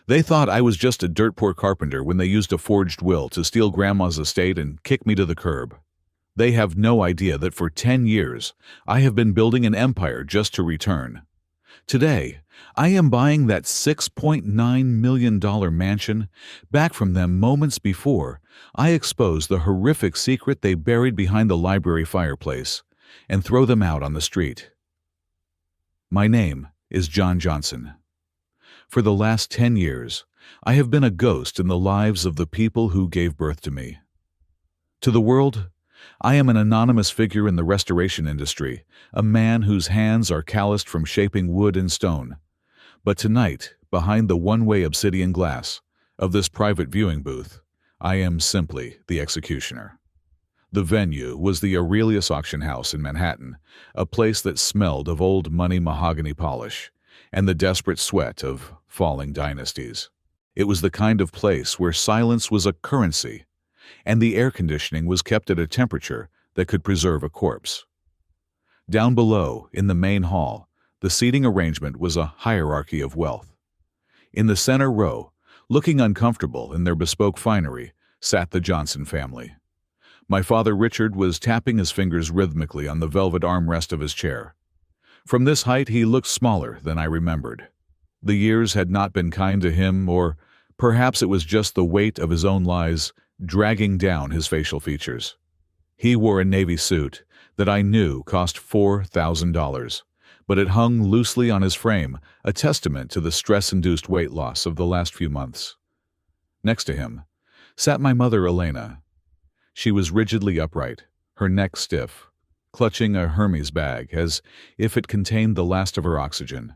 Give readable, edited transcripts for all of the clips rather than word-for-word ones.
They thought I was just a dirt-poor carpenter when they used a forged will to steal Grandma's estate and kick me to the curb. They have no idea that for 10 years I have been building an empire just to return. Today, I am buying that $6.9 million mansion back from them moments before I expose the horrific secret they buried behind the library fireplace and throw them out on the street. My name is John Johnson. For the last 10 years, I have been a ghost in the lives of the people who gave birth to me. To the world, I am an anonymous figure in the restoration industry, a man whose hands are calloused from shaping wood and stone. But tonight, behind the one-way obsidian glass of this private viewing booth, I am simply the executioner. The venue was the Aurelius Auction House in Manhattan, a place that smelled of old money mahogany polish and the desperate sweat of falling dynasties. It was the kind of place where silence was a currency, and the air conditioning was kept at a temperature that could preserve a corpse. Down below, in the main hall, the seating arrangement was a hierarchy of wealth. In the center row, looking uncomfortable in their bespoke finery, sat the Johnson family. My father Richard was tapping his fingers rhythmically on the velvet armrest of his chair. From this height he looked smaller than I remembered. The years had not been kind to him, or perhaps it was just the weight of his own lies dragging down his facial features. He wore a navy suit that I knew cost $4,000, but it hung loosely on his frame, a testament to the stress-induced weight loss of the last few months. Next to him sat my mother Elena. She was rigidly upright, her neck stiff, clutching a Hermes bag as if it contained the last of her oxygen.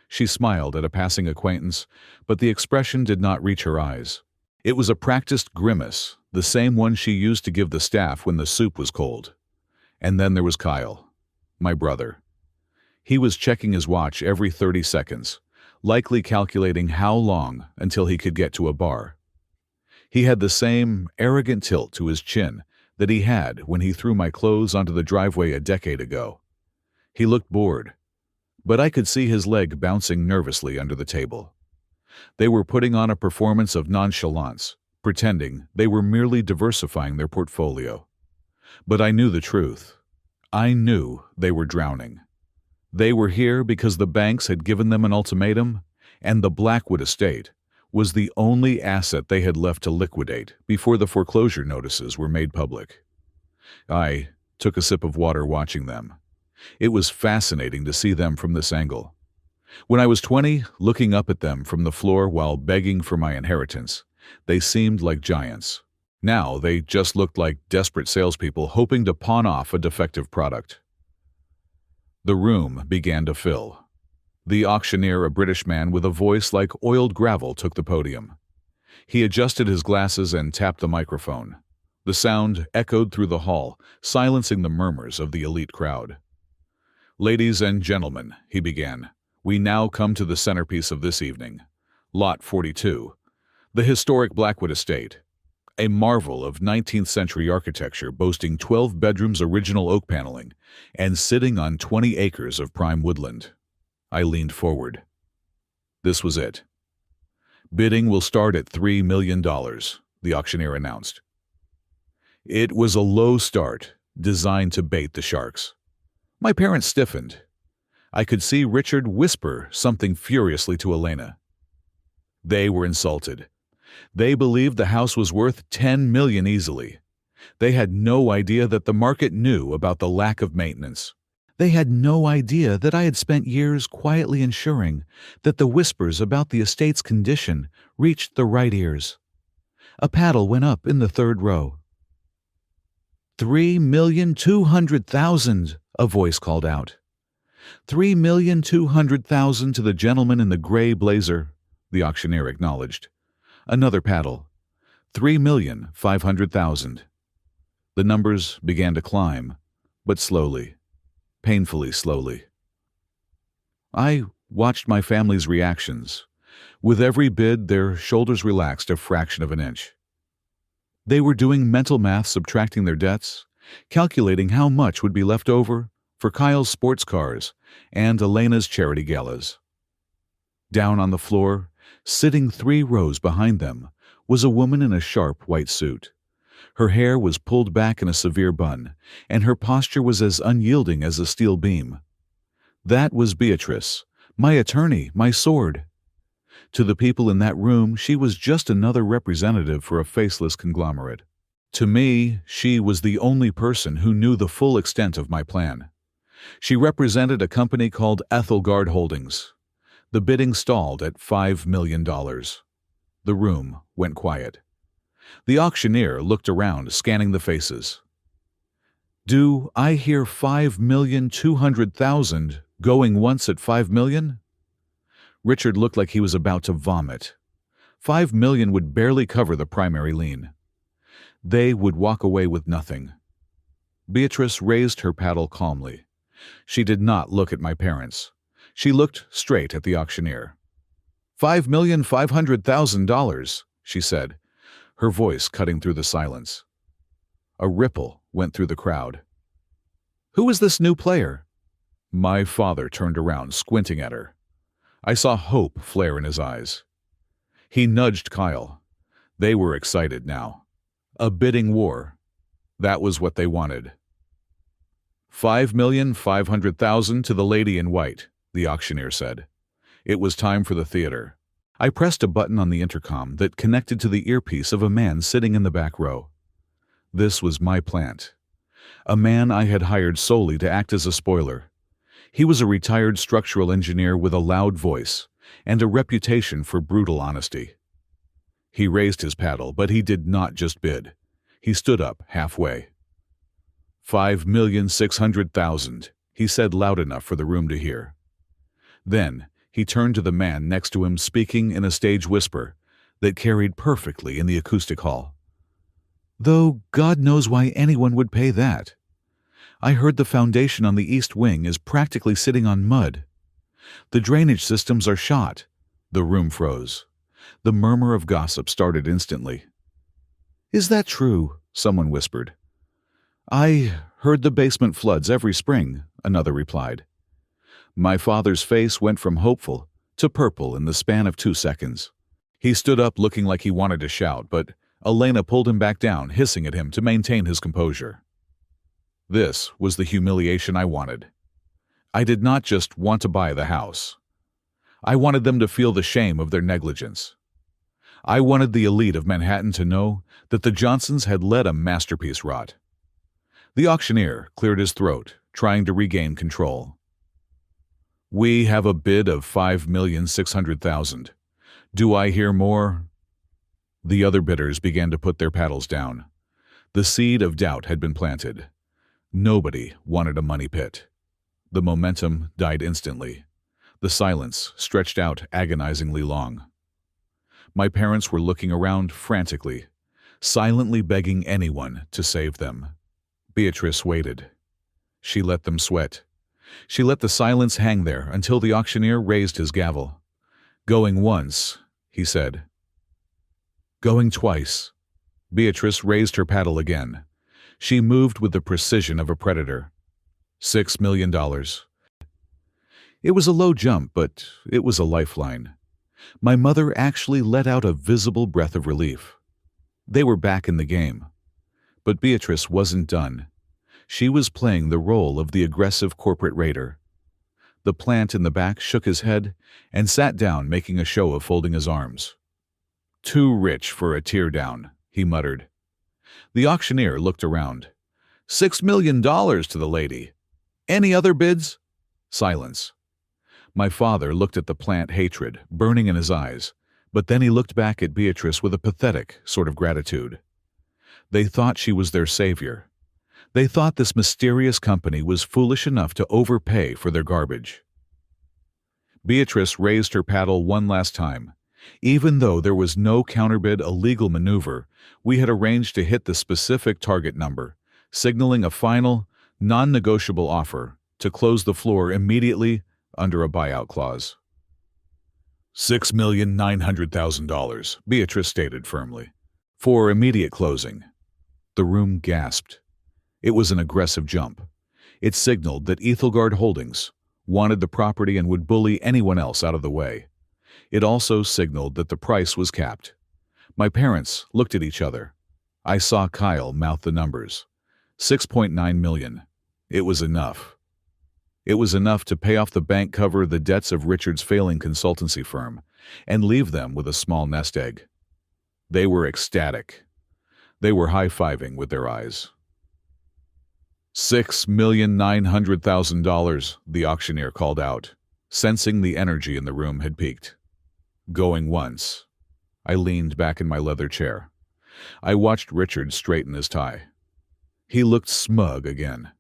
She smiled at a passing acquaintance, but the expression did not reach her eyes. It was a practiced grimace, the same one she used to give the staff when the soup was cold. And then there was Kyle, my brother. He was checking his watch every 30 seconds, likely calculating how long until he could get to a bar. He had the same arrogant tilt to his chin that he had when he threw my clothes onto the driveway a decade ago. He looked bored, but I could see his leg bouncing nervously under the table. They were putting on a performance of nonchalance, pretending they were merely diversifying their portfolio. But I knew the truth. I knew they were drowning. They were here because the banks had given them an ultimatum, and the Blackwood estate was the only asset they had left to liquidate before the foreclosure notices were made public. I took a sip of water watching them. It was fascinating to see them from this angle. When I was 20, looking up at them from the floor while begging for my inheritance, they seemed like giants. Now they just looked like desperate salespeople hoping to pawn off a defective product. The room began to fill. The auctioneer, a British man with a voice like oiled gravel, took the podium. He adjusted his glasses and tapped the microphone. The sound echoed through the hall, silencing the murmurs of the elite crowd. "Ladies and gentlemen," he began, "we now come to the centerpiece of this evening. Lot 42, the historic Blackwood estate, a marvel of 19th century architecture boasting 12 bedrooms original oak paneling and sitting on 20 acres of prime woodland." I leaned forward. This was it. "Bidding will start at $3 million, the auctioneer announced. It was a low start, designed to bait the sharks. My parents stiffened. I could see Richard whisper something furiously to Elena. They were insulted. They believed the house was worth $10 million easily. They had no idea that the market knew about the lack of maintenance. They had no idea that I had spent years quietly ensuring that the whispers about the estate's condition reached the right ears. A paddle went up in the third row. $3,200,000, a voice called out. $3,200,000 to the gentleman in the gray blazer, the auctioneer acknowledged. Another paddle. $3,500,000. The numbers began to climb, but slowly. Painfully slowly. I watched my family's reactions. With every bid, their shoulders relaxed a fraction of an inch. They were doing mental math, subtracting their debts, calculating how much would be left over for Kyle's sports cars and Elena's charity galas. Down on the floor, Sitting 3 rows behind them was a woman in a sharp white suit. Her hair was pulled back in a severe bun, and her posture was as unyielding as a steel beam. That was Beatrice, my attorney, my sword. To the people in that room, she was just another representative for a faceless conglomerate. To me, she was the only person who knew the full extent of my plan. She represented a company called Ethelgard Holdings. The bidding stalled at $5 million. The room went quiet. The auctioneer looked around, scanning the faces. "Do I hear 5,200,000 going once at 5 million?" Richard looked like he was about to vomit. 5 million would barely cover the primary lien. They would walk away with nothing. Beatrice raised her paddle calmly. She did not look at my parents. She looked straight at the auctioneer. $5,500,000, she said, her voice cutting through the silence. A ripple went through the crowd. "Who is this new player?" My father turned around, squinting at her. I saw hope flare in his eyes. He nudged Kyle. They were excited now. A bidding war. That was what they wanted. $5,500,000 to the lady in white, the auctioneer said. It was time for the theater. I pressed a button on the intercom that connected to the earpiece of a man sitting in the back row. This was my plant. A man I had hired solely to act as a spoiler. He was a retired structural engineer with a loud voice and a reputation for brutal honesty. He raised his paddle, but he did not just bid. He stood up halfway. $5,600,000, he said loud enough for the room to hear. Then he turned to the man next to him, speaking in a stage whisper that carried perfectly in the acoustic hall. "Though God knows why anyone would pay that. I heard the foundation on the east wing is practically sitting on mud. The drainage systems are shot." The room froze. The murmur of gossip started instantly. "Is that true?" someone whispered. "I heard the basement floods every spring," another replied. My father's face went from hopeful to purple in the span of 2 seconds. He stood up looking like he wanted to shout, but Elena pulled him back down, hissing at him to maintain his composure. This was the humiliation I wanted. I did not just want to buy the house. I wanted them to feel the shame of their negligence. I wanted the elite of Manhattan to know that the Johnsons had let a masterpiece rot. The auctioneer cleared his throat, trying to regain control. "We have a bid of $5,600,000. Do I hear more?" The other bidders began to put their paddles down. The seed of doubt had been planted. Nobody wanted a money pit. The momentum died instantly. The silence stretched out agonizingly long. My parents were looking around frantically, silently begging anyone to save them. Beatrice waited. She let them sweat. She let the silence hang there until the auctioneer raised his gavel. "Going once," he said. "Going twice." Beatrice raised her paddle again. She moved with the precision of a predator. $6 million. It was a low jump, but it was a lifeline. My mother actually let out a visible breath of relief. They were back in the game. But Beatrice wasn't done. She was playing the role of the aggressive corporate raider. The plant in the back shook his head and sat down, making a show of folding his arms. "Too rich for a teardown," he muttered. The auctioneer looked around. $6 million to the lady. Any other bids?" Silence. My father looked at the plant, hatred burning in his eyes, but then he looked back at Beatrice with a pathetic sort of gratitude. They thought she was their savior. They thought this mysterious company was foolish enough to overpay for their garbage. Beatrice raised her paddle one last time. Even though there was no counterbid, a legal maneuver, we had arranged to hit the specific target number, signaling a final, non-negotiable offer to close the floor immediately under a buyout clause. $6,900,000, Beatrice stated firmly, for immediate closing. The room gasped. It was an aggressive jump. It signaled that Ethelgard Holdings wanted the property and would bully anyone else out of the way. It also signaled that the price was capped. My parents looked at each other. I saw Kyle mouth the numbers. 6.9 million. It was enough. It was enough to pay off the bank, cover the debts of Richard's failing consultancy firm, and leave them with a small nest egg. They were ecstatic. They were high-fiving with their eyes. $6,900,000, the auctioneer called out, sensing the energy in the room had peaked. Going once. I leaned back in my leather chair. I watched Richard straighten his tie. He looked smug again.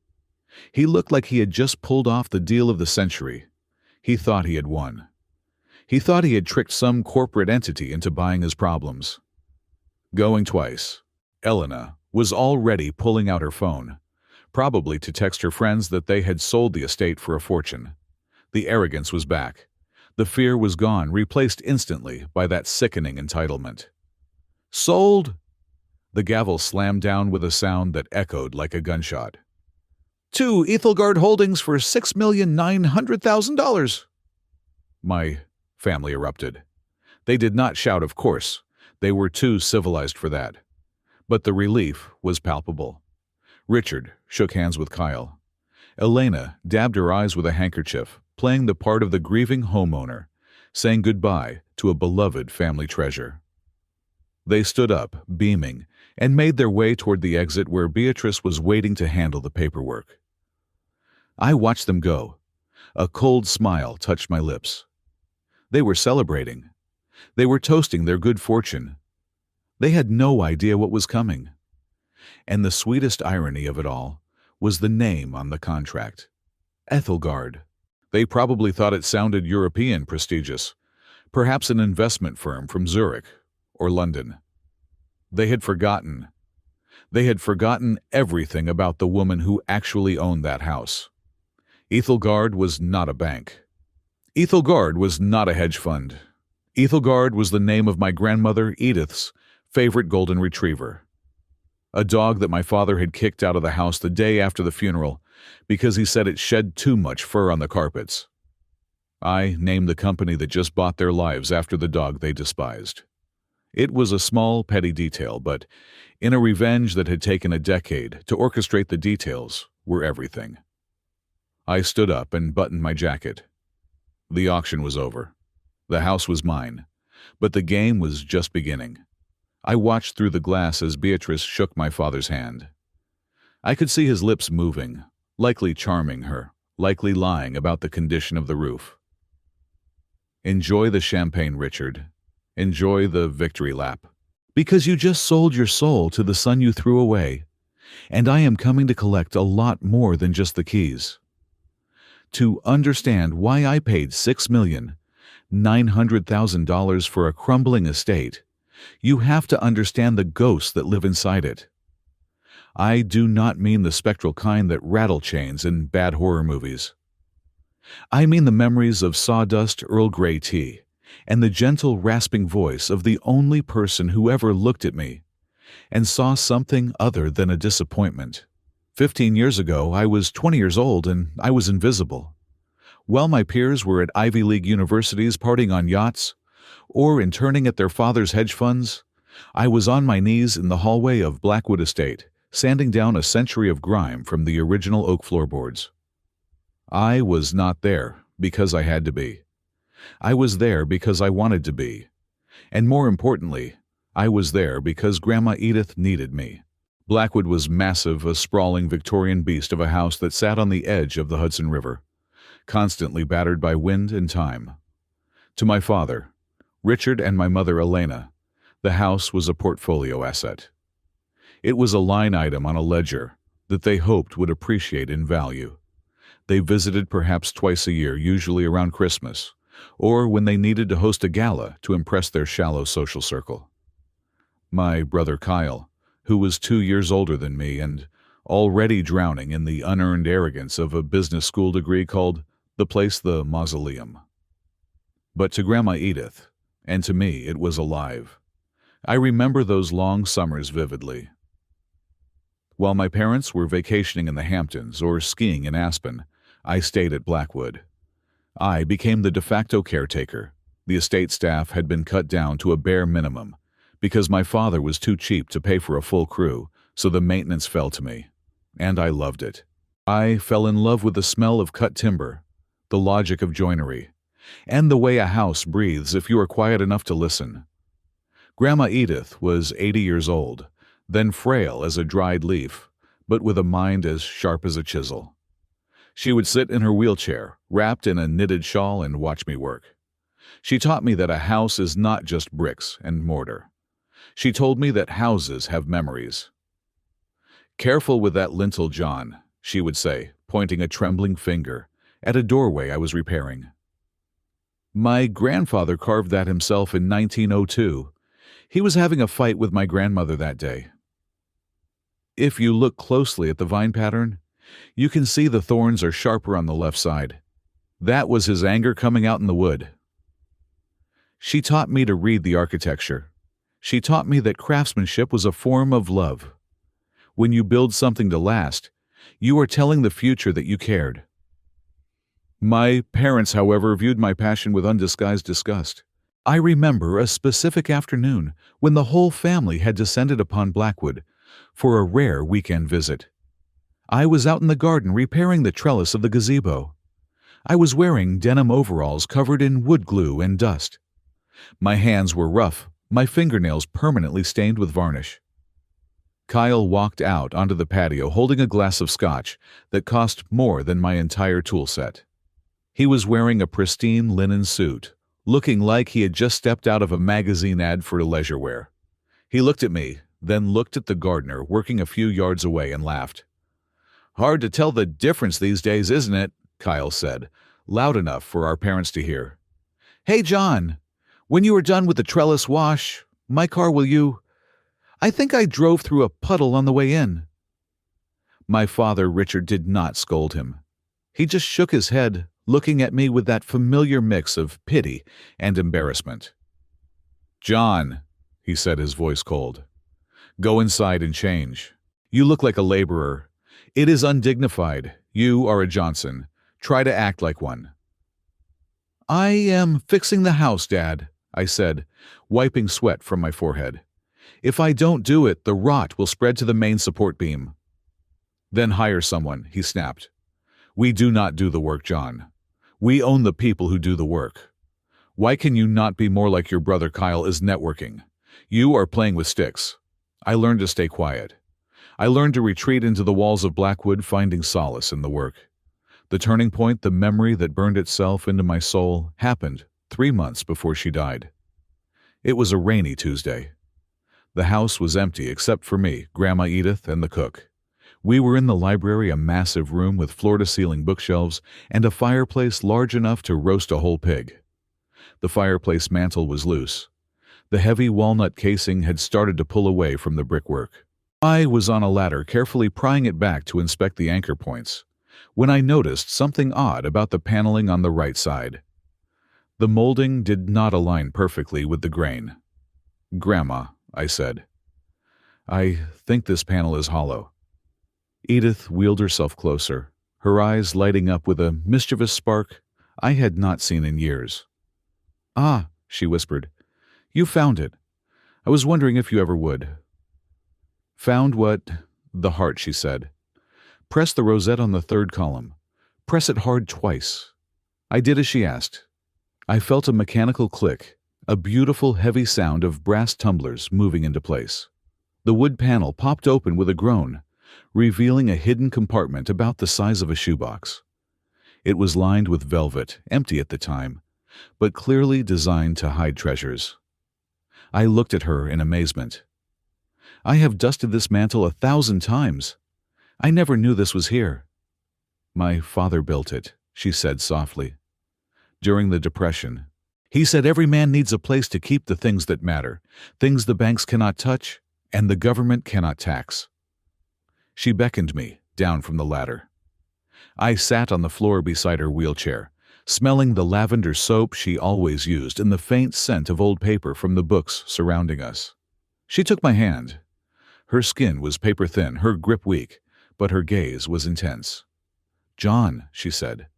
He looked like he had just pulled off the deal of the century. He thought he had won. He thought he had tricked some corporate entity into buying his problems. Going twice. Elena was already pulling out her phone, probably to text her friends that they had sold the estate for a fortune. The arrogance was back. The fear was gone, replaced instantly by that sickening entitlement. Sold! The gavel slammed down with a sound that echoed like a gunshot. To Ethelgard Holdings for $6,900,000. My family erupted. They did not shout, of course. They were too civilized for that. But the relief was palpable. Richard shook hands with Kyle. Elena dabbed her eyes with a handkerchief, playing the part of the grieving homeowner, saying goodbye to a beloved family treasure. They stood up, beaming, and made their way toward the exit where Beatrice was waiting to handle the paperwork. I watched them go. A cold smile touched my lips. They were celebrating. They were toasting their good fortune. They had no idea what was coming. And the sweetest irony of it all was the name on the contract. Ethelgard. They probably thought it sounded European, prestigious, perhaps an investment firm from Zurich or London. They had forgotten. They had forgotten everything about the woman who actually owned that house. Ethelgard was not a bank. Ethelgard was not a hedge fund. Ethelgard was the name of my grandmother Edith's favorite golden retriever. A dog that my father had kicked out of the house the day after the funeral because he said it shed too much fur on the carpets. I named the company that just bought their lives after the dog they despised. It was a small, petty detail, but in a revenge that had taken a decade to orchestrate, the details were everything. I stood up and buttoned my jacket. The auction was over. The house was mine, but the game was just beginning. I watched through the glass as Beatrice shook my father's hand. I could see his lips moving, likely charming her, likely lying about the condition of the roof. Enjoy the champagne, Richard. Enjoy the victory lap. Because you just sold your soul to the son you threw away, and I am coming to collect a lot more than just the keys. To understand why I paid $6,900,000 for a crumbling estate, you have to understand the ghosts that live inside it. I do not mean the spectral kind that rattle chains in bad horror movies. I mean the memories of sawdust Earl Grey tea and the gentle rasping voice of the only person who ever looked at me and saw something other than a disappointment. 15 years ago, I was 20 years old and I was invisible. While my peers were at Ivy League universities partying on yachts or interning at their father's hedge funds, I was on my knees in the hallway of Blackwood Estate, sanding down a century of grime from the original oak floorboards. I was not there because I had to be. I was there because I wanted to be. And more importantly, I was there because Grandma Edith needed me. Blackwood was massive, a sprawling Victorian beast of a house that sat on the edge of the Hudson River, constantly battered by wind and time. To my father, Richard, and my mother Elena, the house was a portfolio asset. It was a line item on a ledger that they hoped would appreciate in value. They visited perhaps twice a year, usually around Christmas, or when they needed to host a gala to impress their shallow social circle. My brother Kyle, who was 2 years older than me and already drowning in the unearned arrogance of a business school degree, called the place the mausoleum. But to Grandma Edith, and to me, it was alive. I remember those long summers vividly. While my parents were vacationing in the Hamptons or skiing in Aspen, I stayed at Blackwood. I became the de facto caretaker, The estate staff had been cut down to a bare minimum because my father was too cheap to pay for a full crew, so the maintenance fell to me. And I loved it. I fell in love with the smell of cut timber, the logic of joinery, and the way a house breathes if you are quiet enough to listen. Grandma Edith was 80 years old, then frail as a dried leaf, but with a mind as sharp as a chisel. She would sit in her wheelchair, wrapped in a knitted shawl, and watch me work. She taught me that a house is not just bricks and mortar. She told me that houses have memories. "Careful with that lintel, John," she would say, pointing a trembling finger at a doorway I was repairing. My grandfather carved that himself in 1902. He was having a fight with my grandmother that day. If you look closely at the vine pattern, you can see the thorns are sharper on the left side. That was his anger coming out in the wood. She taught me to read the architecture. She taught me that craftsmanship was a form of love. When you build something to last, you are telling the future that you cared. My parents, however, viewed my passion with undisguised disgust. I remember a specific afternoon when the whole family had descended upon Blackwood for a rare weekend visit. I was out in the garden repairing the trellis of the gazebo. I was wearing denim overalls covered in wood glue and dust. My hands were rough, my fingernails permanently stained with varnish. Kyle walked out onto the patio holding a glass of scotch that cost more than my entire tool set. He was wearing a pristine linen suit, looking like he had just stepped out of a magazine ad for leisure wear. He looked at me, then looked at the gardener working a few yards away and laughed. "Hard to tell the difference these days, isn't it?" Kyle said, loud enough for our parents to hear. "Hey, John, when you are done with the trellis wash, my car, will you? I think I drove through a puddle on the way in." My father, Richard, did not scold him. He just shook his head, looking at me with that familiar mix of pity and embarrassment. "John," he said, his voice cold, "go inside and change. You look like a laborer. It is undignified. You are a Johnson. Try to act like one." "I am fixing the house, Dad," I said, wiping sweat from my forehead. "If I don't do it, the rot will spread to the main support beam." "Then hire someone," he snapped. "We do not do the work, John. We own the people who do the work. Why can you not be more like your brother Kyle is networking? You are playing with sticks." I learned to stay quiet. I learned to retreat into the walls of Blackwood, finding solace in the work. The turning point, the memory that burned itself into my soul, happened 3 months before she died. It was a rainy Tuesday. The house was empty except for me, Grandma Edith, and the cook. We were in the library, a massive room with floor-to-ceiling bookshelves and a fireplace large enough to roast a whole pig. The fireplace mantel was loose. The heavy walnut casing had started to pull away from the brickwork. I was on a ladder, carefully prying it back to inspect the anchor points, when I noticed something odd about the paneling on the right side. The molding did not align perfectly with the grain. "Grandma," I said, "I think this panel is hollow." Edith wheeled herself closer, her eyes lighting up with a mischievous spark I had not seen in years. "Ah," she whispered, "you found it. I was wondering if you ever would." "Found what?" "The heart," she said. "Press the rosette on the third column. Press it hard twice." I did as she asked. I felt a mechanical click, a beautiful heavy sound of brass tumblers moving into place. The wood panel popped open with a groan, revealing a hidden compartment about the size of a shoebox. It was lined with velvet, empty at the time, but clearly designed to hide treasures. I looked at her in amazement. "I have dusted this mantel 1,000 times. I never knew this was here." "My father built it," she said softly. "During the Depression. He said every man needs a place to keep the things that matter, things the banks cannot touch and the government cannot tax." She beckoned me down from the ladder. I sat on the floor beside her wheelchair, smelling the lavender soap she always used and the faint scent of old paper from the books surrounding us. She took my hand. Her skin was paper-thin, her grip weak, but her gaze was intense. "John," she said,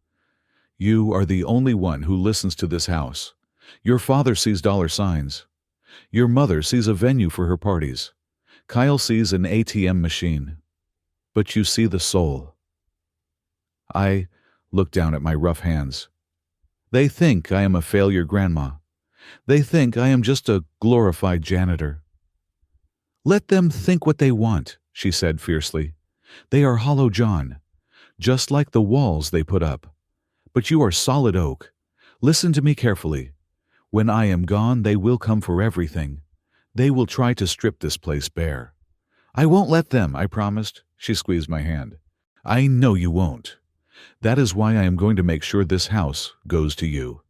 "you are the only one who listens to this house. Your father sees dollar signs. Your mother sees a venue for her parties. Kyle sees an ATM machine. But you see the soul. I look down at my rough hands. They think I am a failure grandma. They think I am just a glorified janitor. Let them think what they want, she said fiercely. They are hollow John, just like the walls they put up. But you are solid oak. Listen to me carefully. When I am gone, they will come for everything. They will try to strip this place bare. I won't let them, I promised. She squeezed my hand. I know you won't. That is why I am going to make sure this house goes to you.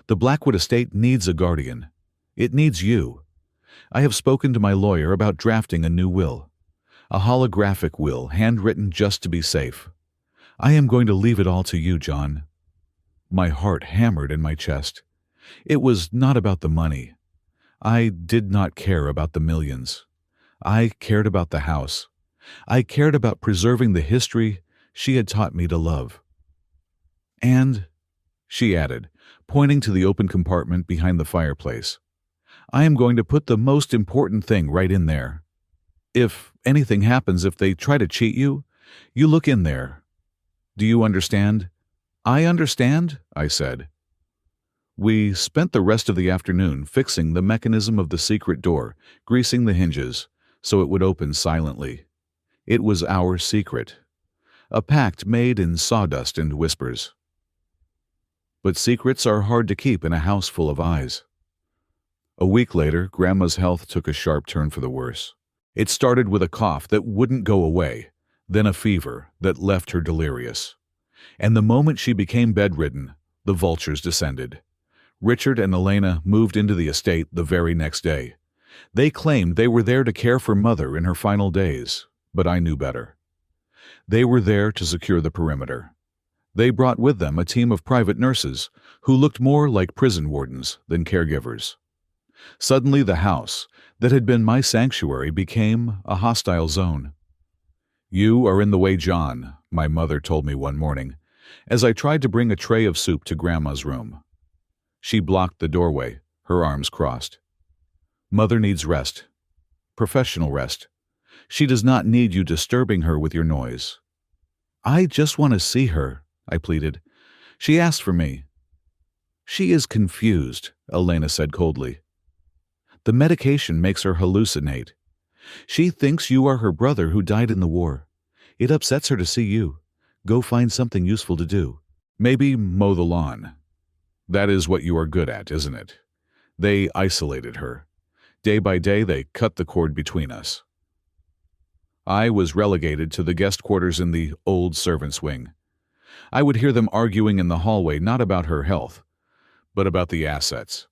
The Blackwood estate needs a guardian. It needs you. I have spoken to my lawyer about drafting a new will. A holographic will, handwritten just to be safe. I am going to leave it all to you, John. My heart hammered in my chest. It was not about the money. I did not care about the millions. I cared about the house. I cared about preserving the history she had taught me to love. And, she added, pointing to the open compartment behind the fireplace, I am going to put the most important thing right in there. If anything happens, if they try to cheat you, you look in there. Do you understand? I understand, I said. We spent the rest of the afternoon fixing the mechanism of the secret door, greasing the hinges, so it would open silently. It was our secret, a pact made in sawdust and whispers. But secrets are hard to keep in a house full of eyes. A week later, Grandma's health took a sharp turn for the worse. It started with a cough that wouldn't go away, then a fever that left her delirious. And the moment she became bedridden, the vultures descended. Richard and Elena moved into the estate the very next day. They claimed they were there to care for Mother in her final days, but I knew better. They were there to secure the perimeter. They brought with them a team of private nurses who looked more like prison wardens than caregivers. Suddenly the house, that had been my sanctuary, became a hostile zone. You are in the way, John, my mother told me one morning, as I tried to bring a tray of soup to Grandma's room. She blocked the doorway, her arms crossed. Mother needs rest. Professional rest. She does not need you disturbing her with your noise. I just want to see her, I pleaded. She asked for me. She is confused, Elena said coldly. The medication makes her hallucinate. She thinks you are her brother who died in the war. It upsets her to see you. Go find something useful to do. Maybe mow the lawn. That is what you are good at, isn't it? They isolated her. Day by day, they cut the cord between us. I was relegated to the guest quarters in the old servants' wing. I would hear them arguing in the hallway not about her health, but about the assets.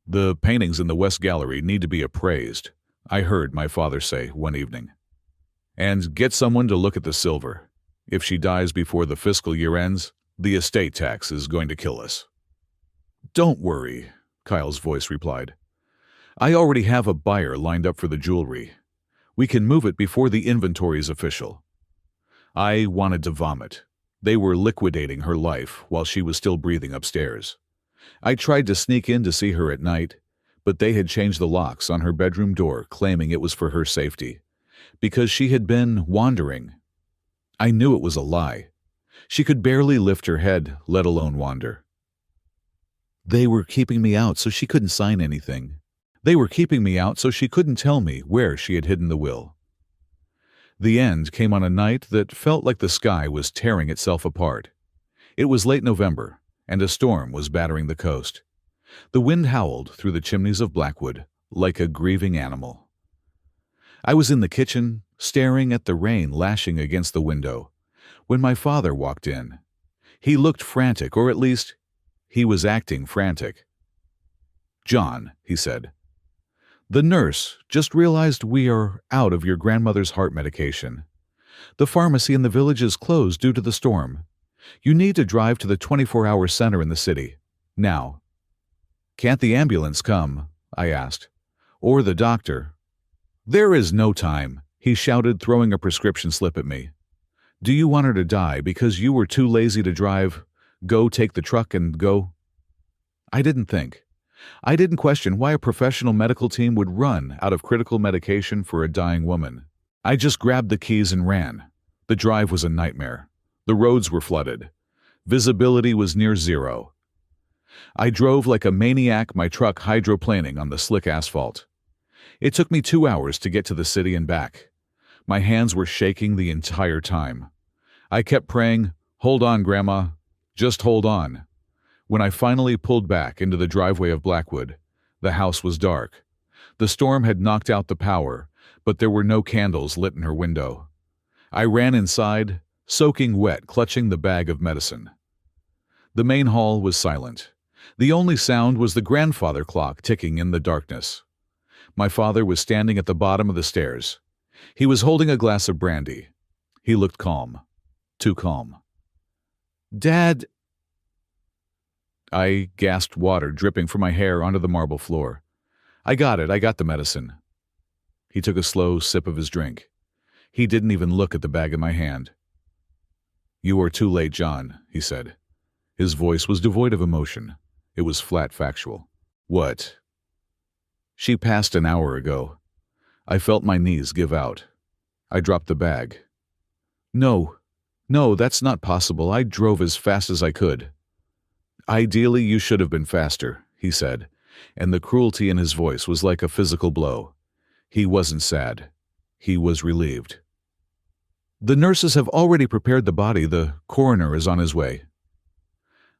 The paintings in the West Gallery need to be appraised, I heard my father say one evening. And get someone to look at the silver. If she dies before the fiscal year ends, the estate tax is going to kill us. Don't worry, Kyle's voice replied. I already have a buyer lined up for the jewelry. We can move it before the inventory is official. I wanted to vomit. They were liquidating her life while she was still breathing upstairs. I tried to sneak in to see her at night, but they had changed the locks on her bedroom door, claiming it was for her safety, because she had been wandering. I knew it was a lie. She could barely lift her head, let alone wander. They were keeping me out so she couldn't sign anything. They were keeping me out so she couldn't tell me where she had hidden the will. The end came on a night that felt like the sky was tearing itself apart. It was late November, and a storm was battering the coast. The wind howled through the chimneys of Blackwood like a grieving animal. I was in the kitchen, staring at the rain lashing against the window, when my father walked in. He looked frantic, or at least, he was acting frantic. John, he said, the nurse just realized we are out of your grandmother's heart medication. The pharmacy in the village is closed due to the storm. You need to drive to the 24-hour center in the city. Now. Can't the ambulance come? I asked. Or the doctor? There is no time, he shouted, throwing a prescription slip at me. Do you want her to die because you were too lazy to drive? Go take the truck and go? I didn't think. I didn't question why a professional medical team would run out of critical medication for a dying woman. I just grabbed the keys and ran. The drive was a nightmare. The roads were flooded. Visibility was near zero. I drove like a maniac, my truck hydroplaning on the slick asphalt. It took me 2 hours to get to the city and back. My hands were shaking the entire time. I kept praying, "Hold on, Grandma. Just hold on." When I finally pulled back into the driveway of Blackwood, the house was dark. The storm had knocked out the power, but there were no candles lit in her window. I ran inside, soaking wet, clutching the bag of medicine. The main hall was silent. The only sound was the grandfather clock ticking in the darkness. My father was standing at the bottom of the stairs. He was holding a glass of brandy. He looked calm. Too calm. "Dad—" I gasped, water dripping from my hair onto the marble floor. I got the medicine." He took a slow sip of his drink. He didn't even look at the bag in my hand. "You are too late, John," he said. His voice was devoid of emotion. It was flat factual. "What?" "She passed an hour ago." I felt my knees give out. I dropped the bag. No, that's not possible. I drove as fast as I could." "Ideally, you should have been faster," he said, and the cruelty in his voice was like a physical blow. He wasn't sad. He was relieved. "The nurses have already prepared the body. The coroner is on his way."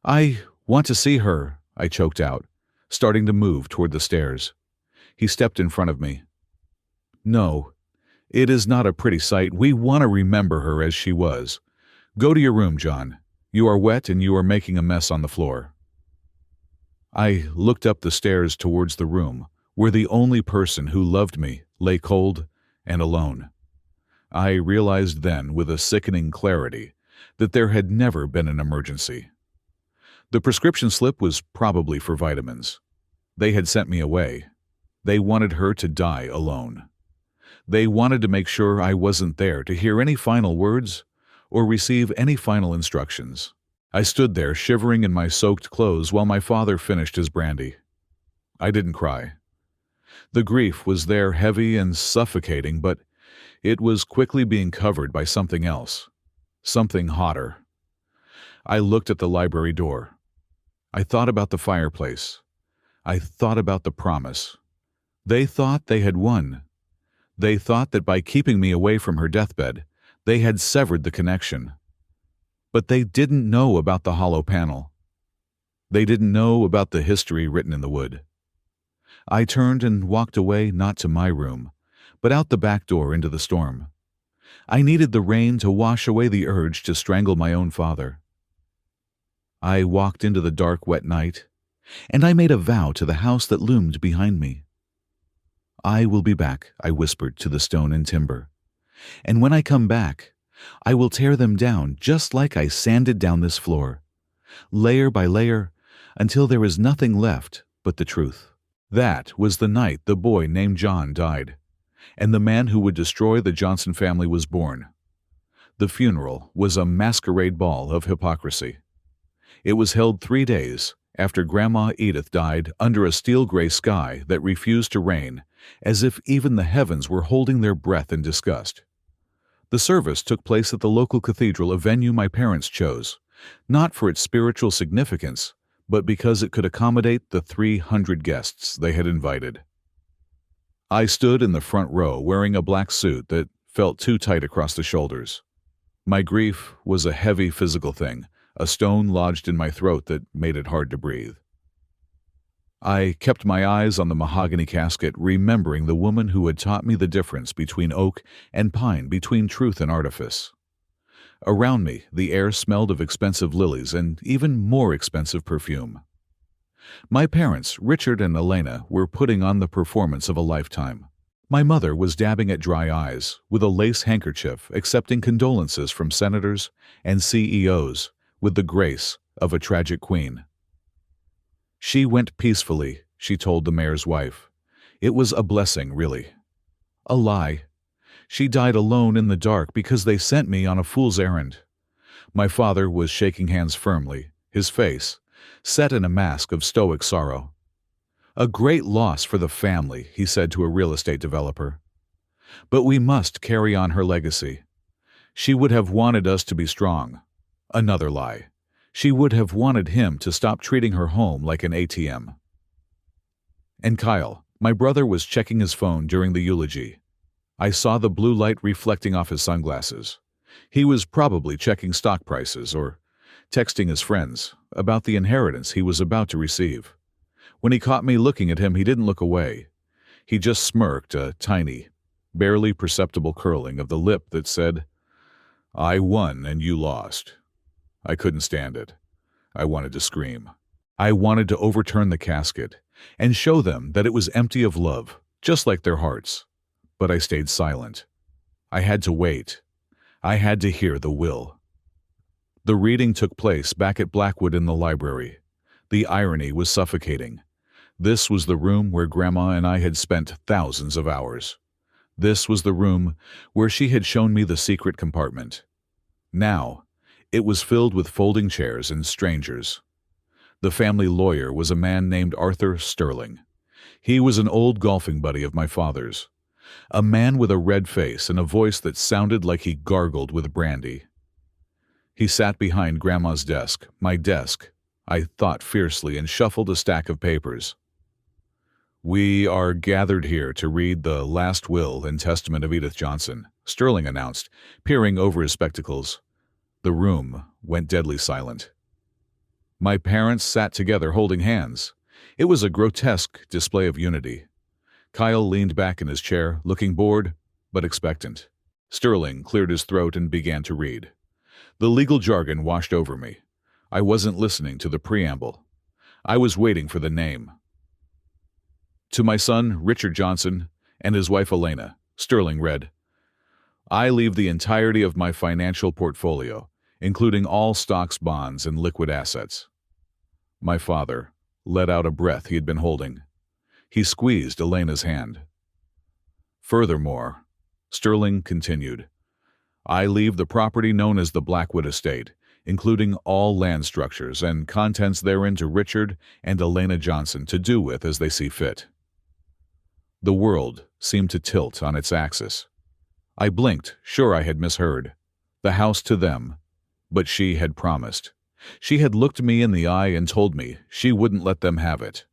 "I want to see her," I choked out, starting to move toward the stairs. He stepped in front of me. "No, it is not a pretty sight. We want to remember her as she was. Go to your room, John. You are wet and you are making a mess on the floor." I looked up the stairs towards the room where the only person who loved me lay cold and alone. I realized then with a sickening clarity that there had never been an emergency. The prescription slip was probably for vitamins. They had sent me away. They wanted her to die alone. They wanted to make sure I wasn't there to hear any final words or receive any final instructions. I stood there shivering in my soaked clothes while my father finished his brandy. I didn't cry. The grief was there, heavy and suffocating, but it was quickly being covered by something else, something hotter. I looked at the library door. I thought about the fireplace. I thought about the promise. They thought they had won. They thought that by keeping me away from her deathbed, they had severed the connection. But they didn't know about the hollow panel. They didn't know about the history written in the wood. I turned and walked away, not to my room, but out the back door into the storm. I needed the rain to wash away the urge to strangle my own father. I walked into the dark, wet night, and I made a vow to the house that loomed behind me. "I will be back," I whispered to the stone and timber. "And when I come back, I will tear them down just like I sanded down this floor, layer by layer, until there is nothing left but the truth." That was the night the boy named John died, and the man who would destroy the Johnson family was born. The funeral was a masquerade ball of hypocrisy. It was held 3 days after Grandma Edith died under a steel-gray sky that refused to rain, as if even the heavens were holding their breath in disgust. The service took place at the local cathedral, a venue my parents chose, not for its spiritual significance, but because it could accommodate the 300 guests they had invited. I stood in the front row wearing a black suit that felt too tight across the shoulders. My grief was a heavy physical thing, a stone lodged in my throat that made it hard to breathe. I kept my eyes on the mahogany casket, remembering the woman who had taught me the difference between oak and pine, between truth and artifice. Around me, the air smelled of expensive lilies and even more expensive perfume. My parents, Richard and Elena, were putting on the performance of a lifetime. My mother was dabbing at dry eyes with a lace handkerchief, accepting condolences from senators and CEOs with the grace of a tragic queen. "She went peacefully," she told the mayor's wife. "It was a blessing, really." A lie. She died alone in the dark because they sent me on a fool's errand. My father was shaking hands firmly, his face, set in a mask of stoic sorrow. "A great loss for the family," he said to a real estate developer. "But we must carry on her legacy. She would have wanted us to be strong." Another lie. She would have wanted him to stop treating her home like an ATM. And Kyle, my brother, was checking his phone during the eulogy. I saw the blue light reflecting off his sunglasses. He was probably checking stock prices or texting his friends about the inheritance he was about to receive. When he caught me looking at him, he didn't look away. He just smirked, a tiny, barely perceptible curling of the lip that said, "I won and you lost." I couldn't stand it. I wanted to scream. I wanted to overturn the casket and show them that it was empty of love, just like their hearts. But I stayed silent. I had to wait. I had to hear the will. The reading took place back at Blackwood in the library. The irony was suffocating. This was the room where Grandma and I had spent thousands of hours. This was the room where she had shown me the secret compartment. Now, it was filled with folding chairs and strangers. The family lawyer was a man named Arthur Sterling. He was an old golfing buddy of my father's. A man with a red face and a voice that sounded like he gargled with brandy. He sat behind Grandma's desk, my desk. I thought fiercely and shuffled a stack of papers. "We are gathered here to read the last will and testament of Edith Johnson," Sterling announced, peering over his spectacles. The room went deadly silent. My parents sat together holding hands. It was a grotesque display of unity. Kyle leaned back in his chair, looking bored but expectant. Sterling cleared his throat and began to read. The legal jargon washed over me. I wasn't listening to the preamble. I was waiting for the name. "To my son, Richard Johnson, and his wife Elena," Sterling read, "I leave the entirety of my financial portfolio, including all stocks, bonds, and liquid assets." My father let out a breath he had been holding. He squeezed Elena's hand. "Furthermore," Sterling continued, "I leave the property known as the Blackwood Estate, including all land structures and contents therein, to Richard and Elena Johnson to do with as they see fit." The world seemed to tilt on its axis. I blinked, sure I had misheard. The house to them. But she had promised. She had looked me in the eye and told me she wouldn't let them have it.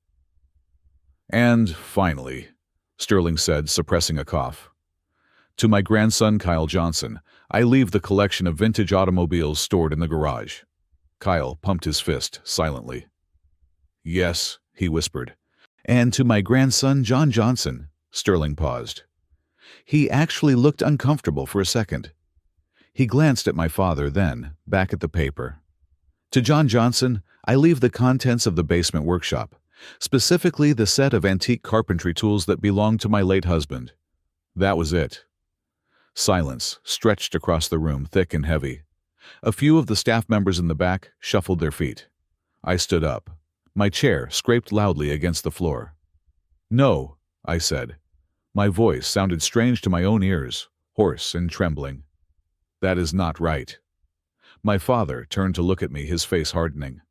"And finally," Sterling said, suppressing a cough, "to my grandson, Kyle Johnson, I leave the collection of vintage automobiles stored in the garage." Kyle pumped his fist silently. "Yes," he whispered. "And to my grandson, John Johnson," Sterling paused. He actually looked uncomfortable for a second. He glanced at my father, then back at the paper. "To John Johnson, I leave the contents of the basement workshop, specifically the set of antique carpentry tools that belonged to my late husband." That was it. Silence stretched across the room, thick and heavy. A few of the staff members in the back shuffled their feet. I stood up. My chair scraped loudly against the floor. "No," I said. My voice sounded strange to my own ears, hoarse and trembling. "That is not right." My father turned to look at me, his face hardening.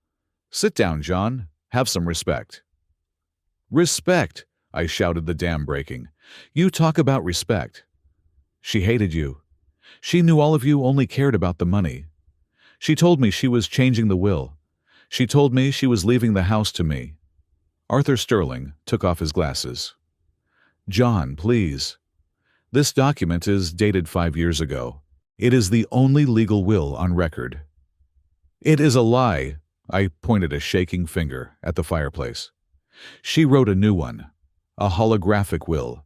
"Sit down, John. Have some respect." "Respect!" I shouted, the dam breaking. "You talk about respect. She hated you. She knew all of you only cared about the money. She told me she was changing the will. She told me she was leaving the house to me." Arthur Sterling took off his glasses. "John, please. This document is dated 5 years ago. It is the only legal will on record." "It is a lie." I pointed a shaking finger at the fireplace. "She wrote a new one. A holographic will.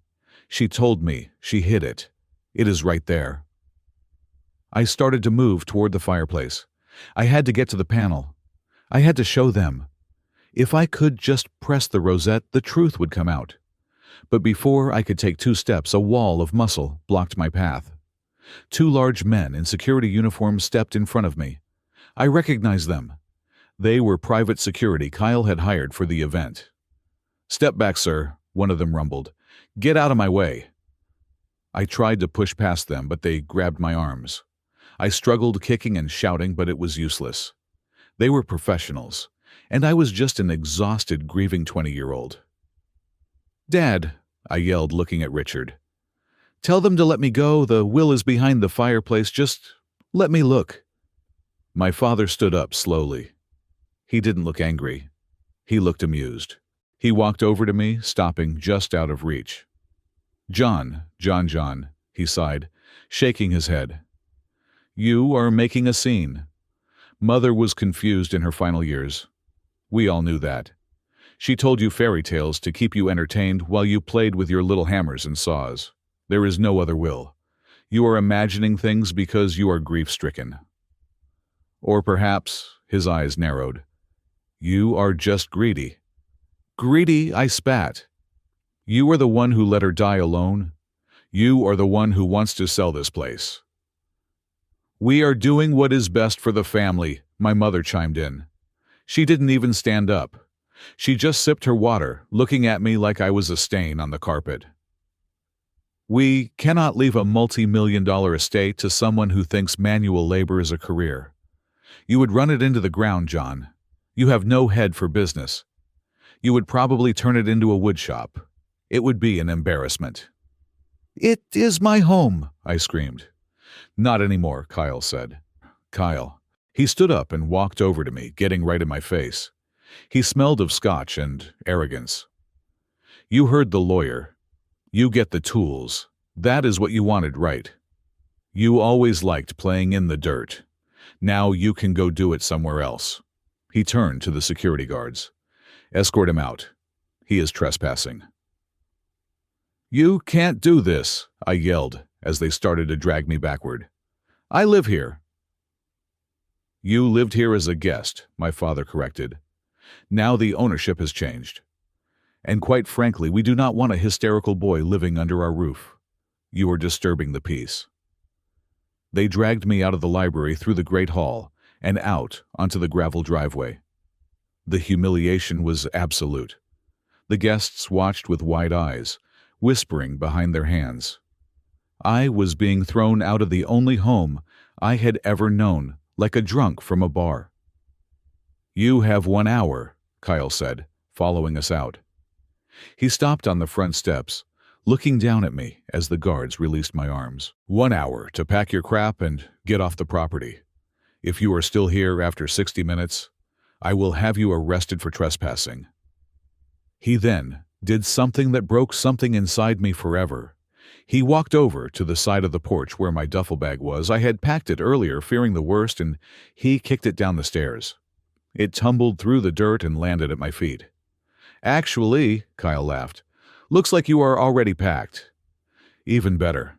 She told me she hid it. It is right there." I started to move toward the fireplace. I had to get to the panel. I had to show them. If I could just press the rosette, the truth would come out. But before I could take 2 steps, a wall of muscle blocked my path. 2 large men in security uniforms stepped in front of me. I recognized them. They were private security Kyle had hired for the event. "Step back, sir," one of them rumbled. "Get out of my way." I tried to push past them, but they grabbed my arms. I struggled, kicking and shouting, but it was useless. They were professionals, And I was just an exhausted, grieving 20-year-old. "Dad," I yelled, looking at Richard. "Tell them to let me go. The will is behind the fireplace. Just let me look." My father stood up slowly. He didn't look angry. He looked amused. He walked over to me, stopping just out of reach. John, he sighed, shaking his head. "You are making a scene. Mother was confused in her final years. We all knew that. She told you fairy tales to keep you entertained while you played with your little hammers and saws. There is no other will. You are imagining things because you are grief-stricken. Or perhaps," his eyes narrowed, "you are just greedy." "Greedy," I spat. "You are the one who let her die alone. You are the one who wants to sell this place." "We are doing what is best for the family," my mother chimed in. She didn't even stand up. She just sipped her water, looking at me like I was a stain on the carpet. "We cannot leave a multi-million-dollar estate to someone who thinks manual labor is a career. You would run it into the ground, John. You have no head for business. You would probably turn it into a wood shop. It would be an embarrassment." "It is my home," I screamed. "Not anymore," Kyle said. Kyle. He stood up and walked over to me, getting right in my face. He smelled of scotch and arrogance. "You heard the lawyer. You get the tools. That is what you wanted, right? You always liked playing in the dirt. Now you can go do it somewhere else." He turned to the security guards. "Escort him out. He is trespassing." "You can't do this," I yelled as they started to drag me backward. "I live here." "You lived here as a guest," my father corrected. "Now the ownership has changed. And quite frankly, we do not want a hysterical boy living under our roof. You are disturbing the peace." They dragged me out of the library through the great hall and out onto the gravel driveway. The humiliation was absolute. The guests watched with wide eyes, whispering behind their hands. I was being thrown out of the only home I had ever known, like a drunk from a bar. "You have 1 hour," Kyle said, following us out. He stopped on the front steps, looking down at me as the guards released my arms. "1 hour to pack your crap and get off the property. If you are still here after 60 minutes, I will have you arrested for trespassing." He then did something that broke something inside me forever. He walked over to the side of the porch where my duffel bag was. I had packed it earlier, fearing the worst, and he kicked it down the stairs. It tumbled through the dirt and landed at my feet. "Actually," Kyle laughed, "looks like you are already packed." "Even better."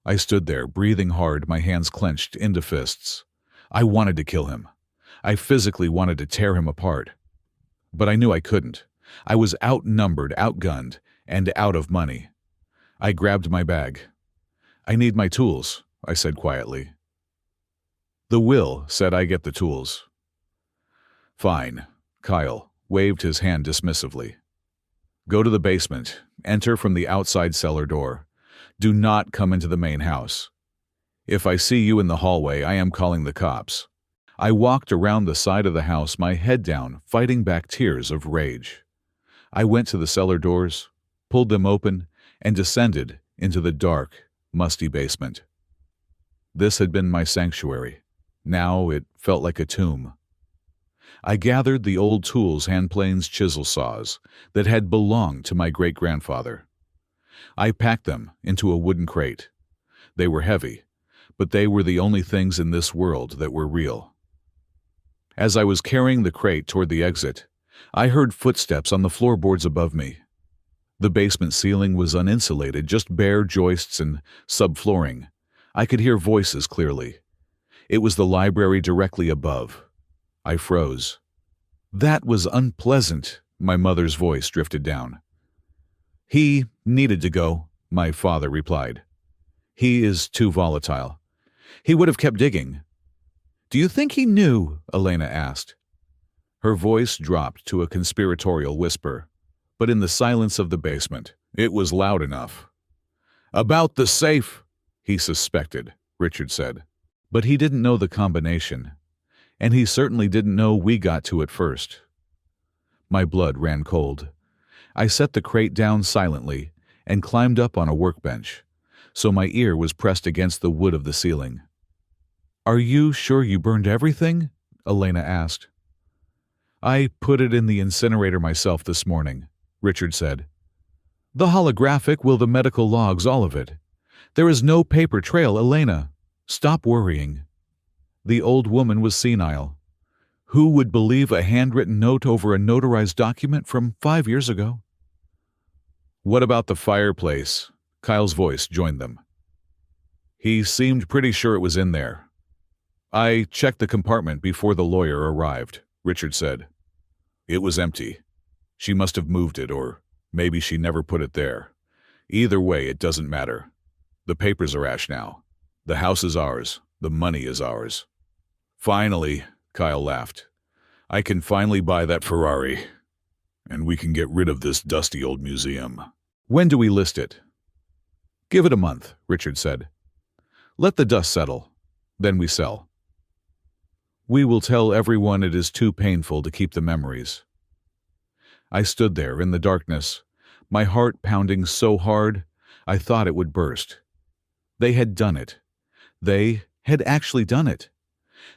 I stood there, breathing hard, my hands clenched into fists. I wanted to kill him. I physically wanted to tear him apart. But I knew I couldn't. I was outnumbered, outgunned, and out of money. I grabbed my bag. "I need my tools," I said quietly. "The will said I get the tools." "Fine," Kyle waved his hand dismissively. "Go to the basement. Enter from the outside cellar door. Do not come into the main house. If I see you in the hallway, I am calling the cops." I walked around the side of the house, my head down, fighting back tears of rage. I went to the cellar doors, pulled them open, and descended into the dark, musty basement. This had been my sanctuary. Now it felt like a tomb. I gathered the old tools, hand planes, chisel saws, that had belonged to my great-grandfather. I packed them into a wooden crate. They were heavy, but they were the only things in this world that were real. As I was carrying the crate toward the exit, I heard footsteps on the floorboards above me. The basement ceiling was uninsulated, just bare joists and subflooring. I could hear voices clearly. It was the library directly above. I froze. "That was unpleasant," my mother's voice drifted down. "He needed to go," my father replied. "He is too volatile. He would have kept digging." "Do you think he knew?" Elena asked. Her voice dropped to a conspiratorial whisper, but in the silence of the basement, it was loud enough. "About the safe," he suspected, Richard said. But he didn't know the combination, and he certainly didn't know we got to it first. My blood ran cold. I set the crate down silently and climbed up on a workbench, so my ear was pressed against the wood of the ceiling. "Are you sure you burned everything?" Elena asked. "I put it in the incinerator myself this morning," Richard said. "The holographic will the medical logs, all of it. There is no paper trail, Elena. Stop worrying." The old woman was senile. Who would believe a handwritten note over a notarized document from 5 years ago? "What about the fireplace?" Kyle's voice joined them. "He seemed pretty sure it was in there." "I checked the compartment before the lawyer arrived," Richard said. "It was empty. She must have moved it, or maybe she never put it there. Either way, it doesn't matter. The papers are ash now. The house is ours. The money is ours." "Finally," Kyle laughed. "I can finally buy that Ferrari. And we can get rid of this dusty old museum." "When do we list it?" "Give it a month," Richard said. "Let the dust settle. Then we sell. We will tell everyone it is too painful to keep the memories." I stood there in the darkness, my heart pounding so hard I thought it would burst. They had done it. They had actually done it.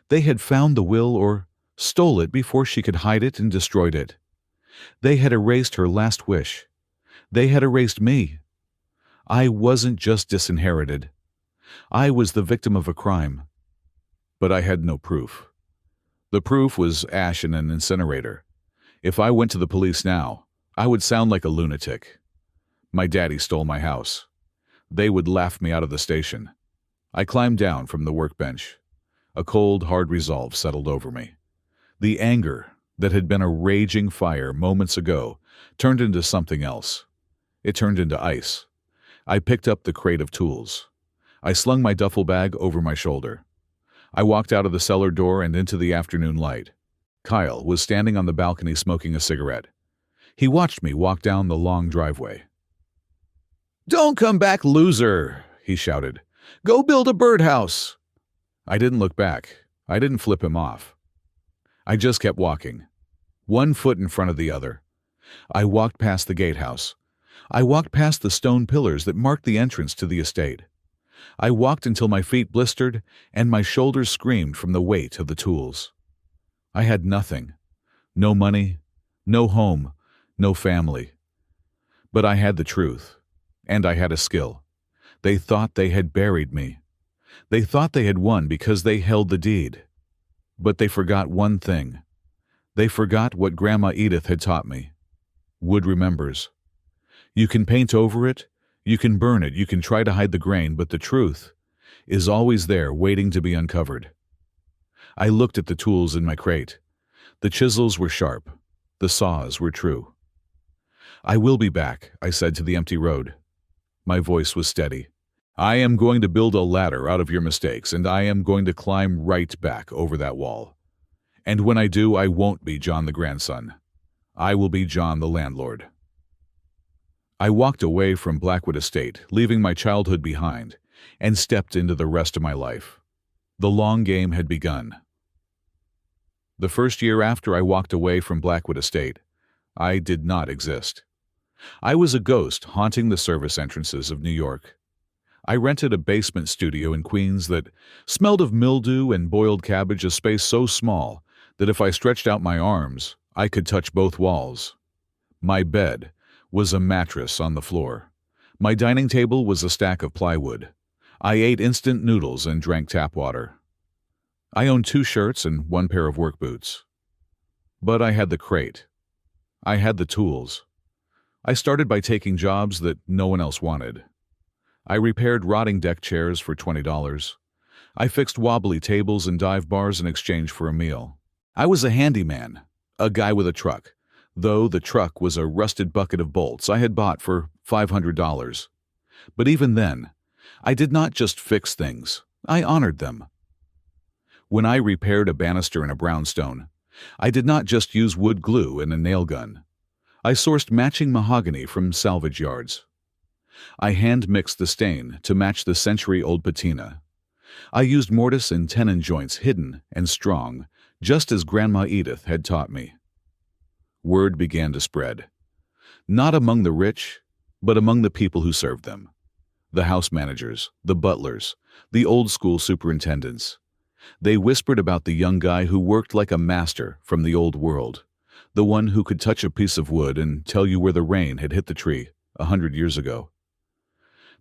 They had found the will or stole it before she could hide it and destroyed it. They had erased her last wish. They had erased me. I wasn't just disinherited. I was the victim of a crime. But I had no proof. The proof was ash in an incinerator. If I went to the police now, I would sound like a lunatic. My daddy stole my house. They would laugh me out of the station. I climbed down from the workbench. A cold, hard resolve settled over me. The anger that had been a raging fire moments ago turned into something else. It turned into ice. I picked up the crate of tools. I slung my duffel bag over my shoulder. I walked out of the cellar door and into the afternoon light. Kyle was standing on the balcony smoking a cigarette. He watched me walk down the long driveway. "Don't come back, loser," he shouted. "Go build a birdhouse." I didn't look back. I didn't flip him off. I just kept walking, one foot in front of the other. I walked past the gatehouse. I walked past the stone pillars that marked the entrance to the estate. I walked until my feet blistered and my shoulders screamed from the weight of the tools. I had nothing. No money, no home, no family. But I had the truth, and I had a skill. They thought they had buried me. They thought they had won because they held the deed. But they forgot one thing. They forgot what Grandma Edith had taught me. Wood remembers. You can paint over it, you can burn it, you can try to hide the grain, but the truth is always there waiting to be uncovered. I looked at the tools in my crate. The chisels were sharp. The saws were true. "I will be back," I said to the empty road. My voice was steady. "I am going to build a ladder out of your mistakes, and I am going to climb right back over that wall. And when I do, I won't be John the grandson. I will be John the landlord." I walked away from Blackwood Estate, leaving my childhood behind, and stepped into the rest of my life. The long game had begun. The first year after I walked away from Blackwood Estate, I did not exist. I was a ghost haunting the service entrances of New York. I rented a basement studio in Queens that smelled of mildew and boiled cabbage, a space so small that if I stretched out my arms, I could touch both walls. My bed was a mattress on the floor. My dining table was a stack of plywood. I ate instant noodles and drank tap water. I owned 2 shirts and 1 pair of work boots. But I had the crate. I had the tools. I started by taking jobs that no one else wanted. I repaired rotting deck chairs for $20. I fixed wobbly tables and dive bars in exchange for a meal. I was a handyman, a guy with a truck, though the truck was a rusted bucket of bolts I had bought for $500. But even then, I did not just fix things, I honored them. When I repaired a banister in a brownstone, I did not just use wood glue and a nail gun. I sourced matching mahogany from salvage yards. I hand-mixed the stain to match the century-old patina. I used mortise and tenon joints hidden and strong, just as Grandma Edith had taught me. Word began to spread. Not among the rich, but among the people who served them. The house managers, the butlers, the old-school superintendents. They whispered about the young guy who worked like a master from the old world, the one who could touch a piece of wood and tell you where the rain had hit the tree 100 years ago.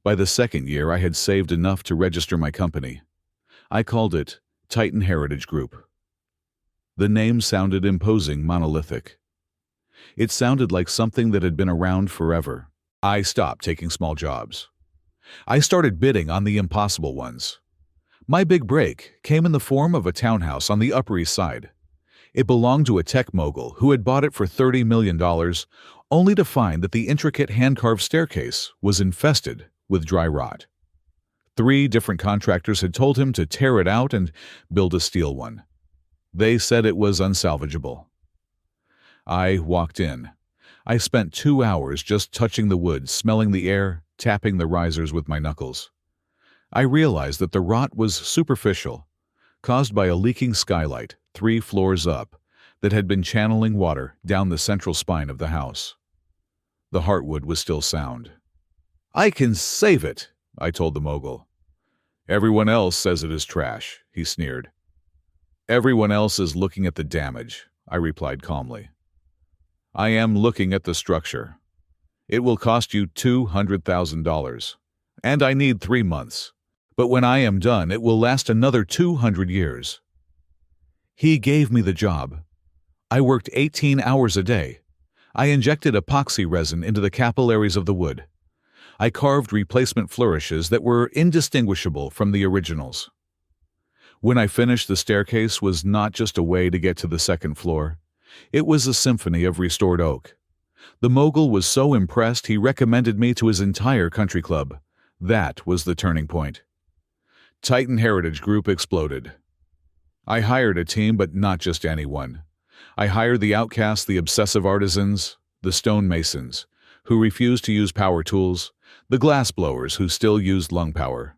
By the second year, I had saved enough to register my company. I called it Titan Heritage Group. The name sounded imposing, monolithic. It sounded like something that had been around forever. I stopped taking small jobs. I started bidding on the impossible ones. My big break came in the form of a townhouse on the Upper East Side. It belonged to a tech mogul who had bought it for $30 million, only to find that the intricate hand-carved staircase was infested with dry rot. 3 different contractors had told him to tear it out and build a steel one. They said it was unsalvageable. I walked in. I spent 2 hours just touching the wood, smelling the air, tapping the risers with my knuckles. I realized that the rot was superficial, caused by a leaking skylight 3 floors up that had been channeling water down the central spine of the house. The heartwood was still sound. "I can save it," I told the mogul. "Everyone else says it is trash," he sneered. "Everyone else is looking at the damage," I replied calmly. "I am looking at the structure. It will cost you $200,000, and I need 3 months. But when I am done, it will last another 200 years. He gave me the job. I worked 18 hours a day. I injected epoxy resin into the capillaries of the wood. I carved replacement flourishes that were indistinguishable from the originals. When I finished, the staircase was not just a way to get to the second floor. It was a symphony of restored oak. The mogul was so impressed he recommended me to his entire country club. That was the turning point. Titan Heritage Group exploded. I hired a team, but not just anyone. I hired the outcasts, the obsessive artisans, the stonemasons, who refused to use power tools, the glassblowers who still used lung power.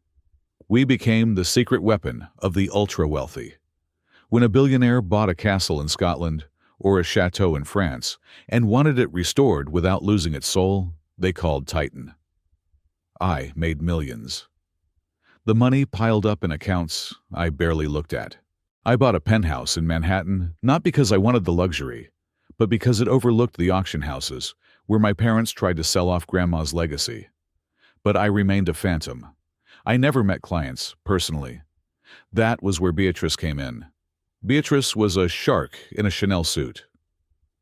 We became the secret weapon of the ultra-wealthy. When a billionaire bought a castle in Scotland or a chateau in France and wanted it restored without losing its soul, they called Titan. I made millions. The money piled up in accounts I barely looked at. I bought a penthouse in Manhattan not because I wanted the luxury, but because it overlooked the auction houses where my parents tried to sell off Grandma's legacy. But I remained a phantom. I never met clients, personally. That was where Beatrice came in. Beatrice was a shark in a Chanel suit.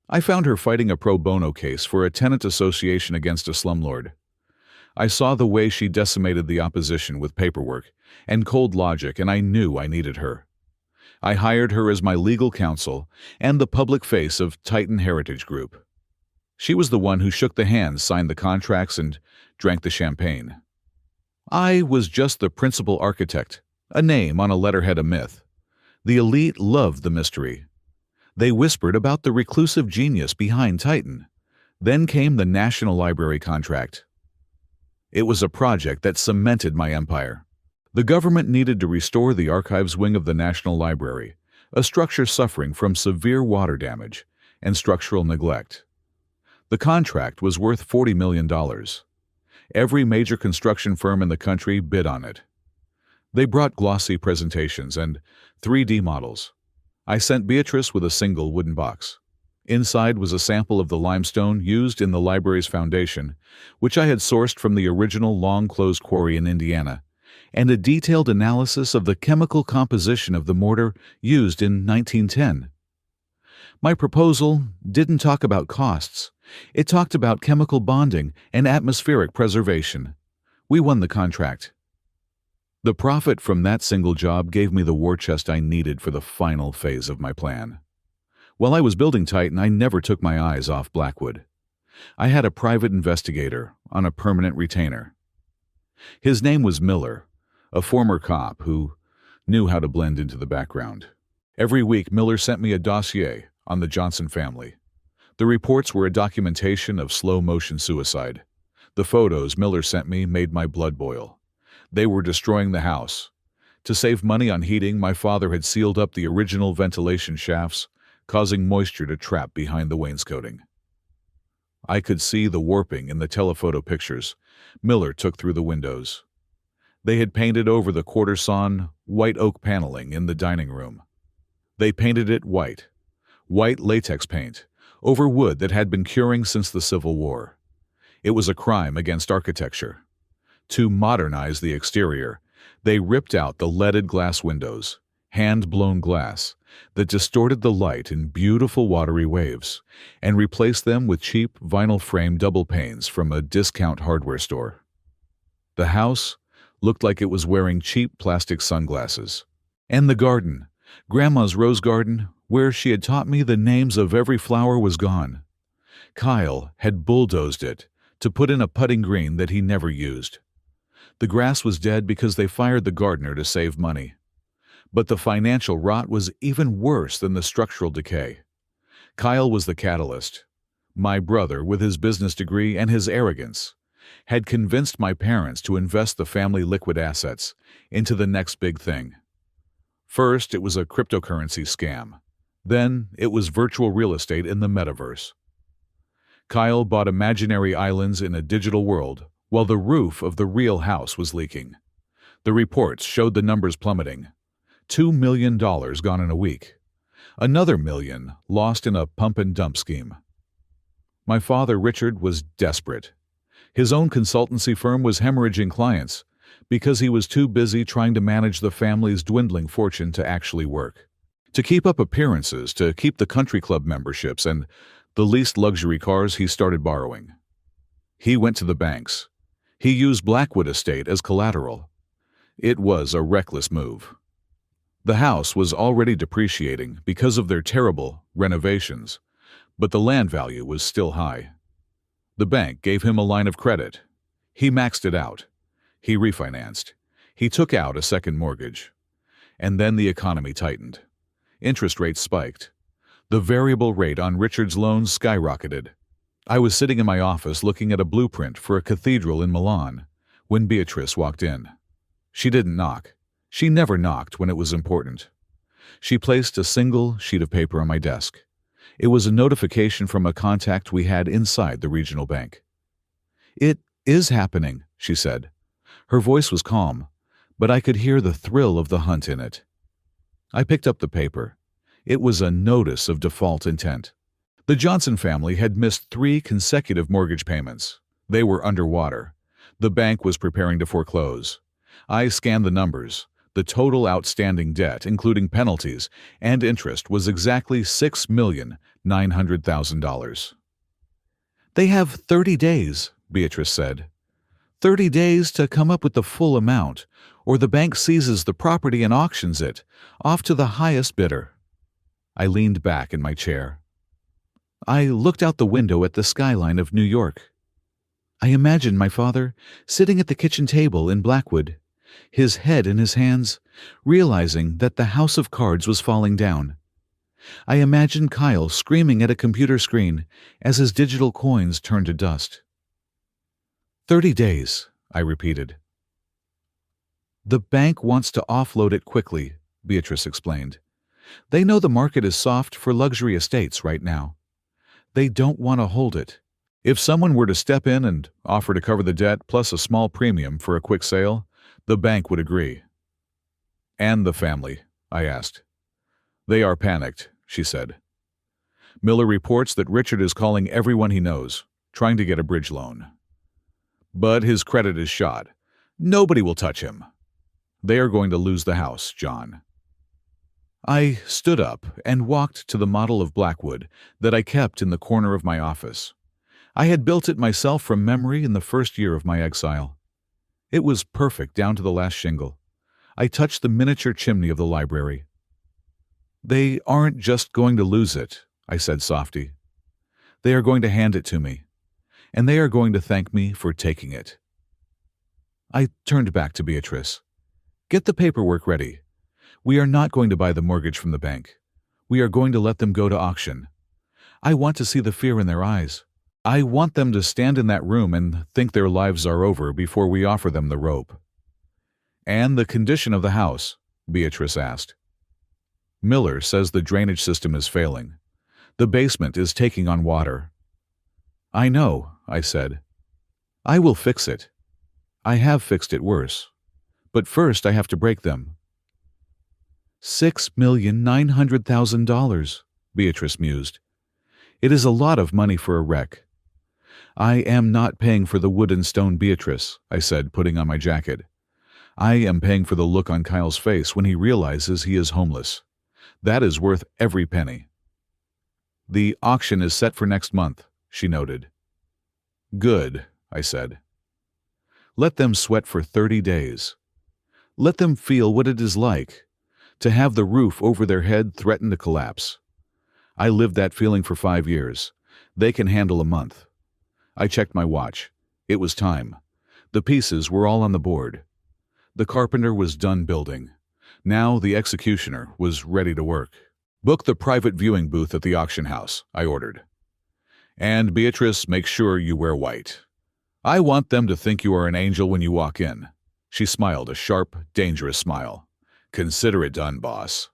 I found her fighting a pro bono case for a tenant association against a slumlord. I saw the way she decimated the opposition with paperwork and cold logic, and I knew I needed her. I hired her as my legal counsel and the public face of Titan Heritage Group. She was the one who shook the hands, signed the contracts, and drank the champagne. I was just the principal architect, a name on a letterhead, a myth. The elite loved the mystery. They whispered about the reclusive genius behind Titan. Then came the National Library contract. It was a project that cemented my empire. The government needed to restore the archives wing of the National Library, a structure suffering from severe water damage and structural neglect. The contract was worth $40 million. Every major construction firm in the country bid on it. They brought glossy presentations and 3D models. I sent Beatrice with a single wooden box. Inside was a sample of the limestone used in the library's foundation, which I had sourced from the original long-closed quarry in Indiana, and a detailed analysis of the chemical composition of the mortar used in 1910. My proposal didn't talk about costs. It talked about chemical bonding and atmospheric preservation. We won the contract. The profit from that single job gave me the war chest I needed for the final phase of my plan. While I was building Titan, I never took my eyes off Blackwood. I had a private investigator on a permanent retainer. His name was Miller, a former cop who knew how to blend into the background. Every week, Miller sent me a dossier on the Johnson family. The reports were a documentation of slow-motion suicide. The photos Miller sent me made my blood boil. They were destroying the house. To save money on heating, my father had sealed up the original ventilation shafts, causing moisture to trap behind the wainscoting. I could see the warping in the telephoto pictures Miller took through the windows. They had painted over the quarter-sawn, white oak paneling in the dining room. They painted it white latex paint, over wood that had been curing since the Civil War. It was a crime against architecture. To modernize the exterior, they ripped out the leaded glass windows, hand-blown glass, that distorted the light in beautiful watery waves, and replaced them with cheap vinyl-frame double panes from a discount hardware store. The house looked like it was wearing cheap plastic sunglasses. And the garden, Grandma's rose garden, where she had taught me the names of every flower, was gone. Kyle had bulldozed it to put in a putting green that he never used. The grass was dead because they fired the gardener to save money. But the financial rot was even worse than the structural decay. Kyle was the catalyst. My brother, with his business degree and his arrogance, had convinced my parents to invest the family liquid assets into the next big thing. First, it was a cryptocurrency scam. Then, it was virtual real estate in the metaverse. Kyle bought imaginary islands in a digital world while the roof of the real house was leaking. The reports showed the numbers plummeting. $2 million gone in a week. Another $1 million lost in a pump-and-dump scheme. My father, Richard, was desperate. His own consultancy firm was hemorrhaging clients because he was too busy trying to manage the family's dwindling fortune to actually work. To keep up appearances, to keep the country club memberships and the leased luxury cars, he started borrowing. He went to the banks. He used Blackwood Estate as collateral. It was a reckless move. The house was already depreciating because of their terrible renovations, but the land value was still high. The bank gave him a line of credit. He maxed it out. He refinanced. He took out a second mortgage. And then the economy tightened. Interest rates spiked. The variable rate on Richard's loans skyrocketed. I was sitting in my office looking at a blueprint for a cathedral in Milan when Beatrice walked in. She didn't knock. She never knocked when it was important. She placed a single sheet of paper on my desk. It was a notification from a contact we had inside the regional bank. "It is happening," she said. Her voice was calm, but I could hear the thrill of the hunt in it. I picked up the paper. It was a notice of default intent. The Johnson family had missed 3 consecutive mortgage payments. They were underwater. The bank was preparing to foreclose. I scanned the numbers. The total outstanding debt, including penalties and interest, was exactly $6,900,000. "They have 30 days, Beatrice said. 30 days to come up with the full amount, or the bank seizes the property and auctions it off to the highest bidder." I leaned back in my chair. I looked out the window at the skyline of New York. I imagined my father sitting at the kitchen table in Blackwood, his head in his hands, realizing that the house of cards was falling down. I imagined Kyle screaming at a computer screen as his digital coins turned to dust. 30 days, I repeated. "The bank wants to offload it quickly," Beatrice explained. "They know the market is soft for luxury estates right now. They don't want to hold it. If someone were to step in and offer to cover the debt plus a small premium for a quick sale, the bank would agree." "And the family?" I asked. "They are panicked," she said. "Miller reports that Richard is calling everyone he knows, trying to get a bridge loan. But his credit is shot. Nobody will touch him. They are going to lose the house, John." I stood up and walked to the model of Blackwood that I kept in the corner of my office. I had built it myself from memory in the first year of my exile. It was perfect down to the last shingle. I touched the miniature chimney of the library. "They aren't just going to lose it," I said softly. "They are going to hand it to me, and they are going to thank me for taking it." I turned back to Beatrice. "Get the paperwork ready. We are not going to buy the mortgage from the bank. We are going to let them go to auction. I want to see the fear in their eyes. I want them to stand in that room and think their lives are over before we offer them the rope." "And the condition of the house?" Beatrice asked. Miller says the drainage system is failing. The basement is taking on water. I know, I said. I will fix it. I have fixed it worse. But first I have to break them. $6,900,000, Beatrice mused. It is a lot of money for a wreck. I am not paying for the wood and stone, Beatrice, I said, putting on my jacket. I am paying for the look on Kyle's face when he realizes he is homeless. That is worth every penny. The auction is set for next month, she noted. Good, I said. Let them sweat for 30 days. Let them feel what it is like to have the roof over their head threaten to collapse. I lived that feeling for 5 years. They can handle a month. I checked my watch. It was time. The pieces were all on the board. The carpenter was done building. Now the executioner was ready to work. Book the private viewing booth at the auction house, I ordered. And Beatrice, make sure you wear white. I want them to think you are an angel when you walk in. She smiled, a sharp, dangerous smile. Consider it done, boss.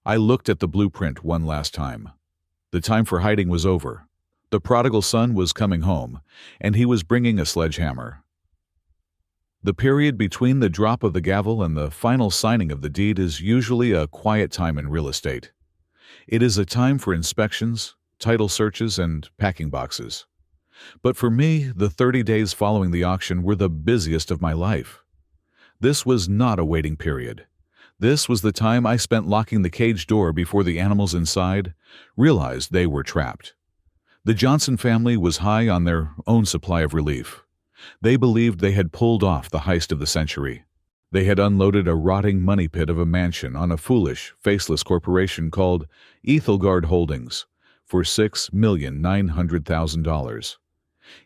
I looked at the blueprint one last time. The time for hiding was over. The prodigal son was coming home, and he was bringing a sledgehammer. The period between the drop of the gavel and the final signing of the deed is usually a quiet time in real estate. It is a time for inspections, title searches, and packing boxes. But for me, the 30 days following the auction were the busiest of my life. This was not a waiting period. This was the time I spent locking the cage door before the animals inside realized they were trapped. The Johnson family was high on their own supply of relief. They believed they had pulled off the heist of the century. They had unloaded a rotting money pit of a mansion on a foolish, faceless corporation called Ethelgard Holdings for $6,900,000.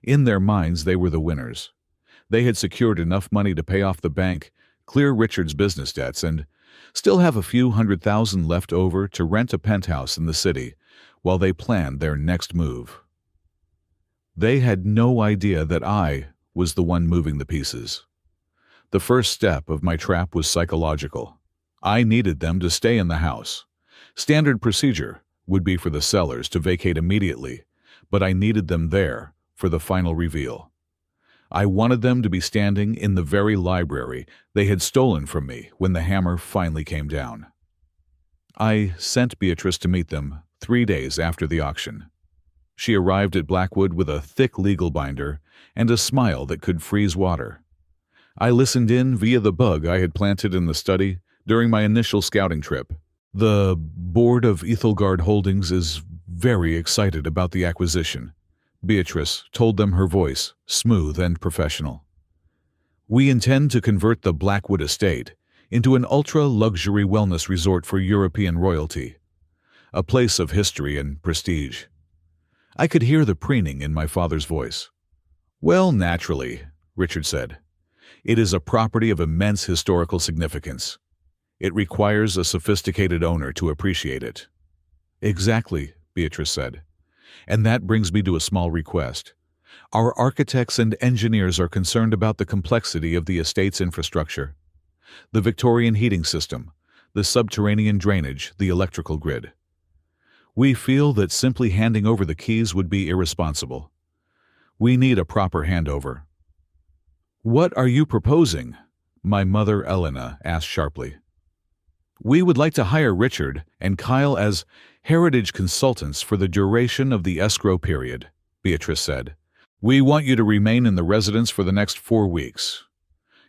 In their minds, they were the winners. They had secured enough money to pay off the bank, clear Richard's business debts, and still have a few $100,000 left over to rent a penthouse in the city while they planned their next move. They had no idea that I was the one moving the pieces. The first step of my trap was psychological. I needed them to stay in the house. Standard procedure would be for the sellers to vacate immediately, but I needed them there for the final reveal. I wanted them to be standing in the very library they had stolen from me when the hammer finally came down. I sent Beatrice to meet them 3 days after the auction. She arrived at Blackwood with a thick legal binder and a smile that could freeze water. I listened in via the bug I had planted in the study during my initial scouting trip. The board of Ethelgard Holdings is very excited about the acquisition, Beatrice told them, her voice smooth and professional. We intend to convert the Blackwood estate into an ultra-luxury wellness resort for European royalty, a place of history and prestige. I could hear the preening in my father's voice. Well, naturally, Richard said. It is a property of immense historical significance. It requires a sophisticated owner to appreciate it. Exactly, Beatrice said. And that brings me to a small request. Our architects and engineers are concerned about the complexity of the estate's infrastructure. The Victorian heating system, the subterranean drainage, the electrical grid. We feel that simply handing over the keys would be irresponsible. We need a proper handover. What are you proposing? My mother, Elena, asked sharply. We would like to hire Richard and Kyle as heritage consultants for the duration of the escrow period, Beatrice said. We want you to remain in the residence for the next 4 weeks.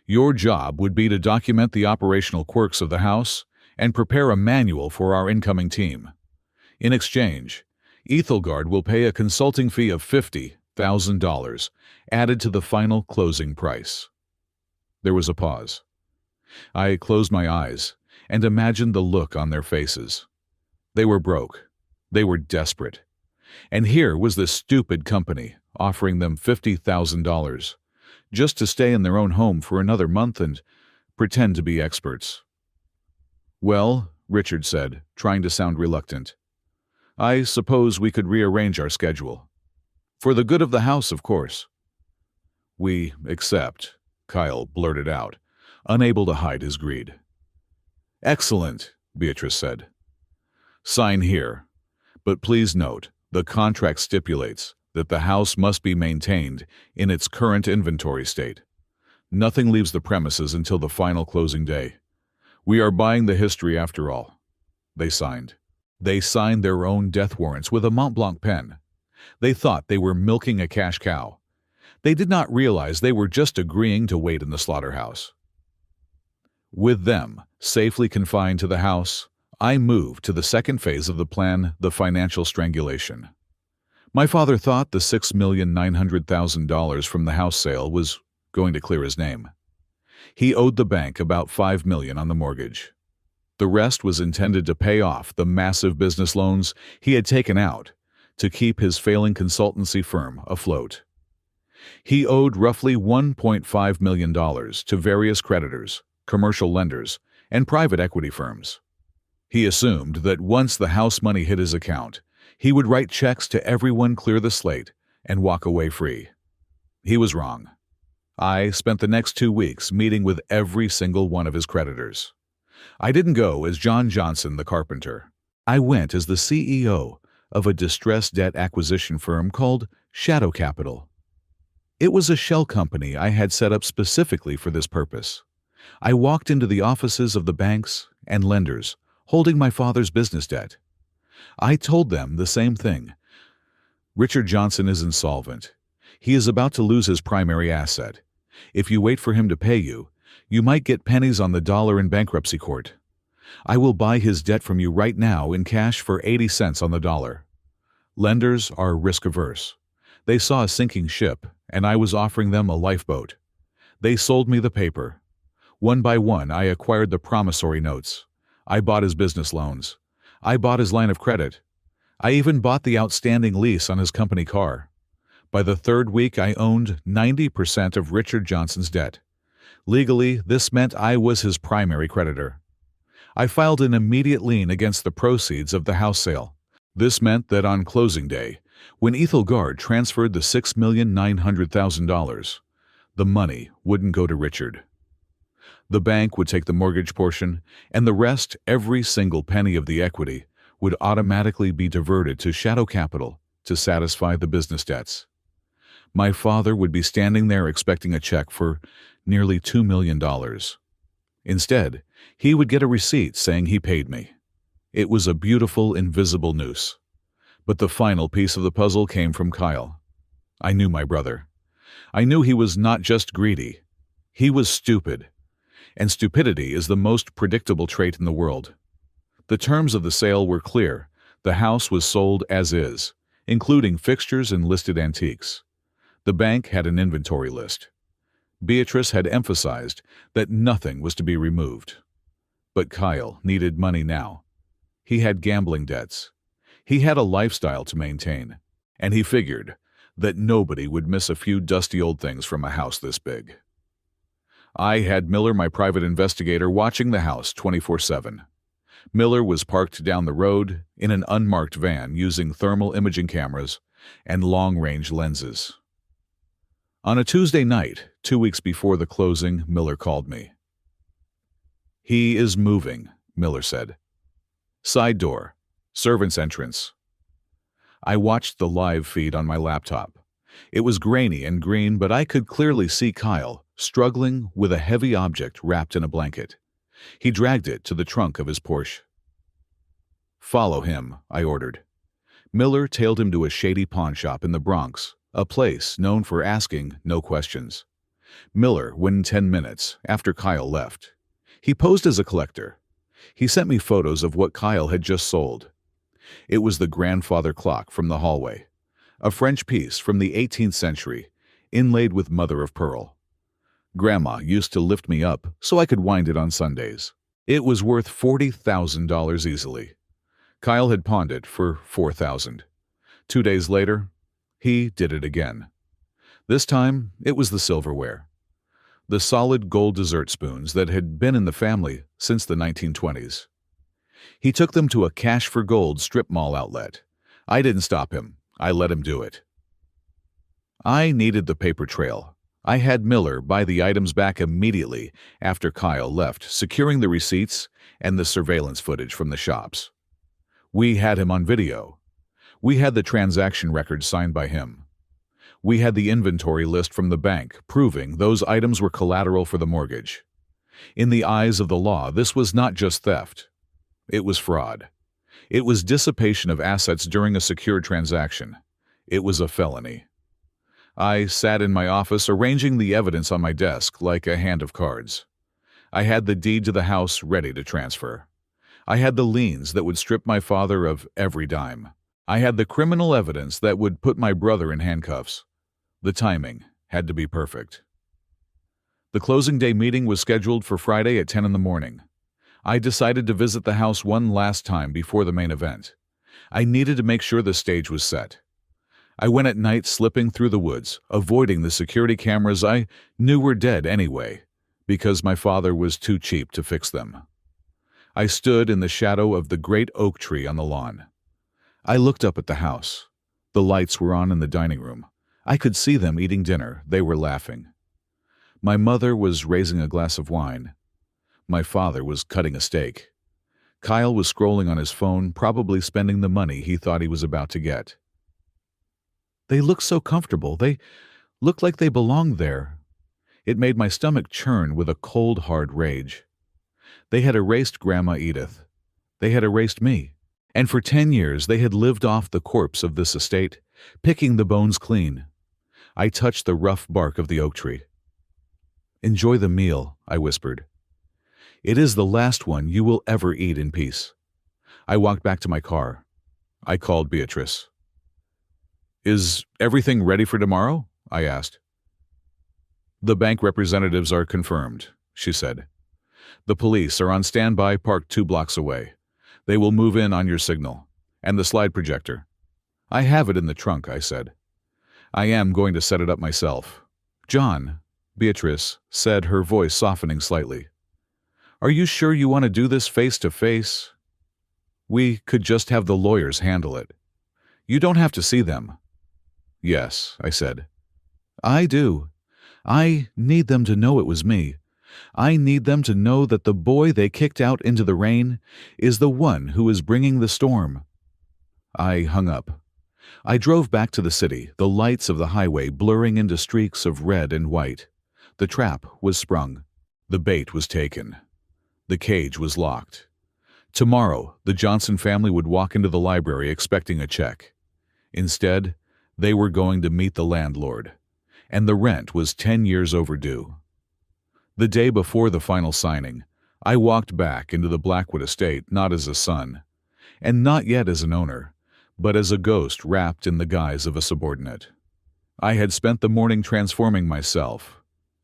Your job would be to document the operational quirks of the house and prepare a manual for our incoming team. In exchange, Ethelgard will pay a consulting fee of $50,000 added to the final closing price. There was a pause. I closed my eyes and imagined the look on their faces. They were broke. They were desperate. And here was this stupid company offering them $50,000 just to stay in their own home for another month and pretend to be experts. Well, Richard said, trying to sound reluctant, I suppose we could rearrange our schedule. For the good of the house, of course. We accept, Kyle blurted out, unable to hide his greed. Excellent, Beatrice said. Sign here. But please note, the contract stipulates that the house must be maintained in its current inventory state. Nothing leaves the premises until the final closing day. We are buying the history after all. They signed. They signed their own death warrants with a Mont Blanc pen. They thought they were milking a cash cow. They did not realize they were just agreeing to wait in the slaughterhouse. With them safely confined to the house, I moved to the second phase of the plan, the financial strangulation. My father thought the $6,900,000 from the house sale was going to clear his name. He owed the bank about $5 million on the mortgage. The rest was intended to pay off the massive business loans he had taken out to keep his failing consultancy firm afloat. He owed roughly $1.5 million to various creditors, commercial lenders, and private equity firms. He assumed that once the house money hit his account, he would write checks to everyone, clear the slate, and walk away free. He was wrong. I spent the next 2 weeks meeting with every single one of his creditors. I didn't go as John Johnson, the carpenter. I went as the CEO of a distressed debt acquisition firm called Shadow Capital. It was a shell company I had set up specifically for this purpose. I walked into the offices of the banks and lenders holding my father's business debt. I told them the same thing. Richard Johnson is insolvent. He is about to lose his primary asset. If you wait for him to pay you, you might get pennies on the dollar in bankruptcy court. I will buy his debt from you right now in cash for 80 cents on the dollar. Lenders are risk-averse. They saw a sinking ship, and I was offering them a lifeboat. They sold me the paper. One by one, I acquired the promissory notes. I bought his business loans. I bought his line of credit. I even bought the outstanding lease on his company car. By the third week, I owned 90% of Richard Johnson's debt. Legally, this meant I was his primary creditor. I filed an immediate lien against the proceeds of the house sale. This meant that on closing day, when Ethelgard transferred the $6,900,000, the money wouldn't go to Richard. The bank would take the mortgage portion, and the rest, every single penny of the equity, would automatically be diverted to Shadow Capital to satisfy the business debts. My father would be standing there expecting a check for nearly $2 million. Instead, he would get a receipt saying he paid me. It was a beautiful, invisible noose. But the final piece of the puzzle came from Kyle. I knew my brother. I knew he was not just greedy. He was stupid. And stupidity is the most predictable trait in the world. The terms of the sale were clear. The house was sold as is, including fixtures and listed antiques. The bank had an inventory list. Beatrice had emphasized that nothing was to be removed. But Kyle needed money now. He had gambling debts. He had a lifestyle to maintain, and he figured that nobody would miss a few dusty old things from a house this big. I had Miller, my private investigator, watching the house 24/7. Miller was parked down the road in an unmarked van using thermal imaging cameras and long-range lenses. On a Tuesday night, 2 weeks before the closing, Miller called me. "He is moving," Miller said. "Side door, servant's entrance." I watched the live feed on my laptop. It was grainy and green, but I could clearly see Kyle struggling with a heavy object wrapped in a blanket. He dragged it to the trunk of his Porsche. "Follow him," I ordered. Miller tailed him to a shady pawn shop in the Bronx, a place known for asking no questions. Miller went in 10 minutes after Kyle left. He posed as a collector. He sent me photos of what Kyle had just sold. It was the grandfather clock from the hallway, a French piece from the 18th century, inlaid with mother of pearl. Grandma used to lift me up so I could wind it on Sundays. It was worth $40,000 easily. Kyle had pawned it for $4,000. 2 days later, he did it again. This time, it was the silverware. The solid gold dessert spoons that had been in the family since the 1920s. He took them to a Cash for Gold strip mall outlet. I didn't stop him. I let him do it. I needed the paper trail. I had Miller buy the items back immediately after Kyle left, securing the receipts and the surveillance footage from the shops. We had him on video. We had the transaction records signed by him. We had the inventory list from the bank proving those items were collateral for the mortgage. In the eyes of the law, this was not just theft. It was fraud. It was dissipation of assets during a secured transaction. It was a felony. I sat in my office arranging the evidence on my desk like a hand of cards. I had the deed to the house ready to transfer. I had the liens that would strip my father of every dime. I had the criminal evidence that would put my brother in handcuffs. The timing had to be perfect. The closing day meeting was scheduled for Friday at 10 in the morning. I decided to visit the house one last time before the main event. I needed to make sure the stage was set. I went at night slipping through the woods, avoiding the security cameras I knew were dead anyway, because my father was too cheap to fix them. I stood in the shadow of the great oak tree on the lawn. I looked up at the house. The lights were on in the dining room. I could see them eating dinner. They were laughing. My mother was raising a glass of wine. My father was cutting a steak. Kyle was scrolling on his phone, probably spending the money he thought he was about to get. They looked so comfortable. They looked like they belonged there. It made my stomach churn with a cold, hard rage. They had erased Grandma Edith. They had erased me. And for 10 years they had lived off the corpse of this estate, picking the bones clean. I touched the rough bark of the oak tree. "Enjoy the meal," I whispered. "It is the last one you will ever eat in peace." I walked back to my car. I called Beatrice. "Is everything ready for tomorrow?" I asked. "The bank representatives are confirmed," she said. "The police are on standby parked 2 blocks away. They will move in on your signal. And the slide projector." "I have it in the trunk," I said. "I am going to set it up myself." "John," Beatrice said, her voice softening slightly. "Are you sure you want to do this face to face? We could just have the lawyers handle it. You don't have to see them." "Yes," I said. "I do. I need them to know it was me. I need them to know that the boy they kicked out into the rain is the one who is bringing the storm." I hung up. I drove back to the city, the lights of the highway blurring into streaks of red and white. The trap was sprung. The bait was taken. The cage was locked. Tomorrow, the Johnson family would walk into the library expecting a check. Instead, they were going to meet the landlord, and the rent was 10 years overdue. The day before the final signing, I walked back into the Blackwood estate not as a son, and not yet as an owner, but as a ghost wrapped in the guise of a subordinate. I had spent the morning transforming myself.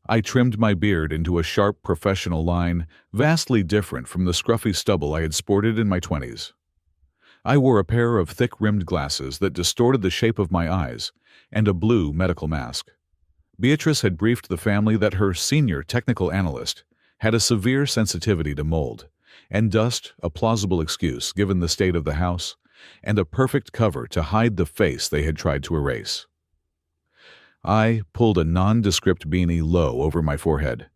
I trimmed my beard into a sharp professional line, vastly different from the scruffy stubble I had sported in my 20s. I wore a pair of thick-rimmed glasses that distorted the shape of my eyes, and a blue medical mask. Beatrice had briefed the family that her senior technical analyst had a severe sensitivity to mold, and dust a plausible excuse given the state of the house, and a perfect cover to hide the face they had tried to erase. I pulled a nondescript beanie low over my forehead.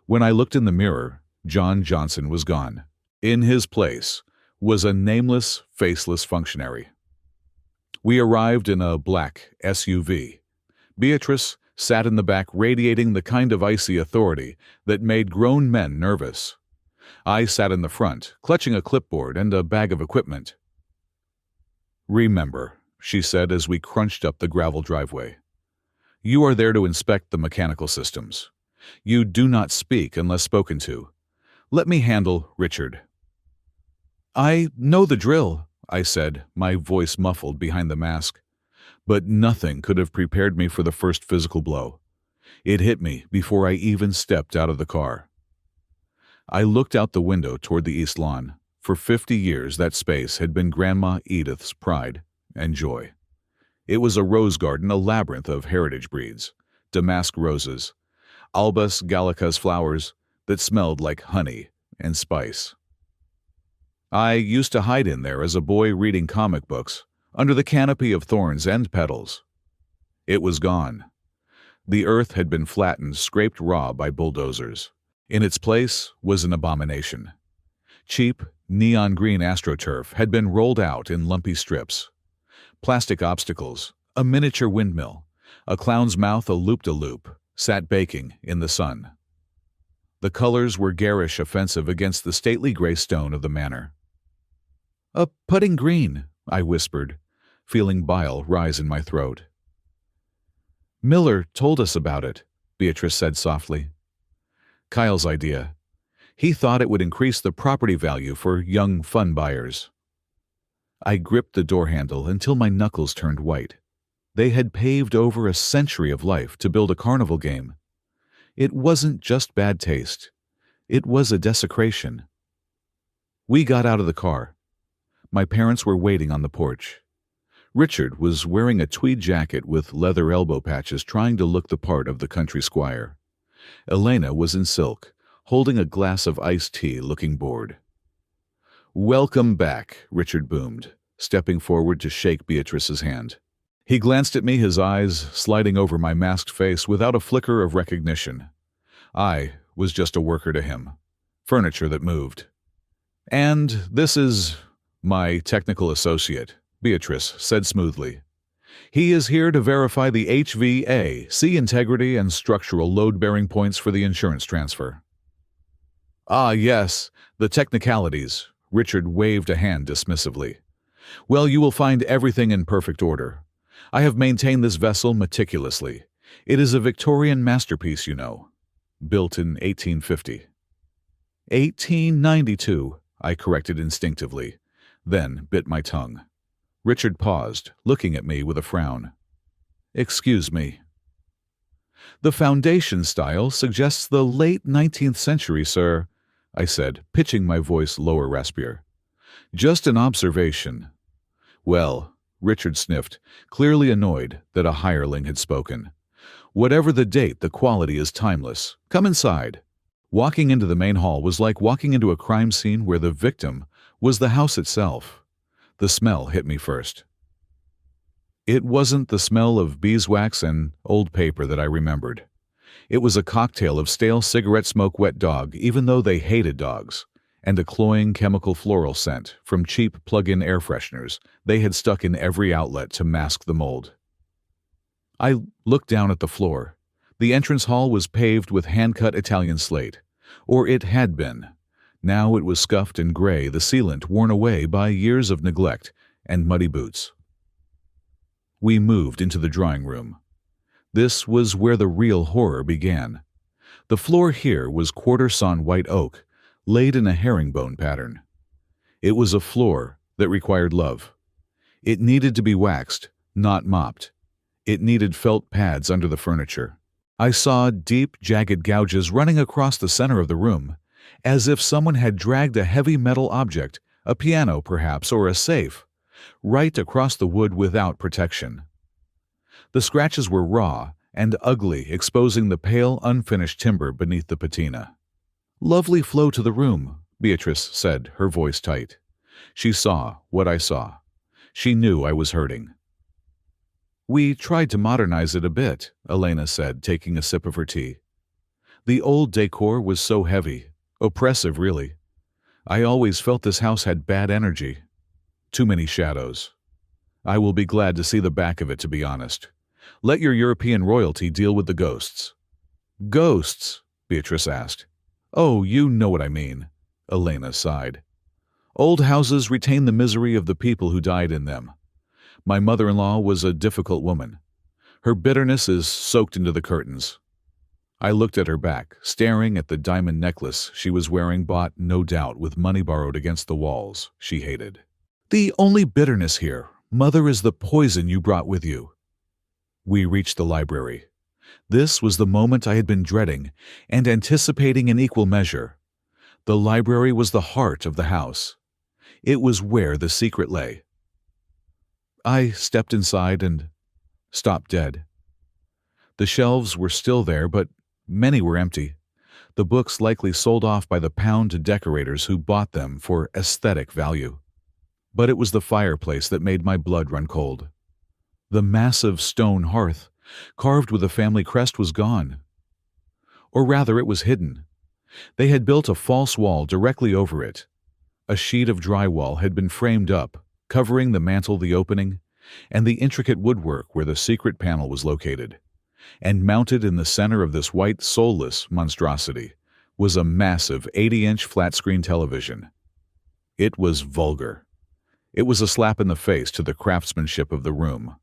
When I looked in the mirror, John Johnson was gone. In his place was a nameless, faceless functionary. We arrived in a black SUV. Beatrice sat in the back, radiating the kind of icy authority that made grown men nervous. I sat in the front, clutching a clipboard and a bag of equipment. "Remember," she said as we crunched up the gravel driveway, "you are there to inspect the mechanical systems. You do not speak unless spoken to. Let me handle Richard." "I know the drill," I said, my voice muffled behind the mask. But nothing could have prepared me for the first physical blow. It hit me before I even stepped out of the car. I looked out the window toward the east lawn. For 50 years that space had been Grandma Edith's pride and joy. It was a rose garden, a labyrinth of heritage breeds, damask roses, Albus gallicus flowers that smelled like honey and spice. I used to hide in there as a boy reading comic books, under the canopy of thorns and petals. It was gone. The earth had been flattened, scraped raw by bulldozers. In its place was an abomination. Cheap, Neon green astroturf had been rolled out in lumpy strips. Plastic obstacles, a miniature windmill, a clown's mouth a loop-de-loop, sat baking in the sun. The colors were garish offensive against the stately gray stone of the manor. "A putting green," I whispered, feeling bile rise in my throat. "Miller told us about it," Beatrice said softly. "Kyle's idea. He thought it would increase the property value for young fun buyers." I gripped the door handle until my knuckles turned white. They had paved over a century of life to build a carnival game. It wasn't just bad taste. It was a desecration. We got out of the car. My parents were waiting on the porch. Richard was wearing a tweed jacket with leather elbow patches, trying to look the part of the country squire. Elena was in silk, holding a glass of iced tea, looking bored. "Welcome back," Richard boomed, stepping forward to shake Beatrice's hand. He glanced at me, his eyes sliding over my masked face without a flicker of recognition. I was just a worker to him, furniture that moved. "And this is my technical associate," Beatrice said smoothly. "He is here to verify the HVAC integrity and structural load-bearing points for the insurance transfer." "Ah, yes, the technicalities," Richard waved a hand dismissively. "Well, you will find everything in perfect order. I have maintained this vessel meticulously. It is a Victorian masterpiece, you know. Built in 1850. 1892, I corrected instinctively, then bit my tongue. Richard paused, looking at me with a frown. "Excuse me." "The foundation style suggests the late 19th century, sir," I said, pitching my voice lower raspier. "Just an observation." "Well," Richard sniffed, clearly annoyed that a hireling had spoken. "Whatever the date, the quality is timeless. Come inside." Walking into the main hall was like walking into a crime scene where the victim was the house itself. The smell hit me first. It wasn't the smell of beeswax and old paper that I remembered. It was a cocktail of stale cigarette smoke, wet dog, even though they hated dogs, and a cloying chemical floral scent from cheap plug-in air fresheners they had stuck in every outlet to mask the mold. I looked down at the floor. The entrance hall was paved with hand-cut Italian slate, or it had been. Now it was scuffed and gray, the sealant worn away by years of neglect and muddy boots. We moved into the drawing room. This was where the real horror began. The floor here was quarter-sawn white oak, laid in a herringbone pattern. It was a floor that required love. It needed to be waxed, not mopped. It needed felt pads under the furniture. I saw deep, jagged gouges running across the center of the room, as if someone had dragged a heavy metal object, a piano perhaps, or a safe, right across the wood without protection. The scratches were raw and ugly, exposing the pale, unfinished timber beneath the patina. "Lovely flow to the room," Beatrice said, her voice tight. She saw what I saw. She knew I was hurting. "We tried to modernize it a bit," Elena said, taking a sip of her tea. "The old decor was so heavy, oppressive really. I always felt this house had bad energy. Too many shadows. I will be glad to see the back of it, to be honest. Let your European royalty deal with the ghosts." "Ghosts?" Beatrice asked. "Oh, you know what I mean," Elena sighed. "Old houses retain the misery of the people who died in them. My mother-in-law was a difficult woman. Her bitterness is soaked into the curtains." I looked at her back, staring at the diamond necklace she was wearing, bought, no doubt, with money borrowed against the walls she hated. "The only bitterness here, Mother, is the poison you brought with you." We reached the library. This was the moment I had been dreading and anticipating in equal measure. The library was the heart of the house. It was where the secret lay. I stepped inside and stopped dead. The shelves were still there, but many were empty. The books likely sold off by the pound to decorators who bought them for aesthetic value. But it was the fireplace that made my blood run cold. The massive stone hearth, carved with a family crest, was gone. Or rather, it was hidden. They had built a false wall directly over it. A sheet of drywall had been framed up, covering the mantel, the opening, and the intricate woodwork where the secret panel was located. And mounted in the center of this white, soulless monstrosity was a massive 80-inch flat-screen television. It was vulgar. It was a slap in the face to the craftsmanship of the room.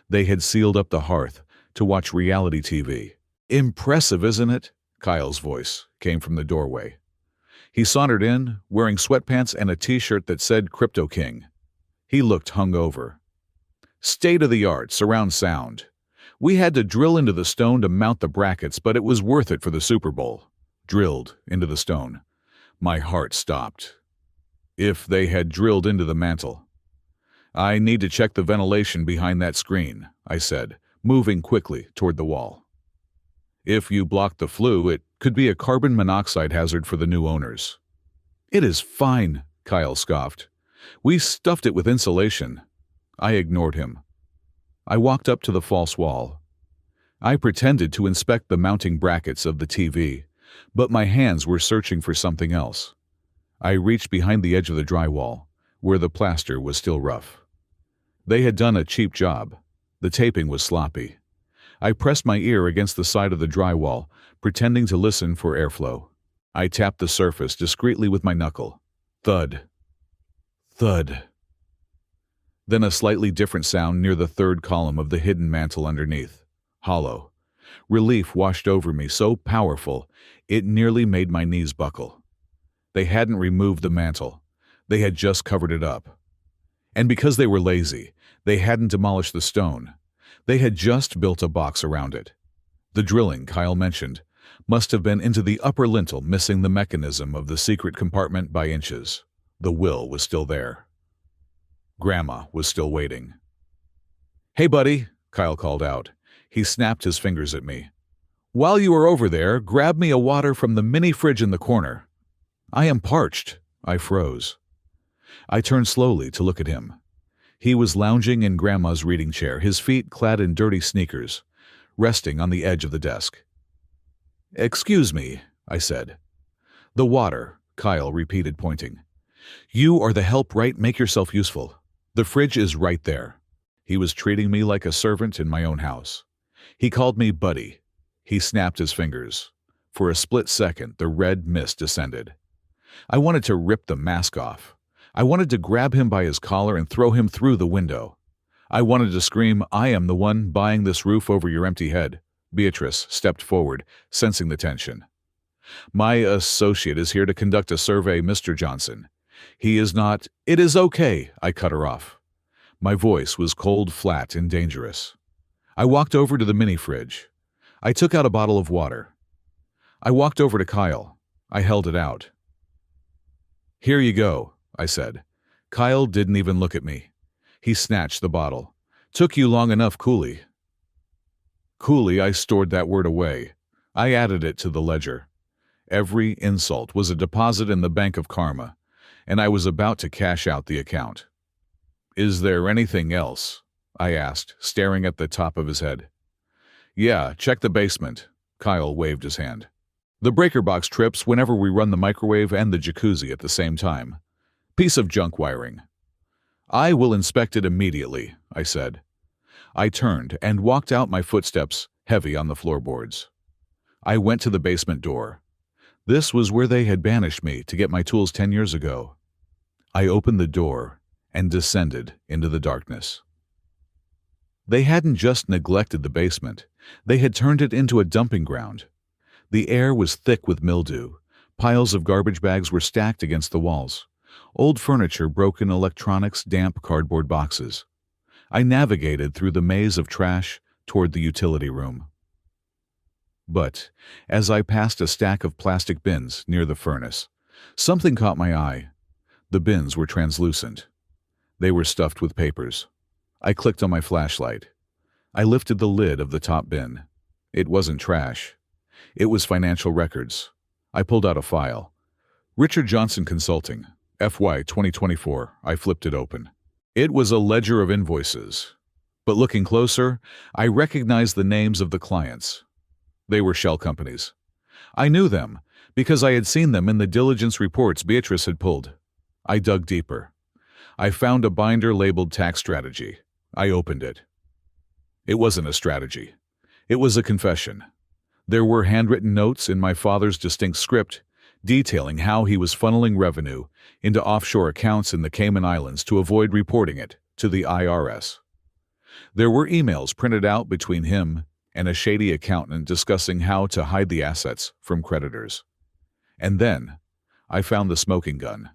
They had sealed up the hearth to watch reality TV. "Impressive, isn't it?" Kyle's voice came from the doorway. He sauntered in, wearing sweatpants and a t-shirt that said Crypto King. He looked hungover. "State-of-the-art surround sound. We had to drill into the stone to mount the brackets, but it was worth it for the Super Bowl." Drilled into the stone. My heart stopped. If they had drilled into the mantel. "I need to check the ventilation behind that screen," I said, moving quickly toward the wall. "If you block the flue, it could be a carbon monoxide hazard for the new owners." "It is fine," Kyle scoffed. "We stuffed it with insulation." I ignored him. I walked up to the false wall. I pretended to inspect the mounting brackets of the TV, but my hands were searching for something else. I reached behind the edge of the drywall, where the plaster was still rough. They had done a cheap job. The taping was sloppy. I pressed my ear against the side of the drywall, pretending to listen for airflow. I tapped the surface discreetly with my knuckle. Thud. Thud. Then a slightly different sound near the third column of the hidden mantel underneath. Hollow. Relief washed over me, so powerful, it nearly made my knees buckle. They hadn't removed the mantel. They had just covered it up. And because they were lazy, they hadn't demolished the stone. They had just built a box around it. The drilling Kyle mentioned must have been into the upper lintel, missing the mechanism of the secret compartment by inches. The will was still there. Grandma was still waiting. "Hey, buddy," Kyle called out. He snapped his fingers at me. "While you are over there, grab me a water from the mini fridge in the corner." "I am parched." I froze. I turned slowly to look at him. He was lounging in Grandma's reading chair, his feet clad in dirty sneakers, resting on the edge of the desk. "Excuse me," I said. "The water," Kyle repeated, pointing. "You are the help, right? Make yourself useful. The fridge is right there." He was treating me like a servant in my own house. He called me buddy. He snapped his fingers. For a split second, the red mist descended. I wanted to rip the mask off. I wanted to grab him by his collar and throw him through the window. I wanted to scream, "I am the one buying this roof over your empty head." Beatrice stepped forward, sensing the tension. "My associate is here to conduct a survey, Mr. Johnson. He is not—" "It is okay," I cut her off. My voice was cold, flat, and dangerous. I walked over to the mini fridge. I took out a bottle of water. I walked over to Kyle. I held it out. "Here you go," I said. Kyle didn't even look at me. He snatched the bottle. "Took you long enough, Cooley." Cooley, I stored that word away. I added it to the ledger. Every insult was a deposit in the bank of karma, and I was about to cash out the account. "Is there anything else?" I asked, staring at the top of his head. "Yeah, check the basement." Kyle waved his hand. "The breaker box trips whenever we run the microwave and the jacuzzi at the same time. Piece of junk wiring." "I will inspect it immediately," I said. I turned and walked out, my footsteps heavy on the floorboards. I went to the basement door. This was where they had banished me to get my tools 10 years ago. I opened the door and descended into the darkness. They hadn't just neglected the basement. They had turned it into a dumping ground. The air was thick with mildew. Piles of garbage bags were stacked against the walls. Old furniture, broken electronics, damp cardboard boxes. I navigated through the maze of trash toward the utility room. But as I passed a stack of plastic bins near the furnace, something caught my eye. The bins were translucent. They were stuffed with papers. I clicked on my flashlight. I lifted the lid of the top bin. It wasn't trash. It was financial records. I pulled out a file. Richard Johnson Consulting, FY 2024. I flipped it open. It was a ledger of invoices. But looking closer, I recognized the names of the clients. They were shell companies. I knew them because I had seen them in the diligence reports Beatrice had pulled. I dug deeper. I found a binder labeled tax strategy. I opened it. It wasn't a strategy. It was a confession. There were handwritten notes in my father's distinct script detailing how he was funneling revenue into offshore accounts in the Cayman Islands to avoid reporting it to the IRS. There were emails printed out between him and a shady accountant discussing how to hide the assets from creditors. And then I found the smoking gun,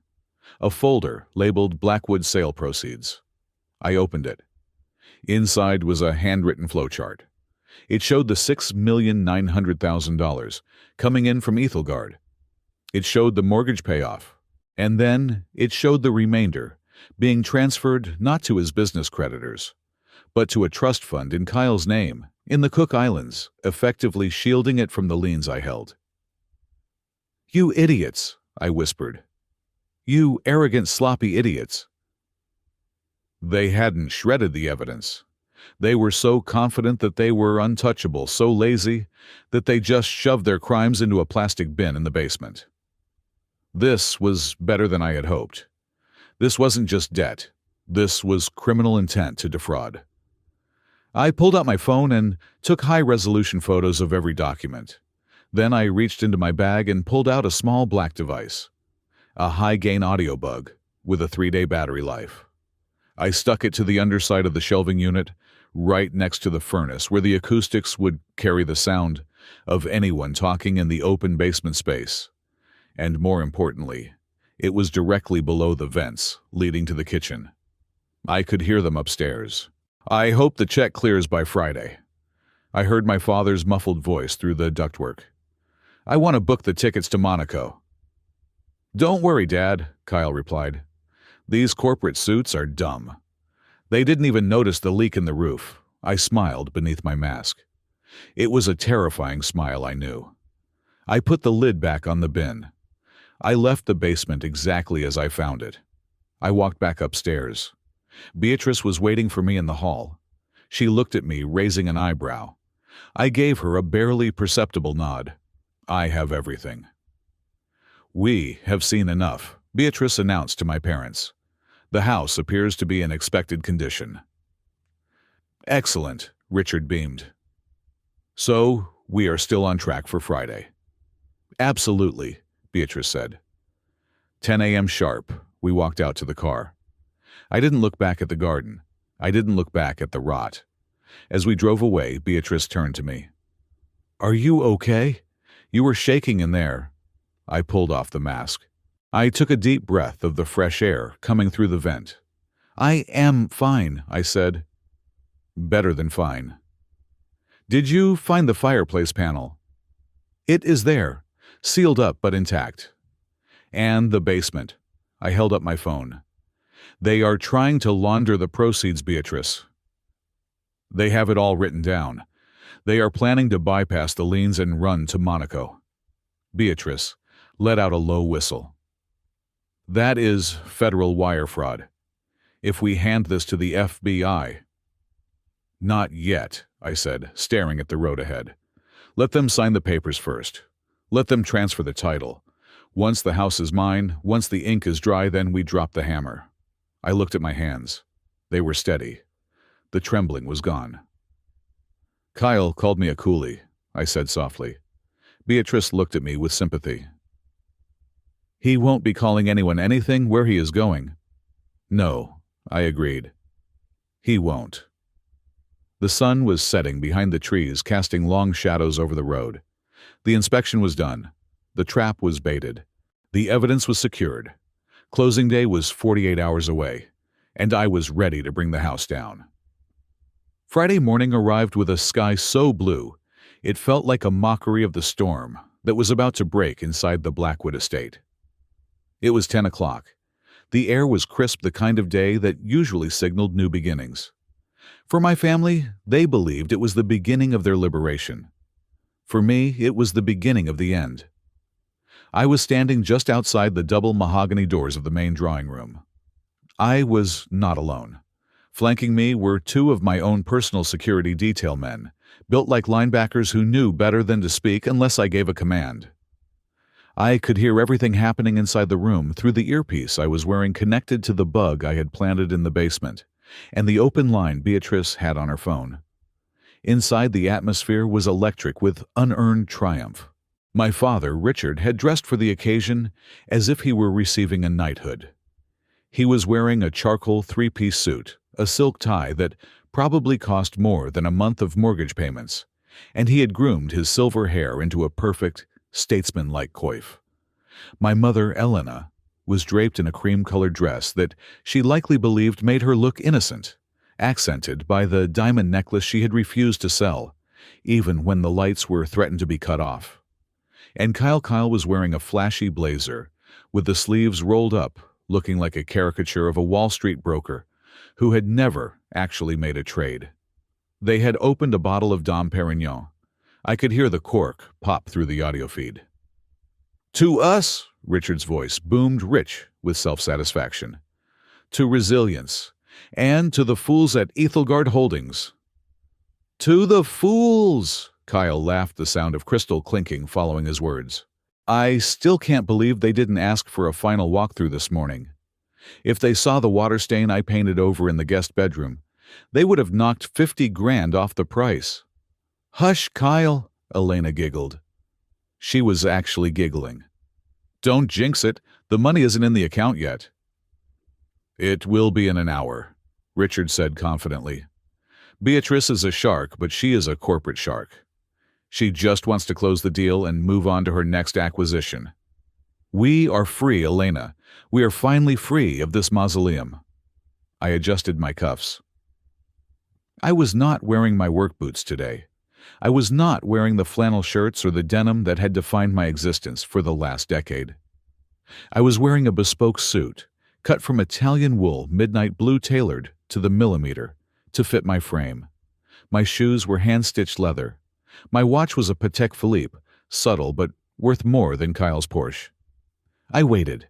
a folder labeled Blackwood sale proceeds. I opened it. Inside was a handwritten flowchart. It showed the $6,900,000 coming in from Ethelgard. It showed the mortgage payoff. And then it showed the remainder being transferred not to his business creditors, but to a trust fund in Kyle's name in the Cook Islands, effectively shielding it from the liens I held. "You idiots," I whispered. "You arrogant, sloppy idiots." They hadn't shredded the evidence. They were so confident that they were untouchable, so lazy that they just shoved their crimes into a plastic bin in the basement. This was better than I had hoped. This wasn't just debt. This was criminal intent to defraud. I pulled out my phone and took high-resolution photos of every document. Then I reached into my bag and pulled out a small black device, a high-gain audio bug with a 3-day battery life. I stuck it to the underside of the shelving unit, right next to the furnace, where the acoustics would carry the sound of anyone talking in the open basement space. And more importantly, it was directly below the vents leading to the kitchen. I could hear them upstairs. "I hope the check clears by Friday." I heard my father's muffled voice through the ductwork. "I want to book the tickets to Monaco." "Don't worry, Dad," Kyle replied. "These corporate suits are dumb. They didn't even notice the leak in the roof." I smiled beneath my mask. It was a terrifying smile, I knew. I put the lid back on the bin. I left the basement exactly as I found it. I walked back upstairs. Beatrice was waiting for me in the hall. She looked at me, raising an eyebrow. I gave her a barely perceptible nod. "I have everything." "We have seen enough," Beatrice announced to my parents. "The house appears to be in expected condition." "Excellent," Richard beamed. "So, we are still on track for Friday." "Absolutely," Beatrice said. 10 a.m. sharp, we walked out to the car. I didn't look back at the garden. I didn't look back at the rot. As we drove away, Beatrice turned to me. "Are you okay? You were shaking in there." I pulled off the mask. I took a deep breath of the fresh air coming through the vent. "I am fine," I said. "Better than fine." "Did you find the fireplace panel?" "It is there, sealed up but intact." "And the basement." I held up my phone. "They are trying to launder the proceeds, Beatrice. They have it all written down. They are planning to bypass the liens and run to Monaco." Beatrice let out a low whistle. "That is federal wire fraud. If we hand this to the FBI..." "Not yet," I said, staring at the road ahead. "Let them sign the papers first. Let them transfer the title. Once the house is mine, once the ink is dry, then we drop the hammer." I looked at my hands. They were steady. The trembling was gone. "Kyle called me a coolie," I said softly. Beatrice looked at me with sympathy. "He won't be calling anyone anything where he is going." "No," I agreed. "He won't." The sun was setting behind the trees, casting long shadows over the road. The inspection was done. The trap was baited. The evidence was secured. Closing day was 48 hours away, and I was ready to bring the house down. Friday morning arrived with a sky so blue, it felt like a mockery of the storm that was about to break inside the Blackwood estate. It was 10 o'clock. The air was crisp, the kind of day that usually signaled new beginnings. For my family, they believed it was the beginning of their liberation. For me, it was the beginning of the end. I was standing just outside the double mahogany doors of the main drawing room. I was not alone. Flanking me were two of my own personal security detail men, built like linebackers who knew better than to speak unless I gave a command. I could hear everything happening inside the room through the earpiece I was wearing connected to the bug I had planted in the basement, and the open line Beatrice had on her phone. Inside, the atmosphere was electric with unearned triumph. My father, Richard, had dressed for the occasion as if he were receiving a knighthood. He was wearing a charcoal three-piece suit, a silk tie that probably cost more than a month of mortgage payments, and he had groomed his silver hair into a perfect, statesman-like coif. My mother, Elena, was draped in a cream-colored dress that she likely believed made her look innocent, accented by the diamond necklace she had refused to sell, even when the lights were threatened to be cut off. And Kyle was wearing a flashy blazer, with the sleeves rolled up, looking like a caricature of a Wall Street broker who had never actually made a trade. They had opened a bottle of Dom Perignon. I could hear the cork pop through the audio feed. "To us," Richard's voice boomed rich with self-satisfaction. "To resilience. And to the fools at Ethelgard Holdings." "To the fools!" Kyle laughed, the sound of crystal clinking following his words. "I still can't believe they didn't ask for a final walkthrough this morning. If they saw the water stain I painted over in the guest bedroom, they would have knocked 50 grand off the price." "Hush, Kyle," Elena giggled. She was actually giggling. "Don't jinx it. The money isn't in the account yet." "It will be in an hour," Richard said confidently. "Beatrice is a shark, but she is a corporate shark. She just wants to close the deal and move on to her next acquisition. We are free, Elena. We are finally free of this mausoleum." I adjusted my cuffs. I was not wearing my work boots today. I was not wearing the flannel shirts or the denim that had defined my existence for the last decade. I was wearing a bespoke suit, cut from Italian wool, midnight blue tailored to the millimeter, to fit my frame. My shoes were hand-stitched leather. My watch was a Patek Philippe, subtle but worth more than Kyle's Porsche. I waited.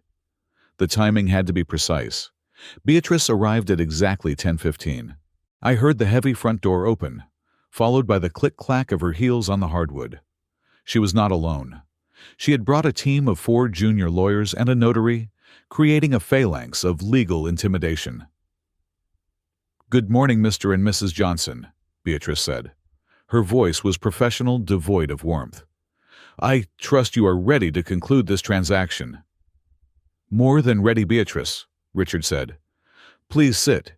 The timing had to be precise. Beatrice arrived at exactly 10:15. I heard the heavy front door open, followed by the click-clack of her heels on the hardwood. She was not alone. She had brought a team of 4 junior lawyers and a notary, creating a phalanx of legal intimidation. "Good morning, Mr. and Mrs. Johnson," Beatrice said. Her voice was professional, devoid of warmth. "I trust you are ready to conclude this transaction." "More than ready, Beatrice," Richard said. "Please sit.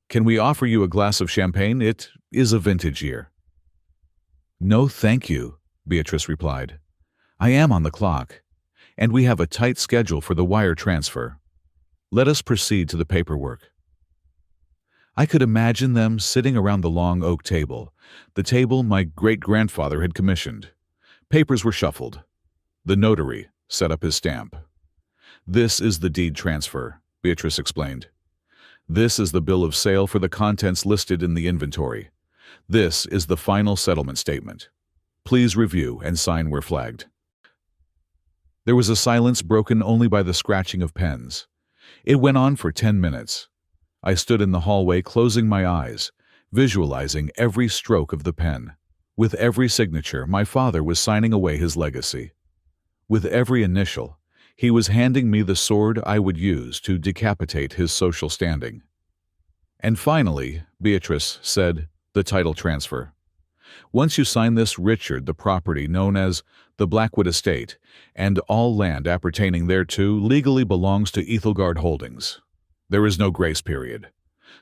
Can we offer you a glass of champagne? It is a vintage year." "No, thank you," Beatrice replied. "I am on the clock, and we have a tight schedule for the wire transfer. Let us proceed to the paperwork." I could imagine them sitting around the long oak table, the table my great-grandfather had commissioned. Papers were shuffled. The notary set up his stamp. "This is the deed transfer," Beatrice explained. "This is the bill of sale for the contents listed in the inventory. This is the final settlement statement. Please review and sign where flagged." There was a silence broken only by the scratching of pens. It went on for 10 minutes. I stood in the hallway closing my eyes, visualizing every stroke of the pen. With every signature, my father was signing away his legacy. With every initial, he was handing me the sword I would use to decapitate his social standing. And finally, Beatrice said, "The title transfer. Once you sign this, Richard, the property known as the Blackwood Estate, and all land appertaining thereto legally belongs to Ethelgard Holdings. There is no grace period.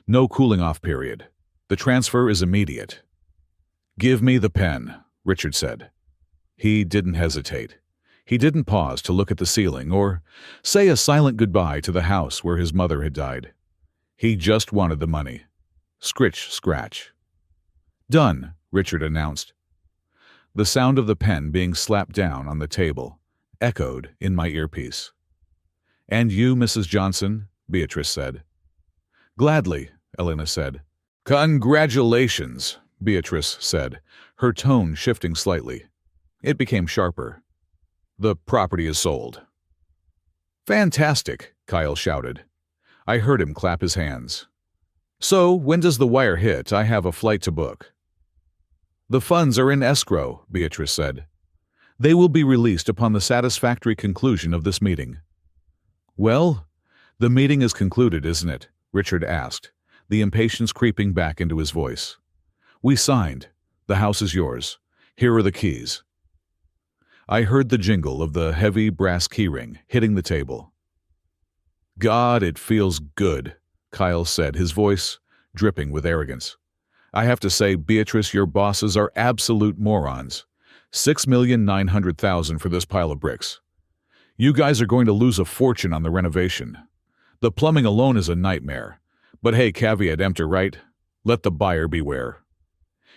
No cooling-off period. The transfer is immediate." "Give me the pen," Richard said. He didn't hesitate. He didn't pause to look at the ceiling or say a silent goodbye to the house where his mother had died. He just wanted the money. Scritch, scratch. "Done," Richard announced. The sound of the pen being slapped down on the table echoed in my earpiece. "And you, Mrs. Johnson?" Beatrice said. "Gladly," Elena said. "Congratulations," Beatrice said, her tone shifting slightly. It became sharper. "The property is sold." "Fantastic," Kyle shouted. I heard him clap his hands. "So, when does the wire hit? I have a flight to book." "The funds are in escrow," Beatrice said. They will be released upon the satisfactory conclusion of this meeting. Well, the meeting is concluded, isn't it? Richard asked, the impatience creeping back into his voice. We signed. The house is yours. Here are the keys. I heard the jingle of the heavy brass keyring hitting the table. God, it feels good, Kyle said, his voice dripping with arrogance. I have to say, Beatrice, your bosses are absolute morons. $6,900,000 for this pile of bricks. You guys are going to lose a fortune on the renovation. The plumbing alone is a nightmare. But hey, caveat emptor, right? Let the buyer beware.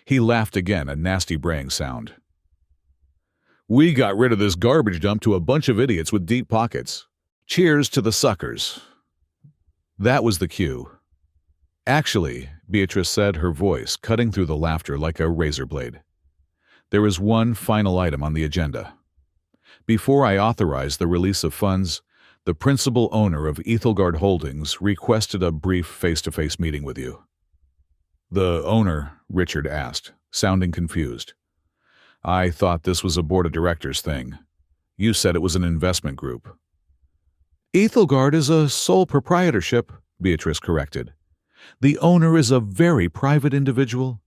He laughed again, a nasty braying sound. We got rid of this garbage dump to a bunch of idiots with deep pockets. Cheers to the suckers. That was the cue. Actually, Beatrice said, her voice cutting through the laughter like a razor blade. There is one final item on the agenda. Before I authorize the release of funds, the principal owner of Ethelgard Holdings requested a brief face-to-face meeting with you. The owner, Richard asked, sounding confused. I thought this was a board of directors thing. You said it was an investment group. Ethelgard is a sole proprietorship, Beatrice corrected. The owner is a very private individual.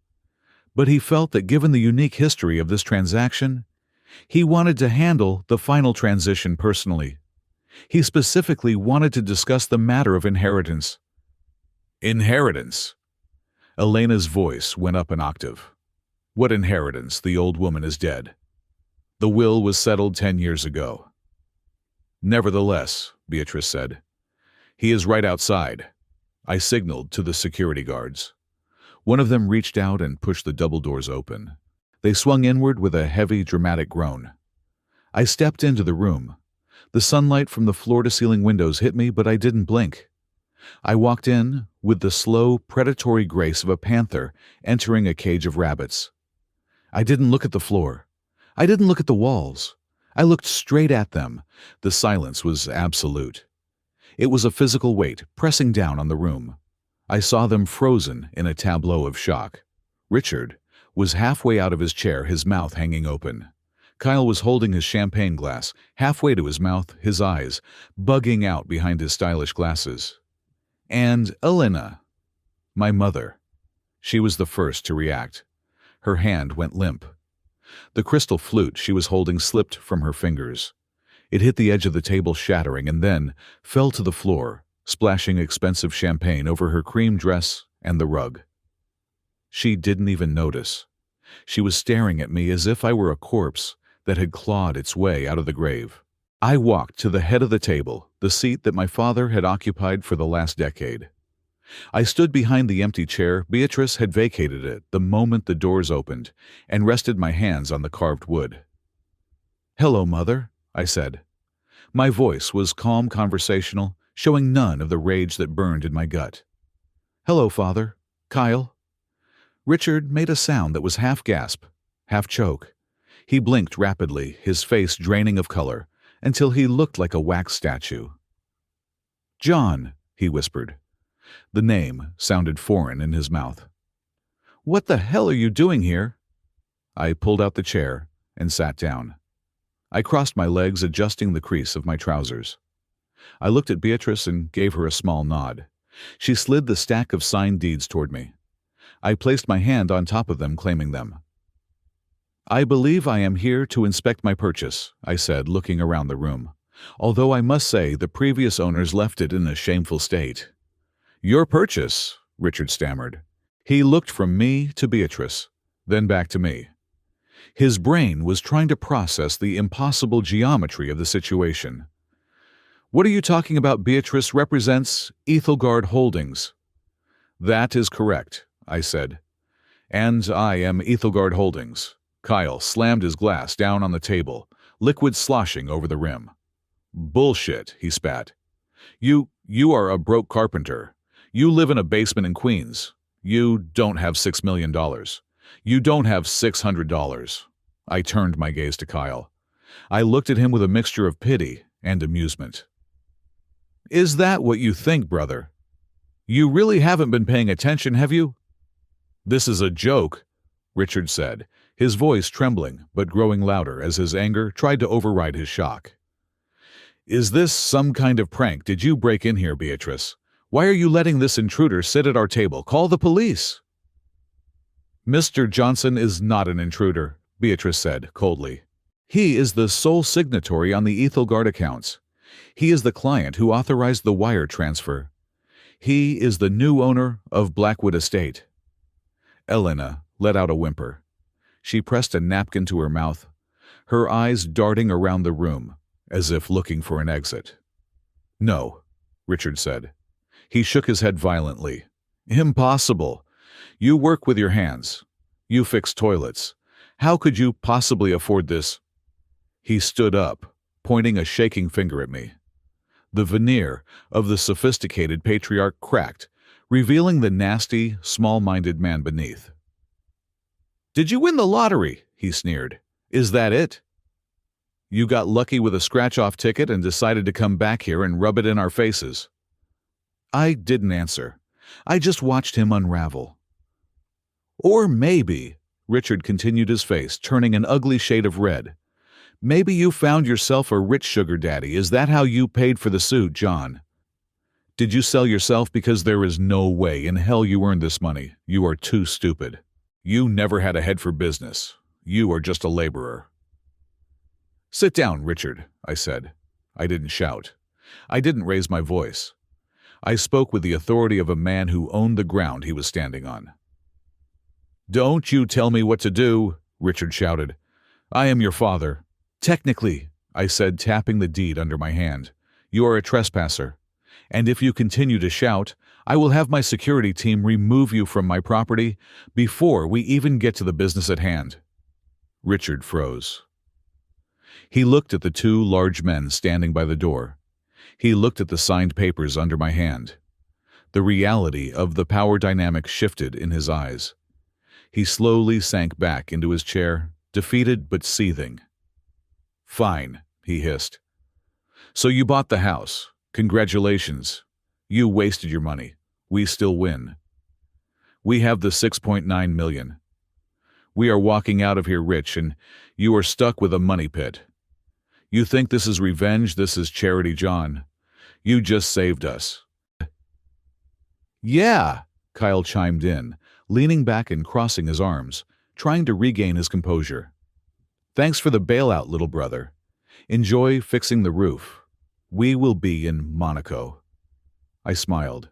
But he felt that given the unique history of this transaction, he wanted to handle the final transition personally. He specifically wanted to discuss the matter of inheritance. Inheritance? Elena's voice went up an octave. What inheritance? The old woman is dead. The will was settled 10 years ago. Nevertheless, Beatrice said, he is right outside. I signaled to the security guards. One of them reached out and pushed the double doors open. They swung inward with a heavy, dramatic groan. I stepped into the room. The sunlight from the floor-to-ceiling windows hit me, but I didn't blink. I walked in with the slow, predatory grace of a panther entering a cage of rabbits. I didn't look at the floor. I didn't look at the walls. I looked straight at them. The silence was absolute. It was a physical weight pressing down on the room. I saw them frozen in a tableau of shock. Richard was halfway out of his chair, his mouth hanging open. Kyle was holding his champagne glass, halfway to his mouth, his eyes bugging out behind his stylish glasses. And Elena, my mother. She was the first to react. Her hand went limp. The crystal flute she was holding slipped from her fingers. It hit the edge of the table, shattering, and then fell to the floor, splashing expensive champagne over her cream dress and the rug. She didn't even notice. She was staring at me as if I were a corpse that had clawed its way out of the grave. I walked to the head of the table, the seat that my father had occupied for the last decade. I stood behind the empty chair. Beatrice had vacated it the moment the doors opened, and rested my hands on the carved wood. "Hello, Mother," I said. My voice was calm, conversational, showing none of the rage that burned in my gut. "Hello, Father. Kyle." Richard made a sound that was half gasp, half choke. He blinked rapidly, his face draining of color, until he looked like a wax statue. "John," he whispered. The name sounded foreign in his mouth. "What the hell are you doing here?" I pulled out the chair and sat down. I crossed my legs, adjusting the crease of my trousers. I looked at Beatrice and gave her a small nod. She slid the stack of signed deeds toward me. I placed my hand on top of them, claiming them. "I believe I am here to inspect my purchase," I said, looking around the room. Although I must say the previous owners left it in a shameful state. "Your purchase?" Richard stammered. He looked from me to Beatrice, then back to me. His brain was trying to process the impossible geometry of the situation. "What are you talking about? Beatrice represents Ethelgard Holdings." "That is correct," I said. "And I am Ethelgard Holdings." Kyle slammed his glass down on the table, liquid sloshing over the rim. "Bullshit," he spat. You are a broke carpenter. You live in a basement in Queens. You don't have $6 million. You don't have $600. I turned my gaze to Kyle. I looked at him with a mixture of pity and amusement. "Is that what you think, brother? You really haven't been paying attention, have you?" "This is a joke," Richard said, his voice trembling but growing louder as his anger tried to override his shock. "Is this some kind of prank? Did you break in here, Beatrice? Why are you letting this intruder sit at our table? Call the police!" "Mr. Johnson is not an intruder," Beatrice said coldly. "He is the sole signatory on the Ethelgard accounts. He is the client who authorized the wire transfer. He is the new owner of Blackwood Estate." Elena let out a whimper. She pressed a napkin to her mouth, her eyes darting around the room, as if looking for an exit. "No," Richard said. He shook his head violently. "Impossible. You work with your hands. You fix toilets. How could you possibly afford this?" He stood up, pointing a shaking finger at me. The veneer of the sophisticated patriarch cracked, revealing the nasty, small-minded man beneath. "Did you win the lottery?" he sneered. "Is that it? You got lucky with a scratch-off ticket and decided to come back here and rub it in our faces." I didn't answer. I just watched him unravel. "Or maybe," Richard continued, his face turning an ugly shade of red, "maybe you found yourself a rich sugar daddy. Is that how you paid for the suit, John? Did you sell yourself? Because there is no way in hell you earned this money. You are too stupid. You never had a head for business. You are just a laborer." "Sit down, Richard," I said. I didn't shout. I didn't raise my voice. I spoke with the authority of a man who owned the ground he was standing on. "Don't you tell me what to do," Richard shouted. "I am your father." "Technically," I said, tapping the deed under my hand, "you are a trespasser. And if you continue to shout, I will have my security team remove you from my property before we even get to the business at hand." Richard froze. He looked at the two large men standing by the door. He looked at the signed papers under my hand. The reality of the power dynamic shifted in his eyes. He slowly sank back into his chair, defeated but seething. "Fine," he hissed. "So you bought the house. Congratulations. You wasted your money. We still win. We have the 6.9 million. We are walking out of here rich, and you are stuck with a money pit. You think this is revenge? This is charity, John. You just saved us." "Yeah," Kyle chimed in, leaning back and crossing his arms, trying to regain his composure. "Thanks for the bailout, little brother. Enjoy fixing the roof. We will be in Monaco." I smiled.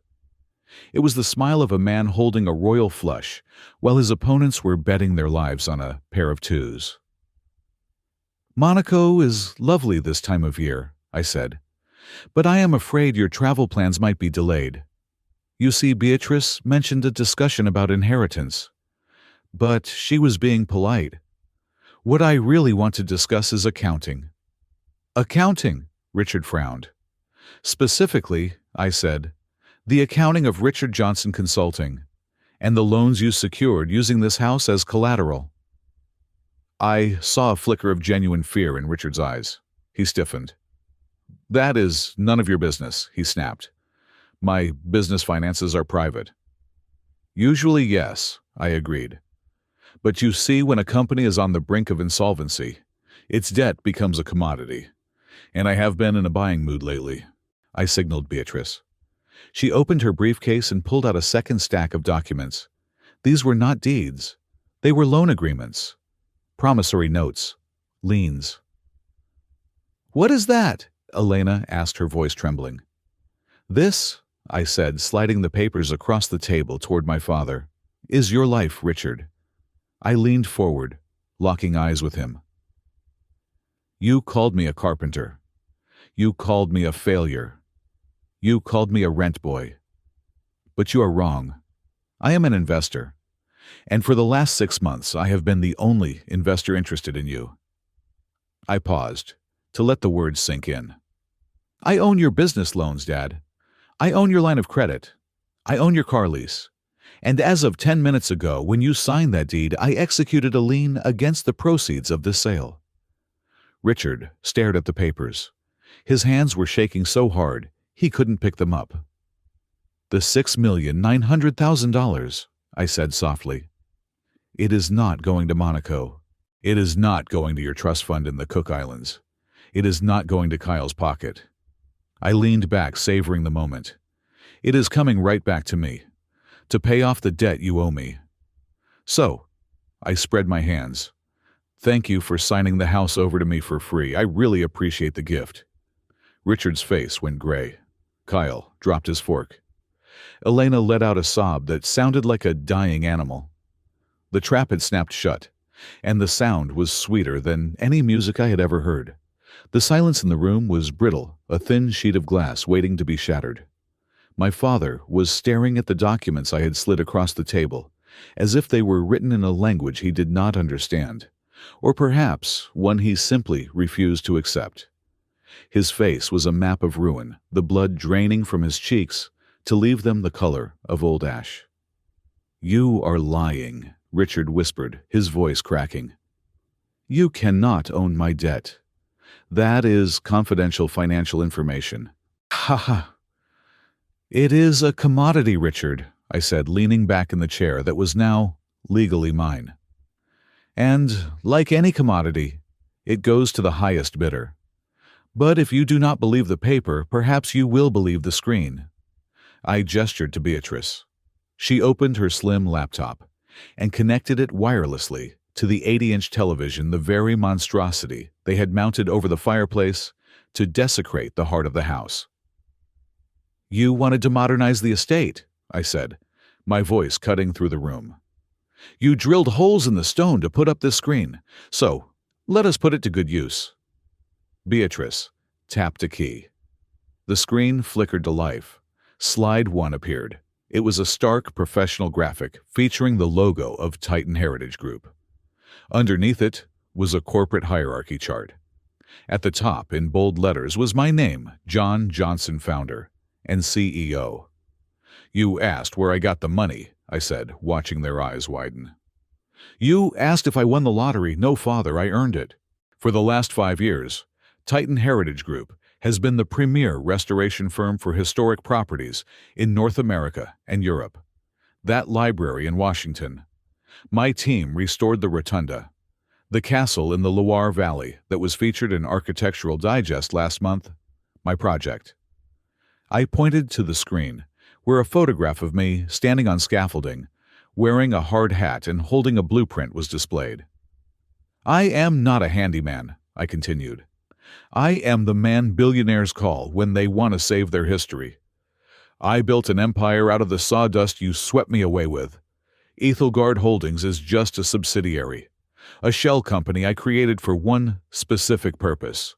It was the smile of a man holding a royal flush, while his opponents were betting their lives on a pair of twos. "Monaco is lovely this time of year," I said, "but I am afraid your travel plans might be delayed. You see, Beatrice mentioned a discussion about inheritance, but she was being polite. What I really want to discuss is accounting." "Accounting?" Richard frowned. "Specifically," I said, "the accounting of Richard Johnson Consulting, and the loans you secured using this house as collateral." I saw a flicker of genuine fear in Richard's eyes. He stiffened. "That is none of your business," he snapped. "My business finances are private." "Usually, yes," I agreed. "But you see, when a company is on the brink of insolvency, its debt becomes a commodity. And I have been in a buying mood lately." I signaled Beatrice. She opened her briefcase and pulled out a second stack of documents. These were not deeds. They were loan agreements. Promissory notes. Liens. "What is that?" Elena asked, her voice trembling. "This," I said, sliding the papers across the table toward my father, "is your life, Richard." I leaned forward, locking eyes with him. "You called me a carpenter. You called me a failure. You called me a rent boy. But you are wrong. I am an investor. And for the last 6 months, I have been the only investor interested in you." I paused, to let the words sink in. "I own your business loans, Dad. I own your line of credit. I own your car lease. And as of 10 minutes ago, when you signed that deed, I executed a lien against the proceeds of this sale." Richard stared at the papers. His hands were shaking so hard, he couldn't pick them up. "The $6,900,000, I said softly. It is not going to Monaco. It is not going to your trust fund in the Cook Islands. It is not going to Kyle's pocket. I leaned back, savoring the moment. It is coming right back to me, to pay off the debt you owe me. So, I spread my hands. Thank you for signing the house over to me for free. I really appreciate the gift. Richard's face went gray. Kyle dropped his fork. Elena let out a sob that sounded like a dying animal. The trap had snapped shut, and the sound was sweeter than any music I had ever heard. The silence in the room was brittle, a thin sheet of glass waiting to be shattered. My father was staring at the documents I had slid across the table, as if they were written in a language he did not understand, or perhaps one he simply refused to accept. His face was a map of ruin, the blood draining from his cheeks to leave them the color of old ash. "You are lying," Richard whispered, his voice cracking. "You cannot own my debt. That is confidential financial information." "Ha ha." "It is a commodity, Richard," I said, leaning back in the chair that was now legally mine. "And, like any commodity, it goes to the highest bidder. But if you do not believe the paper, perhaps you will believe the screen." I gestured to Beatrice. She opened her slim laptop and connected it wirelessly to the 80-inch television, the very monstrosity they had mounted over the fireplace to desecrate the heart of the house. "You wanted to modernize the estate," I said, my voice cutting through the room. "You drilled holes in the stone to put up this screen, so let us put it to good use." Beatrice tapped a key. The screen flickered to life. Slide 1 appeared. It was a stark professional graphic featuring the logo of Titan Heritage Group. Underneath it was a corporate hierarchy chart. At the top, in bold letters, was my name, John Johnson, founder and CEO. "You asked where I got the money," I said, watching their eyes widen. "You asked if I won the lottery. No, Father, I earned it. For the last 5 years, Titan Heritage Group has been the premier restoration firm for historic properties in North America and Europe. That library in Washington. My team restored the rotunda, the castle in the Loire Valley that was featured in Architectural Digest last month. My project." I pointed to the screen, where a photograph of me standing on scaffolding, wearing a hard hat and holding a blueprint was displayed. "I am not a handyman," I continued. "I am the man billionaires call when they want to save their history. I built an empire out of the sawdust you swept me away with. Ethelgard Holdings is just a subsidiary, a shell company I created for one specific purpose."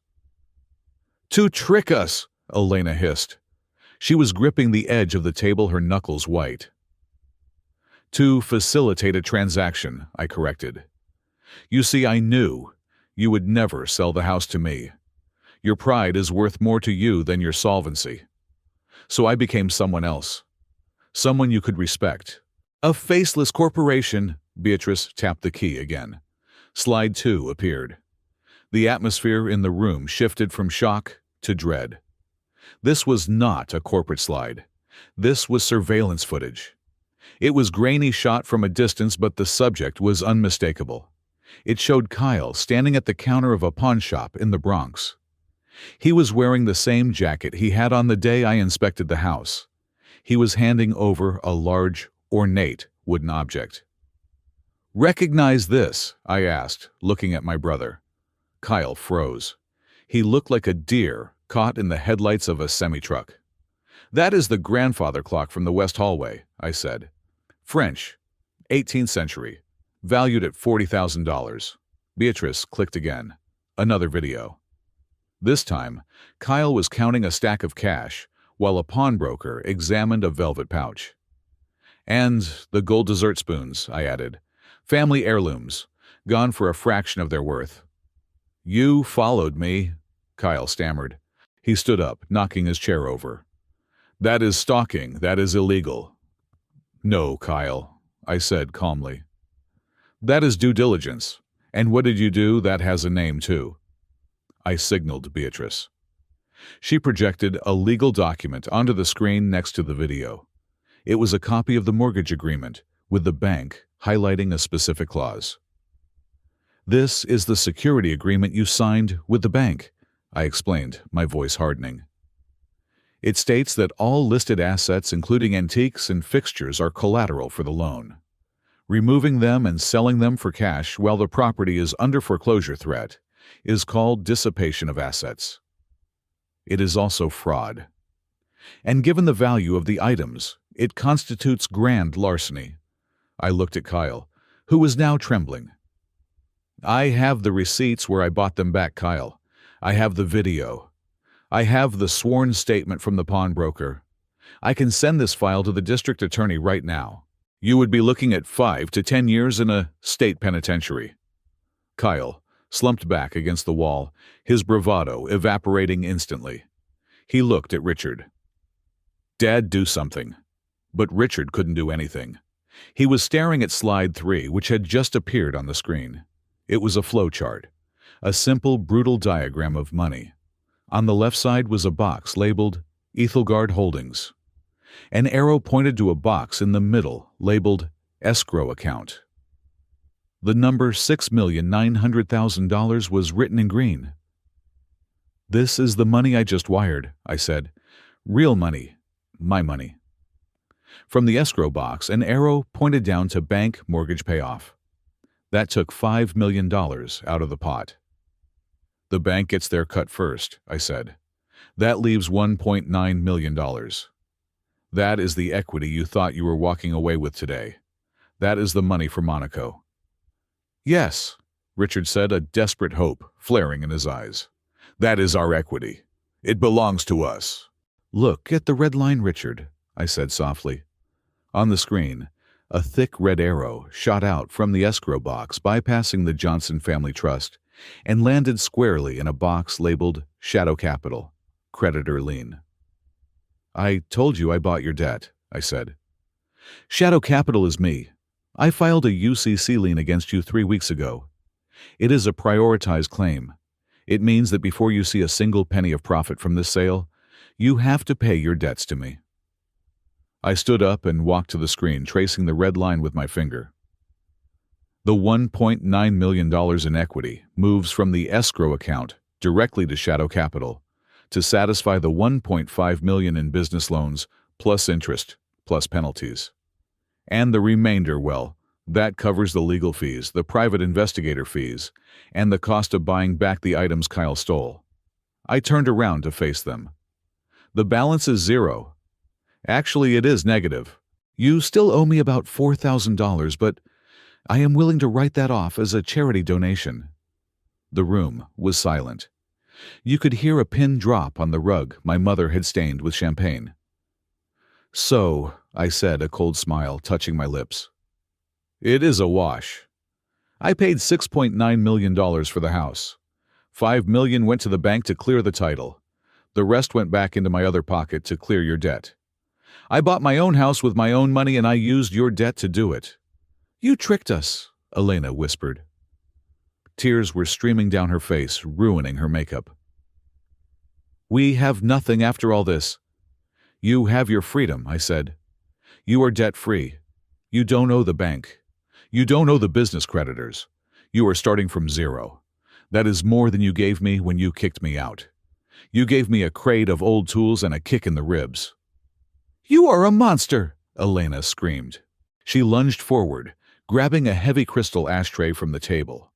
"To trick us," Elena hissed. She was gripping the edge of the table, her knuckles white. "To facilitate a transaction," I corrected. "You see, I knew you would never sell the house to me. Your pride is worth more to you than your solvency. So I became someone else. Someone you could respect. A faceless corporation." Beatrice tapped the key again. Slide 2 appeared. The atmosphere in the room shifted from shock to dread. This was not a corporate slide. This was surveillance footage. It was grainy, shot from a distance, but the subject was unmistakable. It showed Kyle standing at the counter of a pawn shop in the Bronx. He was wearing the same jacket he had on the day I inspected the house. He was handing over a large, ornate wooden object. "Recognize this?" I asked, looking at my brother. Kyle froze. He looked like a deer caught in the headlights of a semi-truck. "That is the grandfather clock from the West Hallway," I said. "French, 18th century, valued at $40,000. Beatrice clicked again. Another video. This time, Kyle was counting a stack of cash, while a pawnbroker examined a velvet pouch. "And the gold dessert spoons," I added. "Family heirlooms, gone for a fraction of their worth." "You followed me," Kyle stammered. He stood up, knocking his chair over. "That is stalking. That is illegal." "No, Kyle," I said calmly. "That is due diligence. And what did you do? That has a name, too." I signaled Beatrice. She projected a legal document onto the screen next to the video. It was a copy of the mortgage agreement, with the bank highlighting a specific clause. "This is the security agreement you signed with the bank," I explained, my voice hardening. "It states that all listed assets, including antiques and fixtures, are collateral for the loan. Removing them and selling them for cash while the property is under foreclosure threat is called dissipation of assets. It is also fraud. And given the value of the items, it constitutes grand larceny." I looked at Kyle, who was now trembling. "I have the receipts where I bought them back, Kyle. I have the video. I have the sworn statement from the pawnbroker. I can send this file to the district attorney right now. You would be looking at 5 to 10 years in a state penitentiary." Kyle slumped back against the wall, his bravado evaporating instantly. He looked at Richard. "Dad, do something." But Richard couldn't do anything. He was staring at slide 3, which had just appeared on the screen. It was a flowchart, a simple, brutal diagram of money. On the left side was a box labeled Ethelgard Holdings. An arrow pointed to a box in the middle labeled Escrow Account. The number $6,900,000 was written in green. "This is the money I just wired," I said. "Real money. My money." From the escrow box, an arrow pointed down to bank mortgage payoff. That took $5 million out of the pot. "The bank gets their cut first," I said. "That leaves $1.9 million. That is the equity you thought you were walking away with today. That is the money for Monaco." "Yes," Richard said, a desperate hope flaring in his eyes. "That is our equity. It belongs to us." "Look at the red line, Richard," I said softly. On the screen, a thick red arrow shot out from the escrow box, bypassing the Johnson Family Trust, and landed squarely in a box labeled Shadow Capital, Creditor Lien. "I told you I bought your debt," I said. "Shadow Capital is me. I filed a UCC lien against you 3 weeks ago. It is a prioritized claim. It means that before you see a single penny of profit from this sale, you have to pay your debts to me." I stood up and walked to the screen, tracing the red line with my finger. The $1.9 million in equity moves from the escrow account directly to Shadow Capital to satisfy the $1.5 million in business loans plus interest plus penalties. And the remainder, well, that covers the legal fees, the private investigator fees, and the cost of buying back the items Kyle stole. I turned around to face them. "The balance is zero. Actually, it is negative. You still owe me about $4,000, but I am willing to write that off as a charity donation." The room was silent. You could hear a pin drop on the rug my mother had stained with champagne. "So," I said, a cold smile touching my lips. "It is a wash. I paid $6.9 million for the house. $5 million went to the bank to clear the title. The rest went back into my other pocket to clear your debt. I bought my own house with my own money, and I used your debt to do it." "You tricked us," Elena whispered. Tears were streaming down her face, ruining her makeup. "We have nothing after all this." "You have your freedom," I said. "You are debt-free. You don't owe the bank. You don't owe the business creditors. You are starting from zero. That is more than you gave me when you kicked me out. You gave me a crate of old tools and a kick in the ribs." "You are a monster!" Elena screamed. She lunged forward, grabbing a heavy crystal ashtray from the table.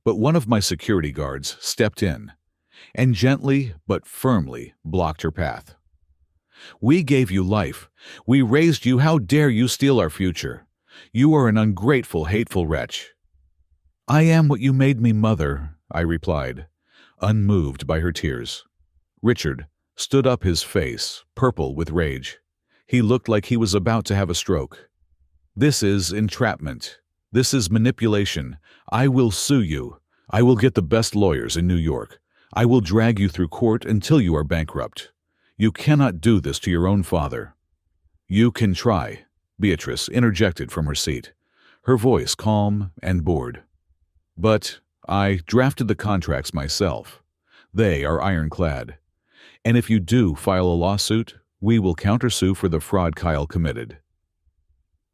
But one of my security guards stepped in and gently but firmly blocked her path. "We gave you life. We raised you. How dare you steal our future? You are an ungrateful, hateful wretch." "I am what you made me, Mother," I replied, unmoved by her tears. Richard stood up, his face purple with rage. He looked like he was about to have a stroke. "This is entrapment. This is manipulation. I will sue you. I will get the best lawyers in New York. I will drag you through court until you are bankrupt. You cannot do this to your own father." "You can try," Beatrice interjected from her seat, her voice calm and bored. "But I drafted the contracts myself. They are ironclad. And if you do file a lawsuit, we will countersue for the fraud Kyle committed."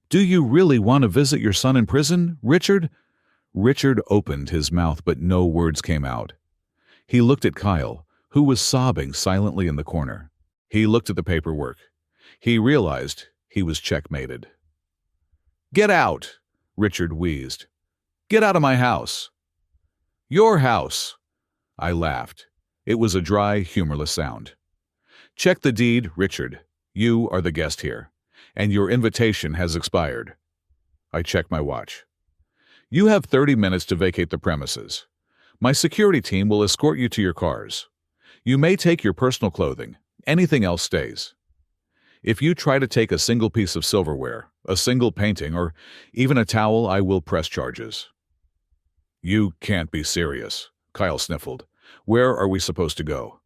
Do you really want to visit your son in prison, Richard? Richard opened his mouth, but no words came out. He looked at Kyle, who was sobbing silently in the corner. He looked at the paperwork. He realized he was checkmated. "Get out," Richard wheezed. "Get out of my house." "Your house." I laughed. It was a dry, humorless sound. "Check the deed, Richard. You are the guest here, and your invitation has expired." I checked my watch. "You have 30 minutes to vacate the premises. My security team will escort you to your cars. You may take your personal clothing. Anything else stays. If you try to take a single piece of silverware, a single painting, or even a towel, I will press charges." "You can't be serious," Kyle sniffled. "Where are we supposed to go?"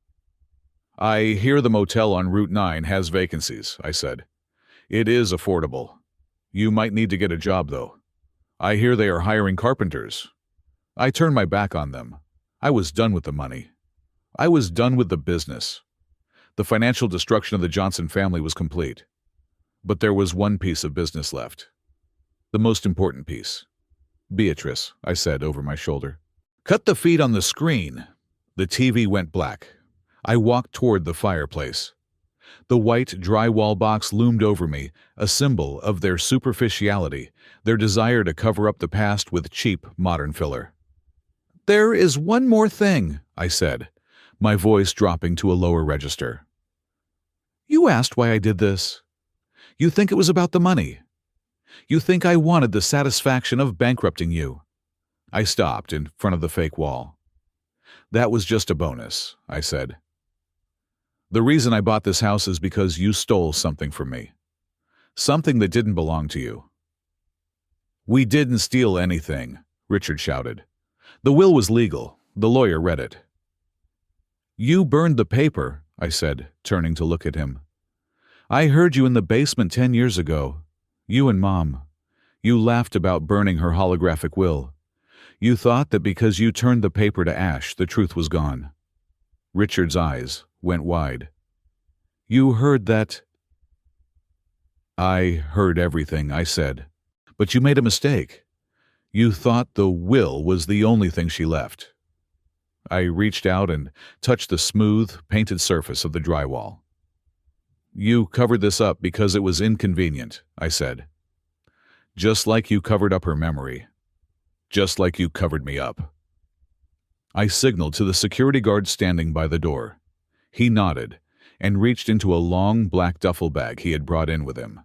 "I hear the motel on Route 9 has vacancies," I said. "It is affordable. You might need to get a job, though. I hear they are hiring carpenters." I turned my back on them. I was done with the money. I was done with the business. The financial destruction of the Johnson family was complete. But there was one piece of business left. The most important piece. "Beatrice," I said over my shoulder. "Cut the feed on the screen." The TV went black. I walked toward the fireplace. The white drywall box loomed over me, a symbol of their superficiality, their desire to cover up the past with cheap, modern filler. "There is one more thing," I said, my voice dropping to a lower register. "You asked why I did this. You think it was about the money. You think I wanted the satisfaction of bankrupting you." I stopped in front of the fake wall. "That was just a bonus," I said. "The reason I bought this house is because you stole something from me. Something that didn't belong to you." "We didn't steal anything," Richard shouted. "The will was legal. The lawyer read it." "You burned the paper," I said, turning to look at him. "I heard you in the basement 10 years ago. You and Mom. You laughed about burning her holographic will. You thought that because you turned the paper to ash, the truth was gone." Richard's eyes went wide. "You heard that?" "I heard everything," I said. "But you made a mistake. You thought the will was the only thing she left." I reached out and touched the smooth, painted surface of the drywall. "You covered this up because it was inconvenient," I said. "Just like you covered up her memory. Just like you covered me up." I signaled to the security guard standing by the door. He nodded and reached into a long black duffel bag he had brought in with him.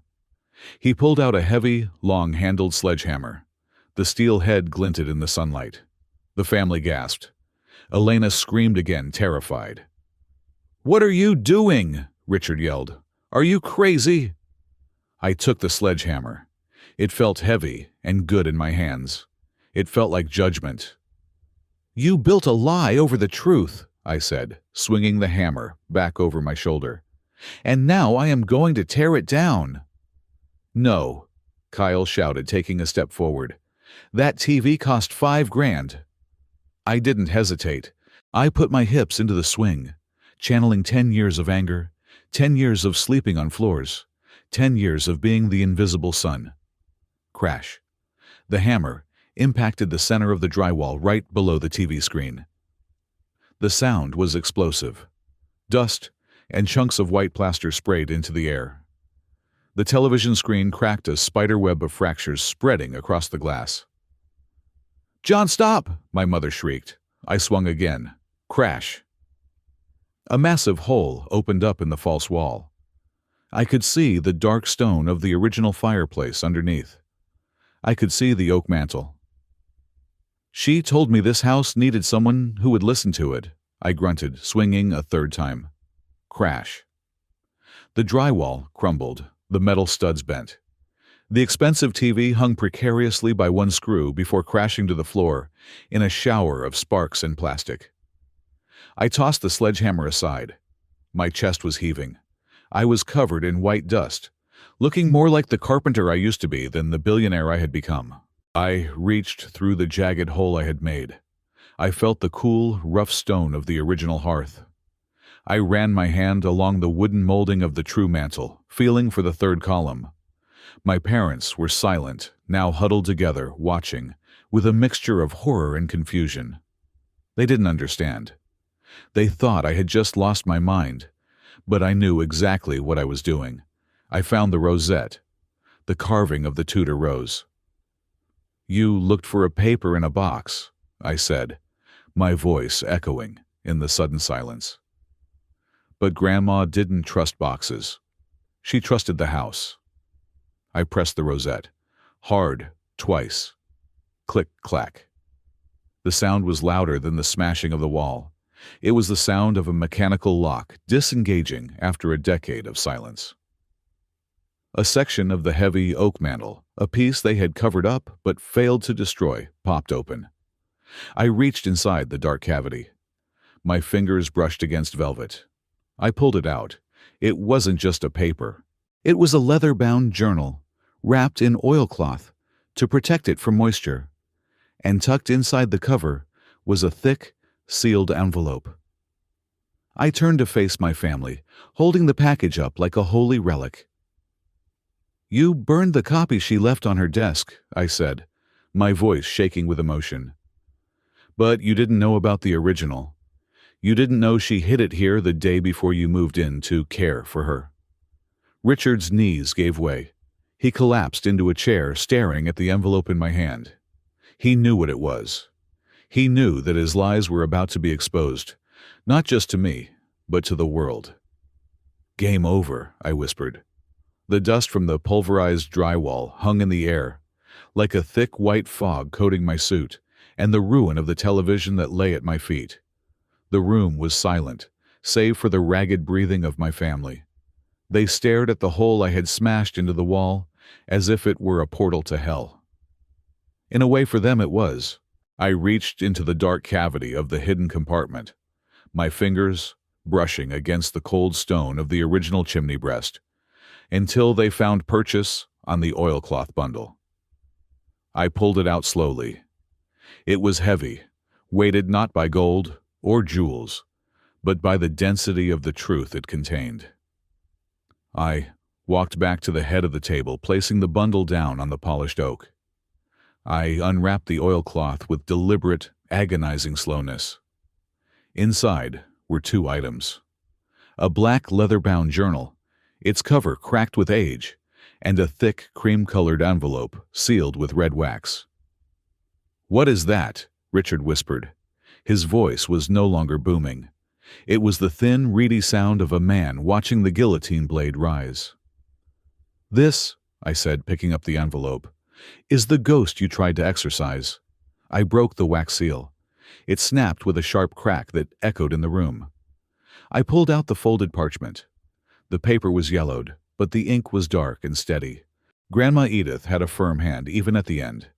He pulled out a heavy, long-handled sledgehammer. The steel head glinted in the sunlight. The family gasped. Elena screamed again, terrified. "What are you doing?" Richard yelled. "Are you crazy?" I took the sledgehammer. It felt heavy and good in my hands. It felt like judgment. "You built a lie over the truth," I said, swinging the hammer back over my shoulder. "And now I am going to tear it down." "No," Kyle shouted, taking a step forward. "That TV cost $5,000. I didn't hesitate. I put my hips into the swing, channeling 10 years of anger, 10 years of sleeping on floors, 10 years of being the invisible son. Crash. The hammer impacted the center of the drywall right below the TV screen. The sound was explosive. Dust and chunks of white plaster sprayed into the air. The television screen cracked a spider web of fractures spreading across the glass. "John, stop!" my mother shrieked. I swung again. Crash. A massive hole opened up in the false wall. I could see the dark stone of the original fireplace underneath. I could see the oak mantel. "She told me this house needed someone who would listen to it," I grunted, swinging a third time. Crash. The drywall crumbled, the metal studs bent. The expensive TV hung precariously by one screw before crashing to the floor in a shower of sparks and plastic. I tossed the sledgehammer aside. My chest was heaving. I was covered in white dust, looking more like the carpenter I used to be than the billionaire I had become. I reached through the jagged hole I had made. I felt the cool, rough stone of the original hearth. I ran my hand along the wooden molding of the true mantel, feeling for the third column. My parents were silent, now huddled together, watching, with a mixture of horror and confusion. They didn't understand. They thought I had just lost my mind, but I knew exactly what I was doing. I found the rosette, the carving of the Tudor rose. "You looked for a paper in a box," I said, my voice echoing in the sudden silence. But Grandma didn't trust boxes. She trusted the house. I pressed the rosette, hard, twice. Click, clack. The sound was louder than the smashing of the wall. It was the sound of a mechanical lock disengaging after a decade of silence. A section of the heavy oak mantel, a piece they had covered up but failed to destroy, popped open. I reached inside the dark cavity. My fingers brushed against velvet. I pulled it out. It wasn't just a paper. It was a leather-bound journal, wrapped in oilcloth to protect it from moisture. And tucked inside the cover was a thick, sealed envelope. I turned to face my family, holding the package up like a holy relic. "You burned the copy she left on her desk," I said, my voice shaking with emotion. "But you didn't know about the original. You didn't know she hid it here the day before you moved in to care for her." Richard's knees gave way. He collapsed into a chair, staring at the envelope in my hand. He knew what it was. He knew that his lies were about to be exposed, not just to me, but to the world. "Game over," I whispered. The dust from the pulverized drywall hung in the air, like a thick white fog coating my suit, and the ruin of the television that lay at my feet. The room was silent, save for the ragged breathing of my family. They stared at the hole I had smashed into the wall, as if it were a portal to hell. In a way, for them it was. I reached into the dark cavity of the hidden compartment, my fingers brushing against the cold stone of the original chimney breast, until they found purchase on the oilcloth bundle. I pulled it out slowly. It was heavy, weighted not by gold or jewels, but by the density of the truth it contained. I walked back to the head of the table, placing the bundle down on the polished oak. I unwrapped the oilcloth with deliberate, agonizing slowness. Inside were two items: a black leather-bound journal, its cover cracked with age, and a thick, cream-colored envelope sealed with red wax. "What is that?" Richard whispered. His voice was no longer booming. It was the thin, reedy sound of a man watching the guillotine blade rise. "This," I said, picking up the envelope, "is the ghost you tried to exorcise." I broke the wax seal. It snapped with a sharp crack that echoed in the room. I pulled out the folded parchment. The paper was yellowed, but the ink was dark and steady. Grandma Edith had a firm hand, even at the end.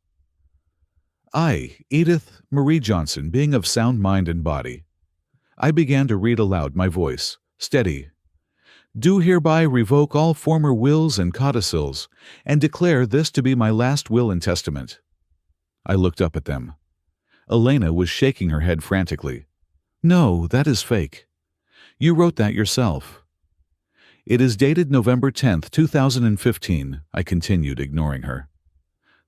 "I, Edith Marie Johnson, being of sound mind and body." I began to read aloud, my voice steady. "Do hereby revoke all former wills and codicils, and declare this to be my last will and testament." I looked up at them. Elena was shaking her head frantically. "No, that is fake. You wrote that yourself." "It is dated November 10th, 2015, I continued, ignoring her.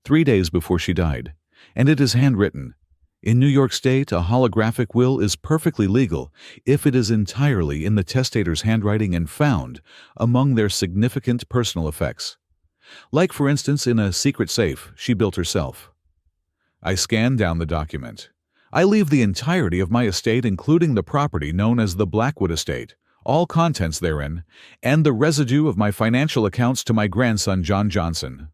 3 days before she died, and it is handwritten. In New York State, a holographic will is perfectly legal if it is entirely in the testator's handwriting and found among their significant personal effects. Like, for instance, in a secret safe she built herself." I scanned down the document. "I leave the entirety of my estate, including the property known as the Blackwood Estate, all contents therein, and the residue of my financial accounts to my grandson John Johnson."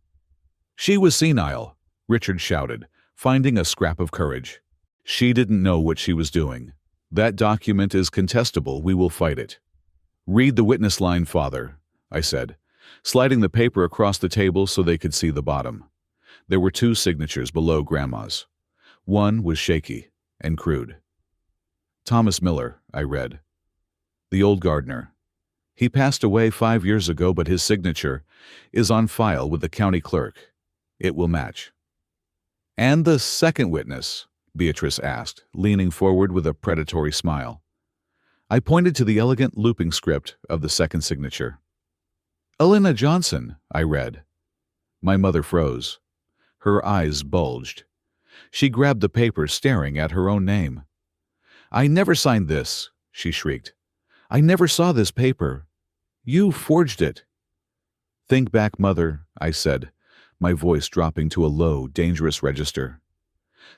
"She was senile," Richard shouted, finding a scrap of courage. "She didn't know what she was doing. That document is contestable. We will fight it." "Read the witness line, Father," I said, sliding the paper across the table so they could see the bottom. There were 2 signatures below Grandma's. One was shaky and crude. "Thomas Miller," I read. "The old gardener. He passed away 5 years ago, but his signature is on file with the county clerk. It will match." "And the second witness?" Beatrice asked, leaning forward with a predatory smile. I pointed to the elegant looping script of the second signature. "Elena Johnson," I read. My mother froze. Her eyes bulged. She grabbed the paper, staring at her own name. "I never signed this," she shrieked. "I never saw this paper. You forged it." "Think back, Mother," I said, my voice dropping to a low, dangerous register.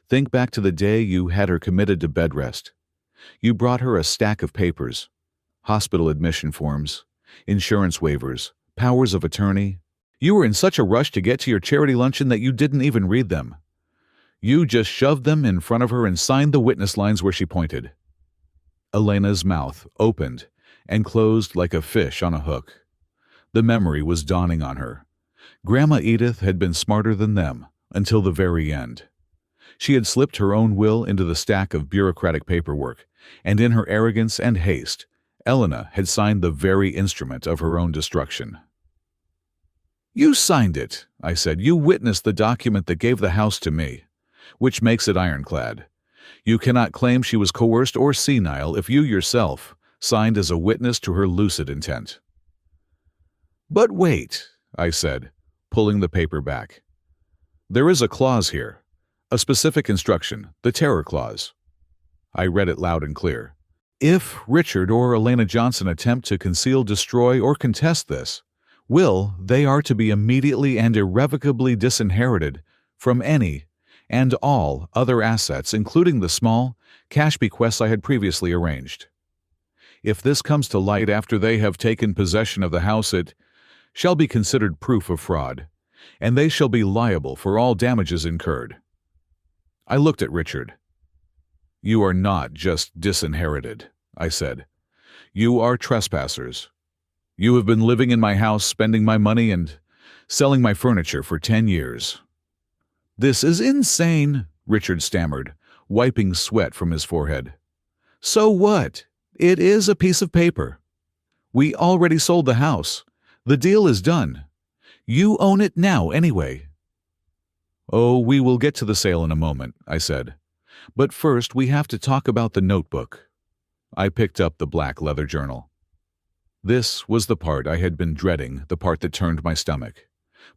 "Think back to the day you had her committed to bed rest. You brought her a stack of papers, hospital admission forms, insurance waivers, powers of attorney. You were in such a rush to get to your charity luncheon that you didn't even read them. You just shoved them in front of her and signed the witness lines where she pointed." Elena's mouth opened and closed like a fish on a hook. The memory was dawning on her. Grandma Edith had been smarter than them until the very end. She had slipped her own will into the stack of bureaucratic paperwork, and in her arrogance and haste, Elena had signed the very instrument of her own destruction. "You signed it," I said. "You witnessed the document that gave the house to me, which makes it ironclad. You cannot claim she was coerced or senile if you yourself signed as a witness to her lucid intent." "But wait," I said, pulling the paper back. "There is a clause here, a specific instruction, the terror clause." I read it loud and clear. "If Richard or Elena Johnson attempt to conceal, destroy, or contest this will, they are to be immediately and irrevocably disinherited from any and all other assets, including the small cash bequests I had previously arranged. If this comes to light after they have taken possession of the house, it shall be considered proof of fraud, and they shall be liable for all damages incurred." I looked at Richard. "You are not just disinherited," I said. "You are trespassers. You have been living in my house, spending my money, and selling my furniture for 10 years. "This is insane," Richard stammered, wiping sweat from his forehead. "So what? It is a piece of paper. We already sold the house. The deal is done. You own it now anyway." "Oh, we will get to the sale in a moment," I said. "But first we have to talk about the notebook." I picked up the black leather journal. This was the part I had been dreading, the part that turned my stomach.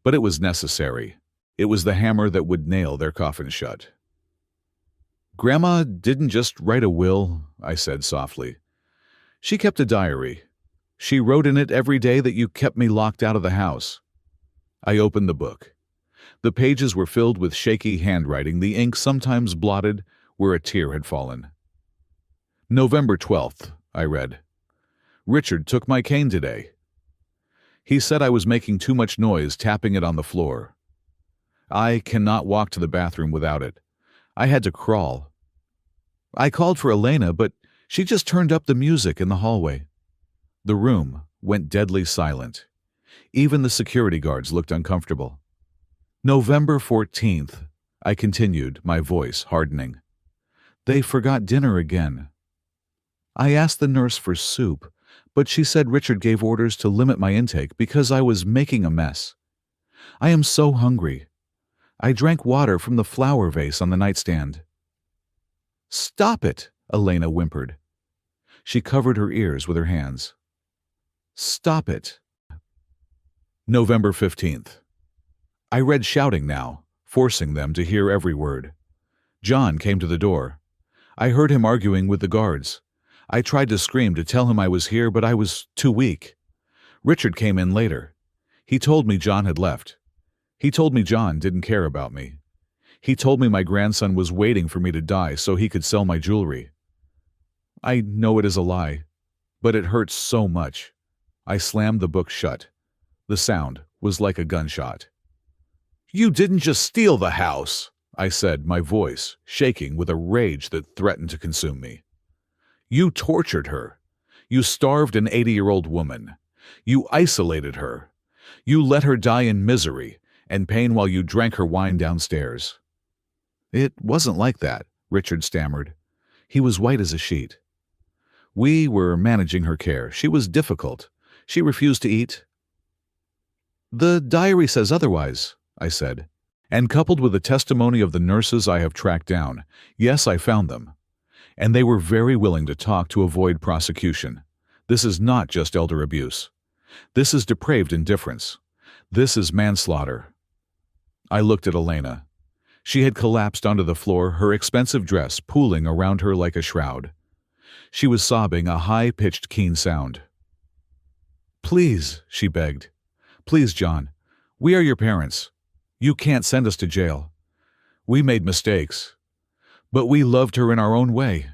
But it was necessary. It was the hammer that would nail their coffin shut. "Grandma didn't just write a will," I said softly. "She kept a diary. She wrote in it every day that you kept me locked out of the house." I opened the book. The pages were filled with shaky handwriting, the ink sometimes blotted where a tear had fallen. "November 12th, I read. "Richard took my cane today. He said I was making too much noise tapping it on the floor. I cannot walk to the bathroom without it. I had to crawl. I called for Elena, but she just turned up the music in the hallway." The room went deadly silent. Even the security guards looked uncomfortable. "November 14th, I continued, my voice hardening. "They forgot dinner again. I asked the nurse for soup, but she said Richard gave orders to limit my intake because I was making a mess. I am so hungry. I drank water from the flower vase on the nightstand." "Stop it," Elena whimpered. She covered her ears with her hands. "Stop it." November 15th. I read shouting now, forcing them to hear every word. John came to the door. I heard him arguing with the guards. I tried to scream to tell him I was here, but I was too weak. Richard came in later. He told me John had left. He told me John didn't care about me. He told me my grandson was waiting for me to die so he could sell my jewelry. I know it is a lie, but it hurts so much. I slammed the book shut. The sound was like a gunshot. "You didn't just steal the house," I said, my voice shaking with a rage that threatened to consume me. "You tortured her. You starved an 80-year-old woman. You isolated her. You let her die in misery and pain while you drank her wine downstairs." "It wasn't like that," Richard stammered. He was white as a sheet. "We were managing her care. She was difficult. She refused to eat." "The diary says otherwise," I said. "And coupled with the testimony of the nurses I have tracked down, yes, I found them. And they were very willing to talk to avoid prosecution. This is not just elder abuse. This is depraved indifference. This is manslaughter. I looked at Elena. She had collapsed onto the floor, her expensive dress pooling around her like a shroud. She was sobbing a high-pitched, keen sound. "Please," she begged. "Please, John. We are your parents. You can't send us to jail. We made mistakes. But we loved her in our own way."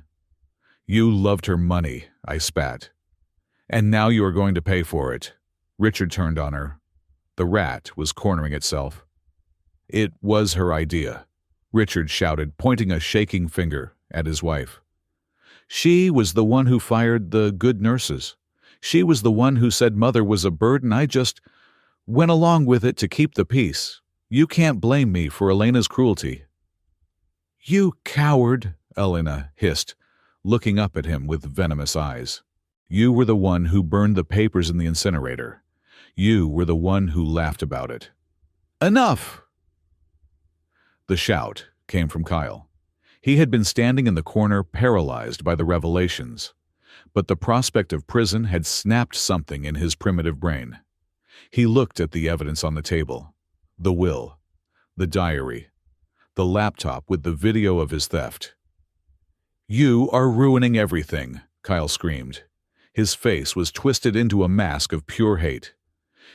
"You loved her money," I spat. "And now you are going to pay for it." Richard turned on her. The rat was cornering itself. "It was her idea," Richard shouted, pointing a shaking finger at his wife. "She was the one who fired the good nurses. She was the one who said Mother was a burden. I just went along with it to keep the peace. You can't blame me for Elena's cruelty." "You coward," Elena hissed, looking up at him with venomous eyes. "You were the one who burned the papers in the incinerator. You were the one who laughed about it." "Enough!" The shout came from Kyle. He had been standing in the corner, paralyzed by the revelations. But the prospect of prison had snapped something in his primitive brain. He looked at the evidence on the table. The will, the diary, the laptop with the video of his theft. "You are ruining everything," Kyle screamed. His face was twisted into a mask of pure hate.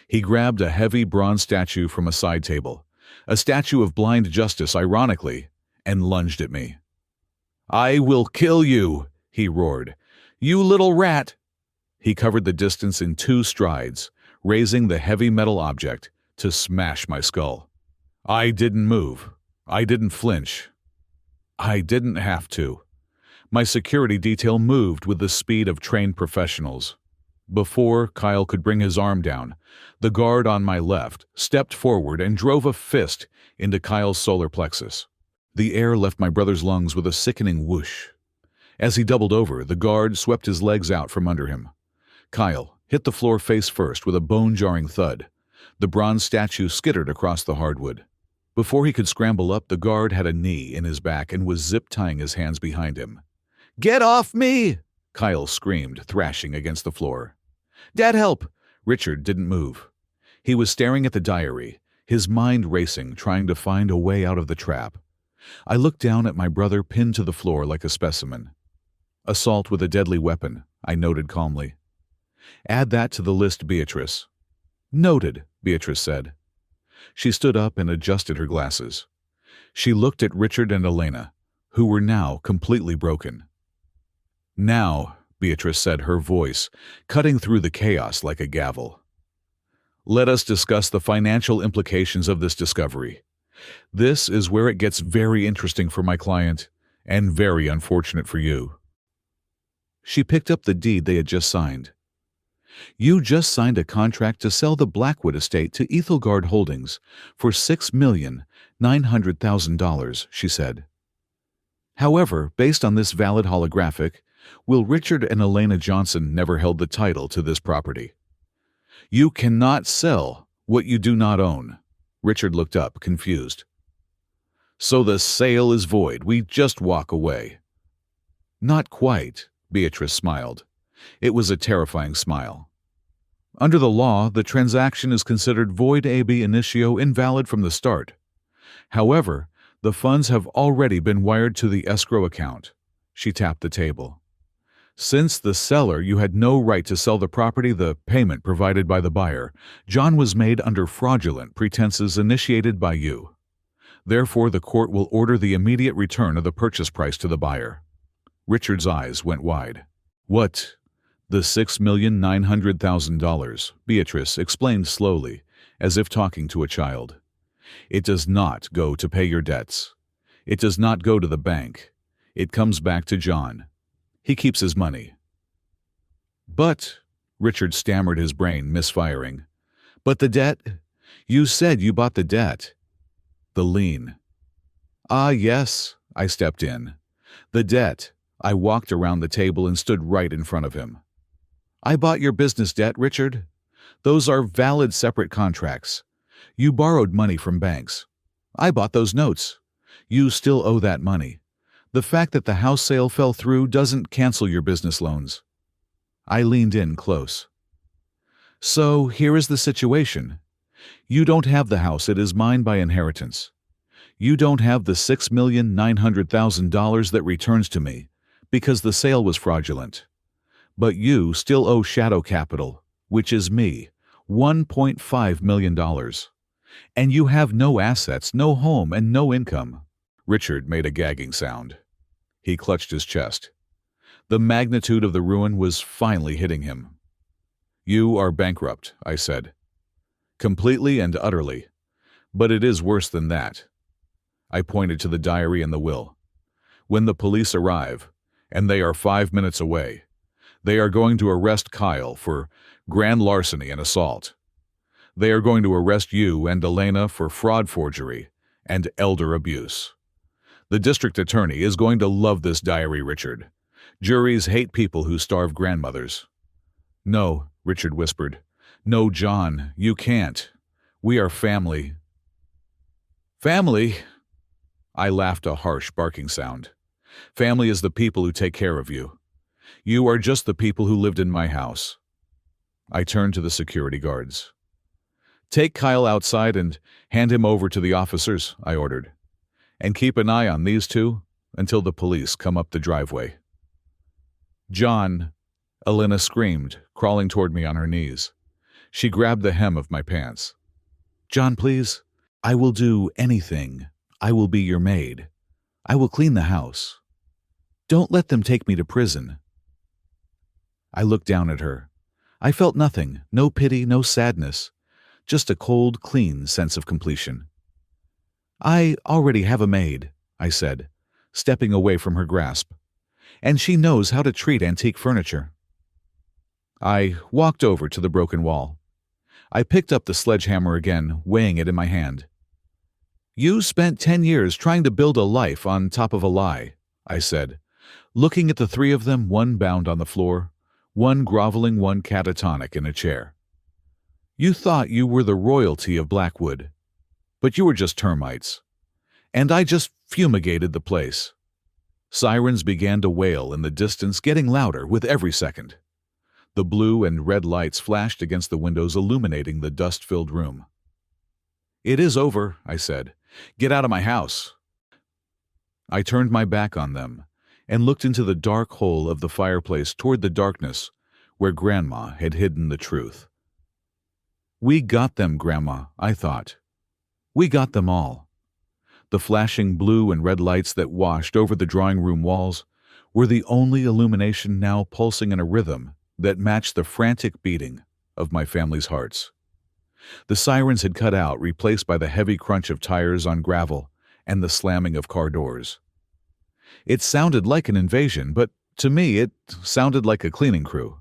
He grabbed a heavy bronze statue from a side table, a statue of blind justice, ironically, and lunged at me. "I will kill you," he roared. "You little rat!" He covered the distance in 2 strides, raising the heavy metal object to smash my skull. I didn't move. I didn't flinch. I didn't have to. My security detail moved with the speed of trained professionals. Before Kyle could bring his arm down, the guard on my left stepped forward and drove a fist into Kyle's solar plexus. The air left my brother's lungs with a sickening whoosh. As he doubled over, the guard swept his legs out from under him. Kyle hit the floor face first with a bone-jarring thud. The bronze statue skittered across the hardwood. Before he could scramble up, the guard had a knee in his back and was zip-tying his hands behind him. "Get off me!" Kyle screamed, thrashing against the floor. "Dad, help!" Richard didn't move. He was staring at the diary, his mind racing, trying to find a way out of the trap. I looked down at my brother pinned to the floor like a specimen. "Assault with a deadly weapon," I noted calmly. "Add that to the list, Beatrice." "Noted," Beatrice said. She stood up and adjusted her glasses. She looked at Richard and Elena, who were now completely broken. "Now," Beatrice said, her voice cutting through the chaos like a gavel, "let us discuss the financial implications of this discovery. This is where it gets very interesting for my client, and very unfortunate for you." She picked up the deed they had just signed. "You just signed a contract to sell the Blackwood estate to Ethelgard Holdings for $6,900,000, she said. "However, based on this valid holographic, will Richard and Elena Johnson never held the title to this property. You cannot sell what you do not own." Richard looked up, confused. "So the sale is void. We just walk away." "Not quite," Beatrice smiled. It was a terrifying smile. "Under the law, the transaction is considered void ab initio, invalid from the start. However, the funds have already been wired to the escrow account." She tapped the table. "Since the seller, you had no right to sell the property. The payment provided by the buyer, John, was made under fraudulent pretenses initiated by you. Therefore, the court will order the immediate return of the purchase price to the buyer." Richard's eyes went wide. "What? The $6,900,000, Beatrice explained slowly, as if talking to a child. "It does not go to pay your debts. It does not go to the bank. It comes back to John. He keeps his money." "But," Richard stammered, his brain misfiring, "but the debt? You said you bought the debt." "The lien." "Ah, yes," I stepped in. "The debt." I walked around the table and stood right in front of him. "I bought your business debt, Richard. Those are valid separate contracts. You borrowed money from banks. I bought those notes. You still owe that money. The fact that the house sale fell through doesn't cancel your business loans." I leaned in close. "So here is the situation. You don't have the house, it is mine by inheritance. You don't have the $6,900,000 that returns to me, because the sale was fraudulent. But you still owe shadow capital, which is me, $1.5 million. And you have no assets, no home, and no income. Richard made a gagging sound. He clutched his chest. The magnitude of the ruin was finally hitting him. You are bankrupt, I said. Completely and utterly. But it is worse than that. I pointed to the diary and the will. When the police arrive, and they are 5 minutes away, they are going to arrest Kyle for grand larceny and assault. They are going to arrest you and Elena for fraud forgery and elder abuse. The district attorney is going to love this diary, Richard. Juries hate people who starve grandmothers. No, Richard whispered. No, John, you can't. We are family. Family? I laughed a harsh barking sound. Family is the people who take care of you. You are just the people who lived in my house. I turned to the security guards. Take Kyle outside and hand him over to the officers, I ordered. And keep an eye on these two until the police come up the driveway. John, Elena screamed, crawling toward me on her knees. She grabbed the hem of my pants. John, please. I will do anything. I will be your maid. I will clean the house. Don't let them take me to prison. I looked down at her. I felt nothing, no pity, no sadness, just a cold, clean sense of completion. I already have a maid, I said, stepping away from her grasp, and she knows how to treat antique furniture. I walked over to the broken wall. I picked up the sledgehammer again, weighing it in my hand. You spent 10 years trying to build a life on top of a lie, I said, looking at the three of them, one bound on the floor, one groveling, one catatonic in a chair. You thought you were the royalty of Blackwood, but you were just termites. And I just fumigated the place. Sirens began to wail in the distance, getting louder with every second. The blue and red lights flashed against the windows, illuminating the dust-filled room. It is over, I said. Get out of my house. I turned my back on them and looked into the dark hole of the fireplace toward the darkness where Grandma had hidden the truth. We got them, Grandma, I thought. We got them all. The flashing blue and red lights that washed over the drawing room walls were the only illumination now pulsing in a rhythm that matched the frantic beating of my family's hearts. The sirens had cut out, replaced by the heavy crunch of tires on gravel and the slamming of car doors. It sounded like an invasion, but to me it sounded like a cleaning crew.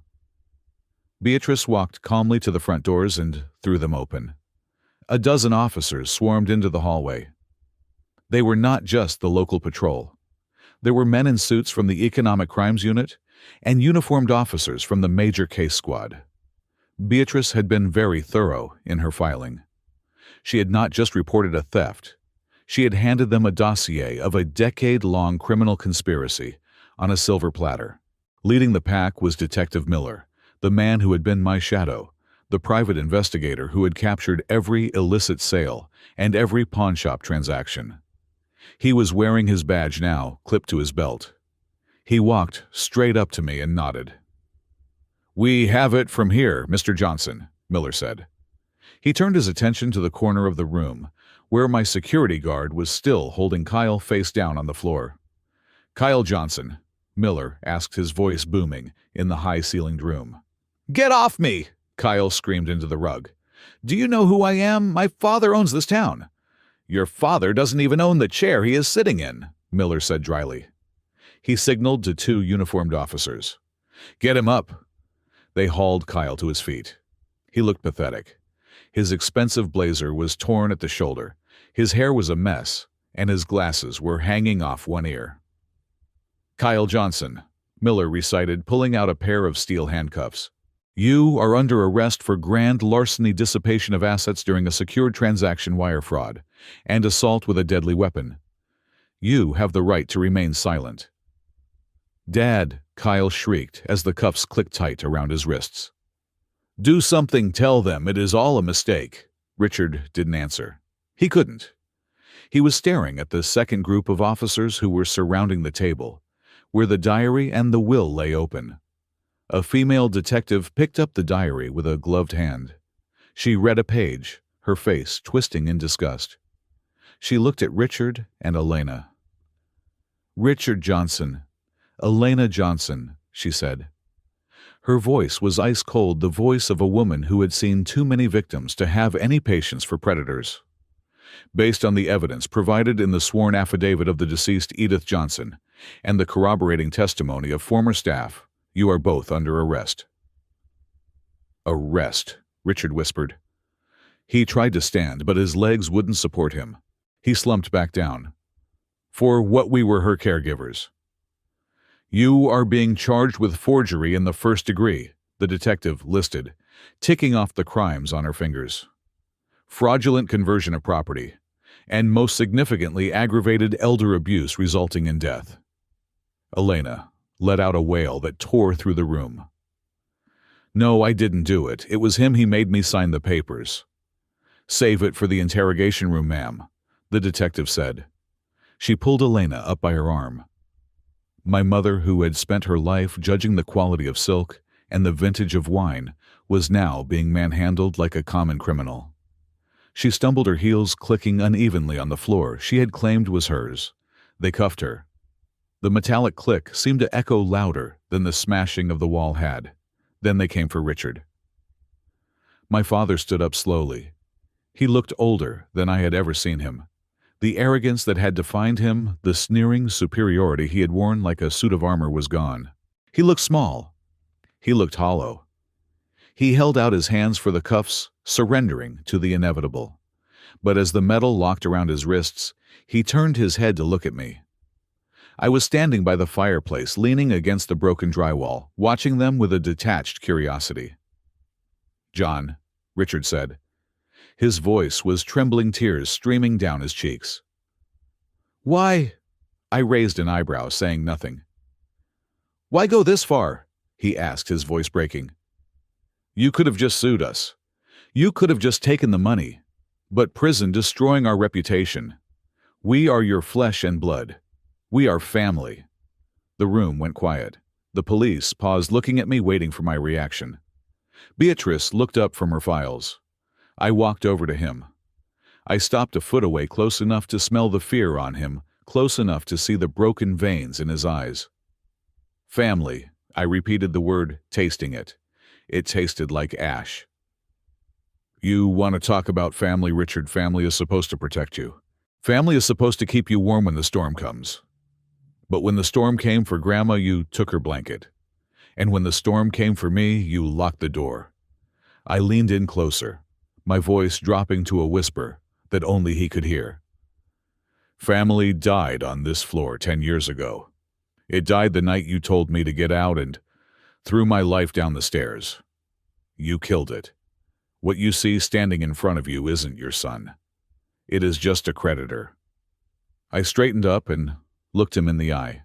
Beatrice walked calmly to the front doors and threw them open. A dozen officers swarmed into the hallway. They were not just the local patrol. There were men in suits from the Economic Crimes Unit and uniformed officers from the Major Case Squad. Beatrice had been very thorough in her filing. She had not just reported a theft. She had handed them a dossier of a decade-long criminal conspiracy on a silver platter. Leading the pack was Detective Miller, the man who had been my shadow, the private investigator who had captured every illicit sale and every pawnshop transaction. He was wearing his badge now, clipped to his belt. He walked straight up to me and nodded. "We have it from here, Mr. Johnson," Miller said. He turned his attention to the corner of the room, where my security guard was still holding Kyle face down on the floor. "Kyle Johnson," Miller asked, his voice booming in the high-ceilinged room. "Get off me!" Kyle screamed into the rug. "Do you know who I am? My father owns this town." "Your father doesn't even own the chair he is sitting in," Miller said dryly. He signaled to two uniformed officers. "Get him up." They hauled Kyle to his feet. He looked pathetic. His expensive blazer was torn at the shoulder, his hair was a mess, and his glasses were hanging off one ear. "Kyle Johnson," Miller recited, pulling out a pair of steel handcuffs. "You are under arrest for grand larceny, dissipation of assets during a secured transaction wire fraud, and assault with a deadly weapon. You have the right to remain silent." "Dad," Kyle shrieked as the cuffs clicked tight around his wrists. "Do something, tell them it is all a mistake," Richard didn't answer. He couldn't. He was staring at the second group of officers who were surrounding the table, where the diary and the will lay open. A female detective picked up the diary with a gloved hand. She read a page, her face twisting in disgust. She looked at Richard and Elena. "Richard Johnson. Elena Johnson," she said. Her voice was ice cold, the voice of a woman who had seen too many victims to have any patience for predators. "Based on the evidence provided in the sworn affidavit of the deceased Edith Johnson and the corroborating testimony of former staff, you are both under arrest." "Arrest," Richard whispered. He tried to stand, but his legs wouldn't support him. He slumped back down. "For what we were her caregivers." "You are being charged with forgery in the first degree," the detective listed, ticking off the crimes on her fingers. "Fraudulent conversion of property, and most significantly aggravated elder abuse resulting in death." Elena let out a wail that tore through the room. "No, I didn't do it. It was him. He made me sign the papers." "Save it for the interrogation room, ma'am," the detective said. She pulled Elena up by her arm. My mother, who had spent her life judging the quality of silk and the vintage of wine, was now being manhandled like a common criminal. She stumbled, her heels clicking unevenly on the floor she had claimed was hers. They cuffed her. The metallic click seemed to echo louder than the smashing of the wall had. Then they came for Richard. My father stood up slowly. He looked older than I had ever seen him. The arrogance that had defined him, the sneering superiority he had worn like a suit of armor, was gone. He looked small. He looked hollow. He held out his hands for the cuffs, surrendering to the inevitable. But as the metal locked around his wrists, he turned his head to look at me. I was standing by the fireplace, leaning against the broken drywall, watching them with a detached curiosity. "John," Richard said. His voice was trembling, tears streaming down his cheeks. "Why?" I raised an eyebrow, saying nothing. "Why go this far?" he asked, his voice breaking. "You could have just sued us. You could have just taken the money. But prison destroying our reputation. We are your flesh and blood. We are family." The room went quiet. The police paused, looking at me, waiting for my reaction. Beatrice looked up from her files. I walked over to him. I stopped a foot away, close enough to smell the fear on him, close enough to see the broken veins in his eyes. "Family," I repeated the word, tasting it. It tasted like ash. "You want to talk about family, Richard? Family is supposed to protect you. Family is supposed to keep you warm when the storm comes. But when the storm came for Grandma, you took her blanket. And when the storm came for me, you locked the door." I leaned in closer, my voice dropping to a whisper that only he could hear. "Family died on this floor 10 years ago. It died the night you told me to get out and threw my life down the stairs. You killed it. What you see standing in front of you isn't your son. It is just a creditor." I straightened up and looked him in the eye.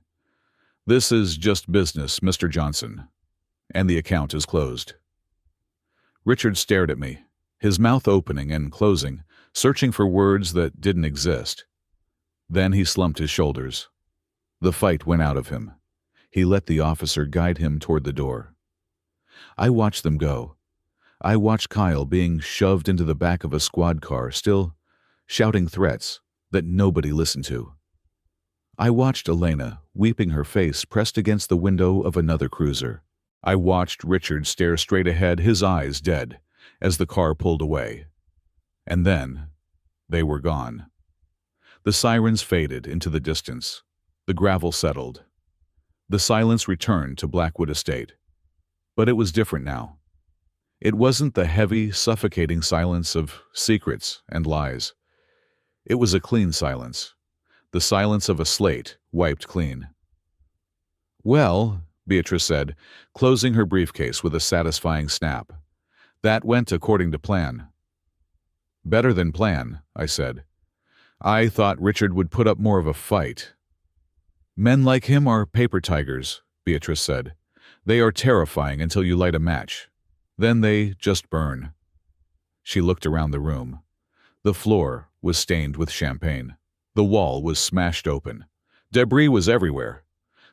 "This is just business, Mr. Johnson, and the account is closed." Richard stared at me, his mouth opening and closing, searching for words that didn't exist. Then he slumped his shoulders. The fight went out of him. He let the officer guide him toward the door. I watched them go. I watched Kyle being shoved into the back of a squad car, still shouting threats that nobody listened to. I watched Elena weeping, her face pressed against the window of another cruiser. I watched Richard stare straight ahead, his eyes dead, as the car pulled away. And then they were gone. The sirens faded into the distance. The gravel settled. The silence returned to Blackwood Estate. But it was different now. It wasn't the heavy, suffocating silence of secrets and lies. It was a clean silence. The silence of a slate wiped clean. "Well," Beatrice said, closing her briefcase with a satisfying snap, "that went according to plan." "Better than plan," I said. "I thought Richard would put up more of a fight." "Men like him are paper tigers," Beatrice said. "They are terrifying until you light a match. Then they just burn." She looked around the room. The floor was stained with champagne. The wall was smashed open. Debris was everywhere.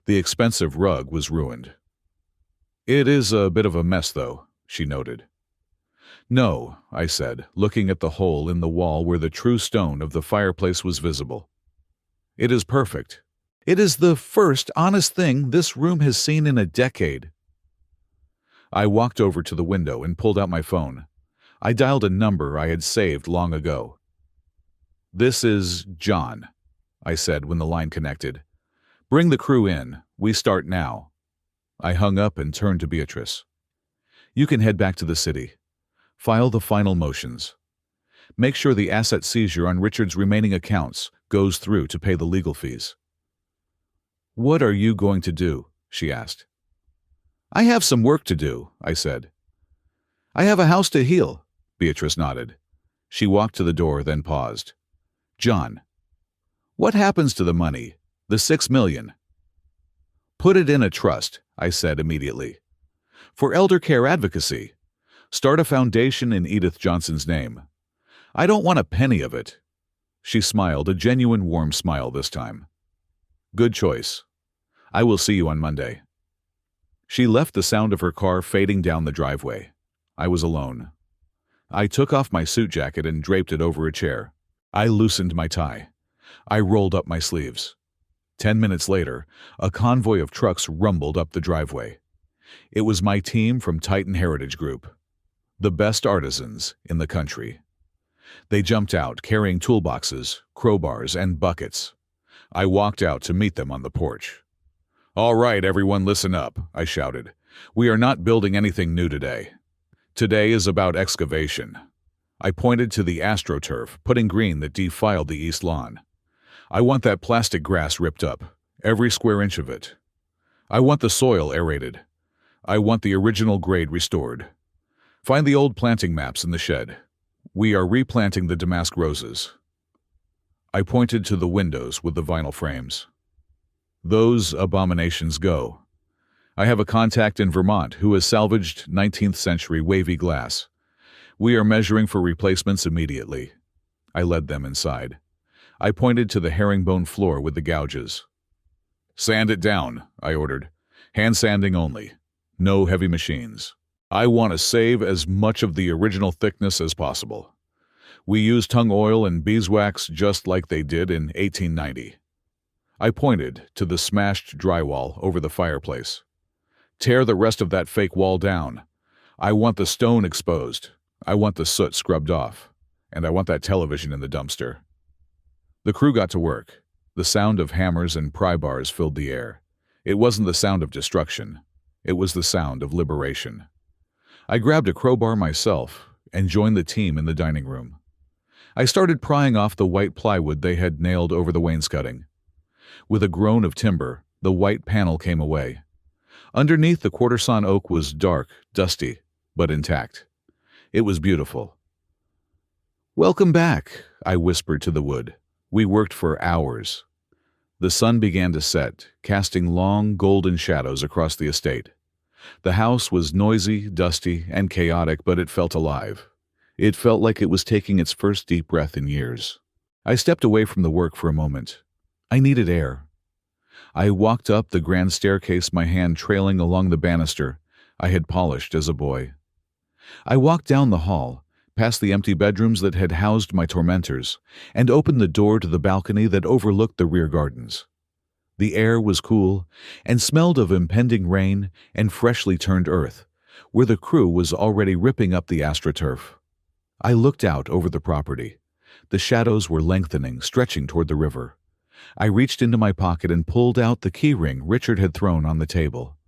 The expensive rug was ruined. "It is a bit of a mess, though," she noted. "No," I said, looking at the hole in the wall where the true stone of the fireplace was visible. "It is perfect. It is the first honest thing this room has seen in a decade." I walked over to the window and pulled out my phone. I dialed a number I had saved long ago. "This is John," I said when the line connected. "Bring the crew in. We start now." I hung up and turned to Beatrice. "You can head back to the city. File the final motions. Make sure the asset seizure on Richard's remaining accounts goes through to pay the legal fees." "What are you going to do?" she asked. "I have some work to do," I said. "I have a house to heal," Beatrice nodded. She walked to the door, then paused. "John, what happens to the money, the $6 million? "Put it in a trust," I said immediately. "For elder care advocacy. Start a foundation in Edith Johnson's name. I don't want a penny of it." She smiled, a genuine warm smile this time. "Good choice. I will see you on Monday." She left, the sound of her car fading down the driveway. I was alone. I took off my suit jacket and draped it over a chair. I loosened my tie. I rolled up my sleeves. 10 minutes later, a convoy of trucks rumbled up the driveway. It was my team from Titan Heritage Group, the best artisans in the country. They jumped out carrying toolboxes, crowbars, and buckets. I walked out to meet them on the porch. "All right, everyone, listen up," I shouted. "We are not building anything new today. Today is about excavation." I pointed to the astroturf, putting green that defiled the east lawn. "I want that plastic grass ripped up, every square inch of it. I want the soil aerated. I want the original grade restored. Find the old planting maps in the shed. We are replanting the damask roses." I pointed to the windows with the vinyl frames. "Those abominations go. I have a contact in Vermont who has salvaged 19th century wavy glass. We are measuring for replacements immediately." I led them inside. I pointed to the herringbone floor with the gouges. "Sand it down," I ordered. "Hand sanding only. No heavy machines. I want to save as much of the original thickness as possible. We use tung oil and beeswax just like they did in 1890. I pointed to the smashed drywall over the fireplace. "Tear the rest of that fake wall down. I want the stone exposed. I want the soot scrubbed off. And I want that television in the dumpster." The crew got to work. The sound of hammers and pry bars filled the air. It wasn't the sound of destruction. It was the sound of liberation. I grabbed a crowbar myself and joined the team in the dining room. I started prying off the white plywood they had nailed over the wainscoting. With a groan of timber, the white panel came away. Underneath, the quarter-sawn oak was dark, dusty, but intact. It was beautiful. "Welcome back," I whispered to the wood. We worked for hours. The sun began to set, casting long, golden shadows across the estate. The house was noisy, dusty, and chaotic, but it felt alive. It felt like it was taking its first deep breath in years. I stepped away from the work for a moment. I needed air. I walked up the grand staircase, my hand trailing along the banister I had polished as a boy. I walked down the hall, past the empty bedrooms that had housed my tormentors, and opened the door to the balcony that overlooked the rear gardens. The air was cool and smelled of impending rain and freshly turned earth, where the crew was already ripping up the astroturf. I looked out over the property. The shadows were lengthening, stretching toward the river. I reached into my pocket and pulled out the key ring Richard had thrown on the table.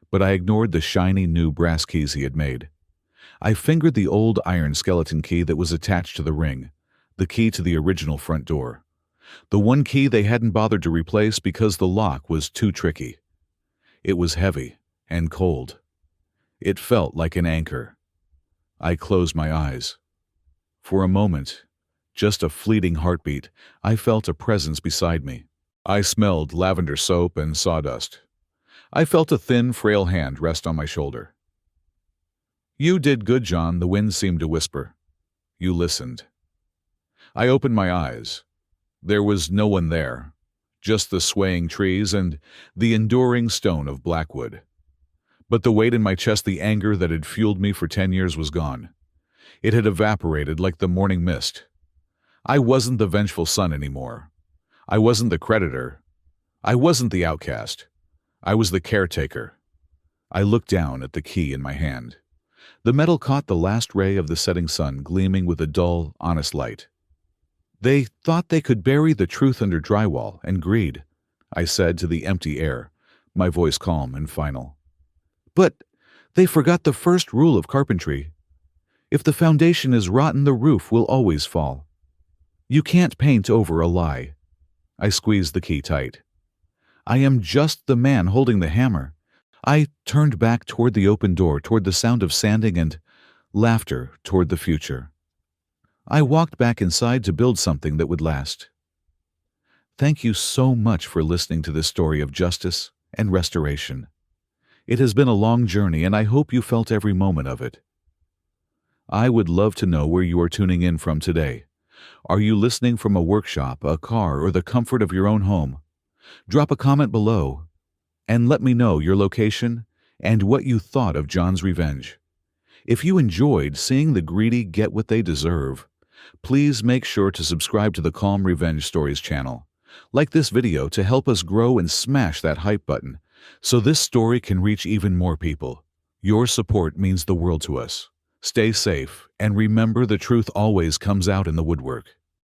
But I ignored the shiny new brass keys he had made. I fingered the old iron skeleton key that was attached to the ring, the key to the original front door. The one key they hadn't bothered to replace because the lock was too tricky. It was heavy and cold. It felt like an anchor. I closed my eyes. For a moment, just a fleeting heartbeat, I felt a presence beside me. I smelled lavender soap and sawdust. I felt a thin, frail hand rest on my shoulder. "You did good, John," the wind seemed to whisper. "You listened." I opened my eyes. There was no one there, just the swaying trees and the enduring stone of Blackwood. But the weight in my chest, the anger that had fueled me for 10 years was gone. It had evaporated like the morning mist. I wasn't the vengeful son anymore. I wasn't the creditor. I wasn't the outcast. I was the caretaker. I looked down at the key in my hand. The metal caught the last ray of the setting sun, gleaming with a dull, honest light. They thought they could bury the truth under drywall and greed, I said to the empty air, my voice calm and final. But they forgot the first rule of carpentry. If the foundation is rotten, the roof will always fall. You can't paint over a lie. I squeezed the key tight. I am just the man holding the hammer. I turned back toward the open door, toward the sound of sanding and laughter, toward the future. I walked back inside to build something that would last. Thank you so much for listening to this story of justice and restoration. It has been a long journey, and I hope you felt every moment of it. I would love to know where you are tuning in from today. Are you listening from a workshop, a car, or the comfort of your own home? Drop a comment below and let me know your location and what you thought of John's revenge. If you enjoyed seeing the greedy get what they deserve, please make sure to subscribe to the Calm Revenge Stories channel. Like this video to help us grow, and smash that hype button so this story can reach even more people. Your support means the world to us. Stay safe, and remember, the truth always comes out in the woodwork.